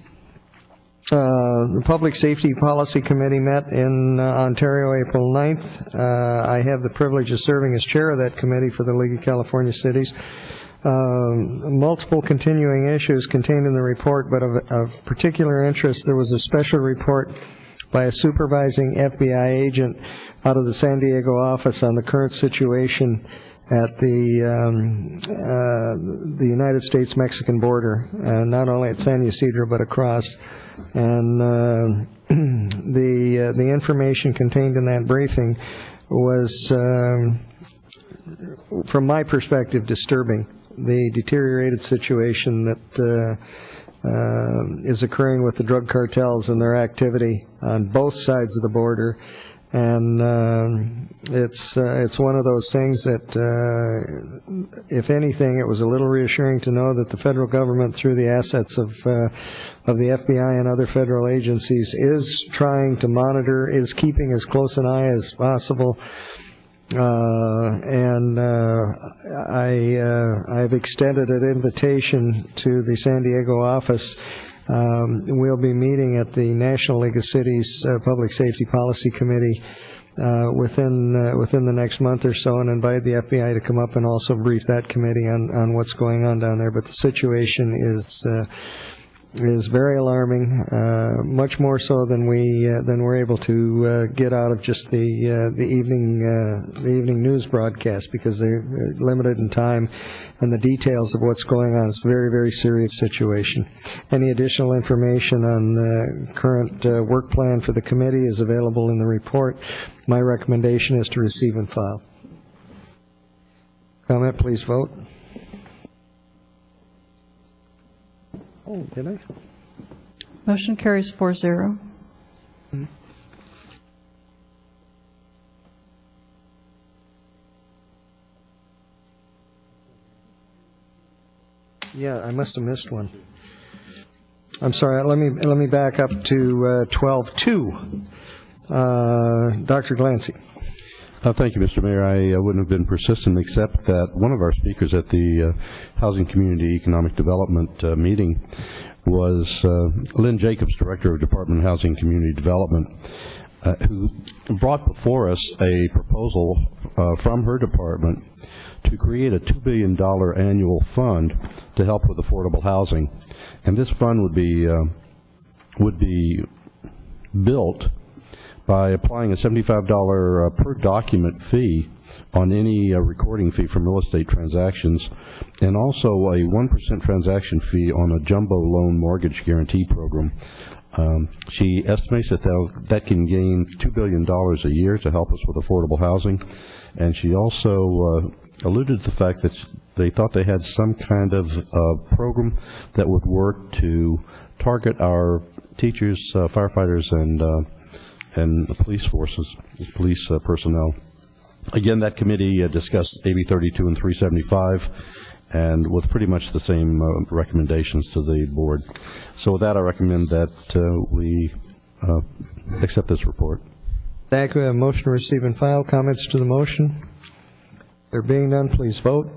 The Public Safety Policy Committee met in Ontario April 9th. I have the privilege of serving as chair of that committee for the League of California Cities. Multiple continuing issues contained in the report, but of particular interest, there was a special report by a supervising FBI agent out of the San Diego office on the current situation at the United States-Mexican border, not only at San Ysidro but across. And the information contained in that briefing was, from my perspective, disturbing. The deteriorated situation that is occurring with the drug cartels and their activity on both sides of the border. And it's one of those things that, if anything, it was a little reassuring to know that the federal government, through the assets of the FBI and other federal agencies, is trying to monitor, is keeping as close an eye as possible. I've extended an invitation to the San Diego office. We'll be meeting at the National League of Cities Public Safety Policy Committee within the next month or so, and invite the FBI to come up and also brief that committee on what's going on down there. But the situation is very alarming, much more so than we're able to get out of just the evening news broadcast, because they're limited in time, and the details of what's going on. It's a very, very serious situation. Any additional information on the current work plan for the committee is available in the report. My recommendation is to receive and file. comment, please vote. Oh, did I?
Motion carries 4-0.
Yeah, I must have missed one. I'm sorry, let me back up to 12-2. Dr. Glancy.
Thank you, Mr. Mayor. I wouldn't have been persistent except that one of our speakers at the Housing Community Economic Development meeting was Lynn Jacobs, Director of Department of Housing Community Development, who brought before us a proposal from her department to create a $2 billion annual fund to help with affordable housing. And this fund would be built by applying a $75 per document fee on any recording fee from real estate transactions, and also a 1% transaction fee on a jumbo loan mortgage guarantee program. She estimates that can gain $2 billion a year to help us with affordable housing, and she also alluded to the fact that they thought they had some kind of program that would work to target our teachers, firefighters, and the police forces, police personnel. Again, that committee discussed AB 32 and 375, and with pretty much the same recommendations to the board. So with that, I recommend that we accept this report.
Thank you. A motion to receive and file. Comments to the motion? There being none, please vote.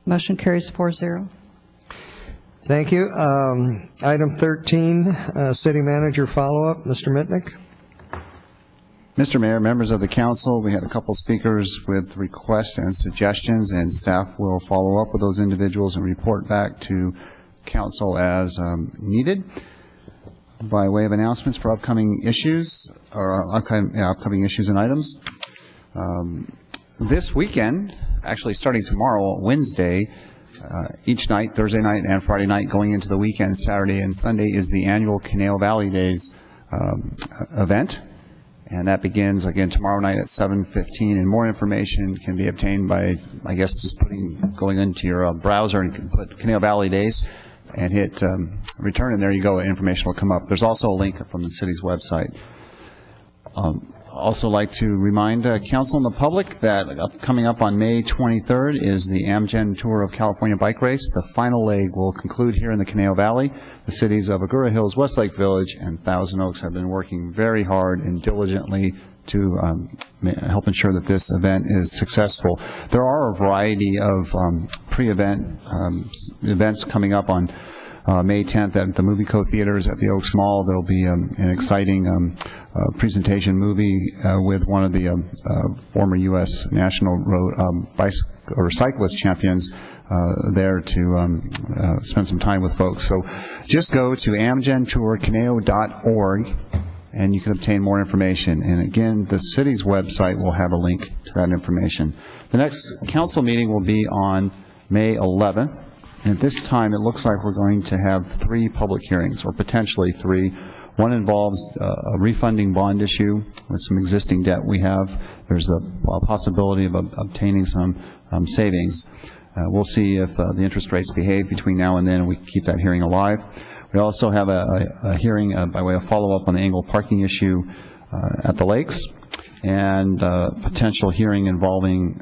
Motion carries 4-0.
Thank you. Item 13, City Manager follow-up. Mr. Mitnick.
Mr. Mayor, members of the council, we had a couple speakers with requests and suggestions, and staff will follow up with those individuals and report back to council as needed. By way of announcements for upcoming issues, or upcoming issues and items. This weekend, actually starting tomorrow, Wednesday, each night, Thursday night and Friday night, going into the weekend, Saturday and Sunday, is the annual Canal Valley Days event. And that begins, again, tomorrow night at 7:15. And more information can be obtained by, I guess, just going into your browser and put Canal Valley Days and hit return, and there you go, information will come up. There's also a link from the city's website. Also like to remind council and the public that coming up on May 23rd is the Amgen Tour of California bike race. The final leg will conclude here in the Canal Valley. The cities of Agoura Hills, Westlake Village, and Thousand Oaks have been working very hard and diligently to help ensure that this event is successful. There are a variety of pre-event events coming up on May 10th at the Movie Co. Theaters at the Oaks Mall. There will be an exciting presentation movie with one of the former U.S. national road cyclist champions there to spend some time with folks. So just go to amgentourcaneo.org and you can obtain more information. And again, the city's website will have a link to that information. The next council meeting will be on May 11th. And at this time, it looks like we're going to have 3 public hearings, or potentially 3. One involves a refunding bond issue with some existing debt we have. There's a possibility of obtaining some savings. We'll see if the interest rates behave between now and then, and we can keep that hearing alive. We also have a hearing by way of follow-up on the angled parking issue at the lakes, and potential hearing involving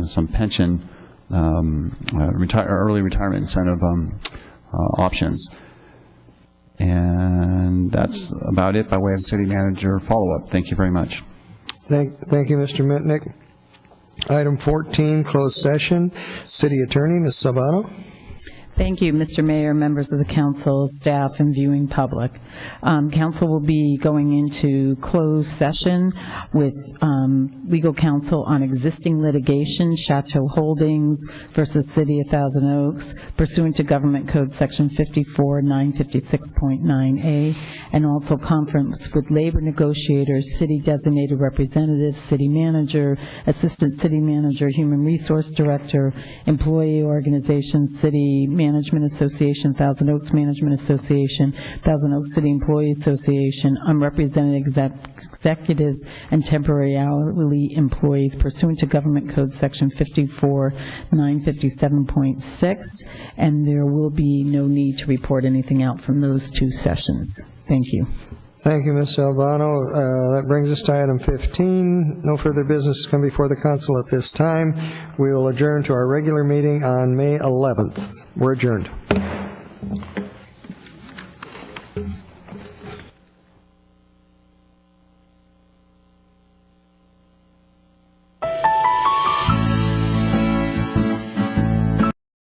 some pension early retirement incentive options. And that's about it by way of city manager follow-up. Thank you very much.
Thank you, Mr. Mitnick. Item 14, closed session. City Attorney, Ms. Sabano.
Thank you, Mr. Mayor, members of the council, staff, and viewing public. Council will be going into closed session with legal counsel on existing litigation, Chateau Holdings versus City of Thousand Oaks, pursuant to Government Code Section 54-956.9A, and also conference with labor negotiators, city designated representatives, city manager, assistant city manager, human resource director, employee organizations, city Management Association, Thousand Oaks Management Association, Thousand Oaks City Employees Association, unrepresented executives, and temporary hourly employees pursuant to Government Code Section 54-957.6, and there will be no need to report anything out from those two sessions. Thank you.
Thank you, Ms. Albano. That brings us to item 15. No further business to come before the council at this time. We will adjourn to our regular meeting on May 11th. We're adjourned.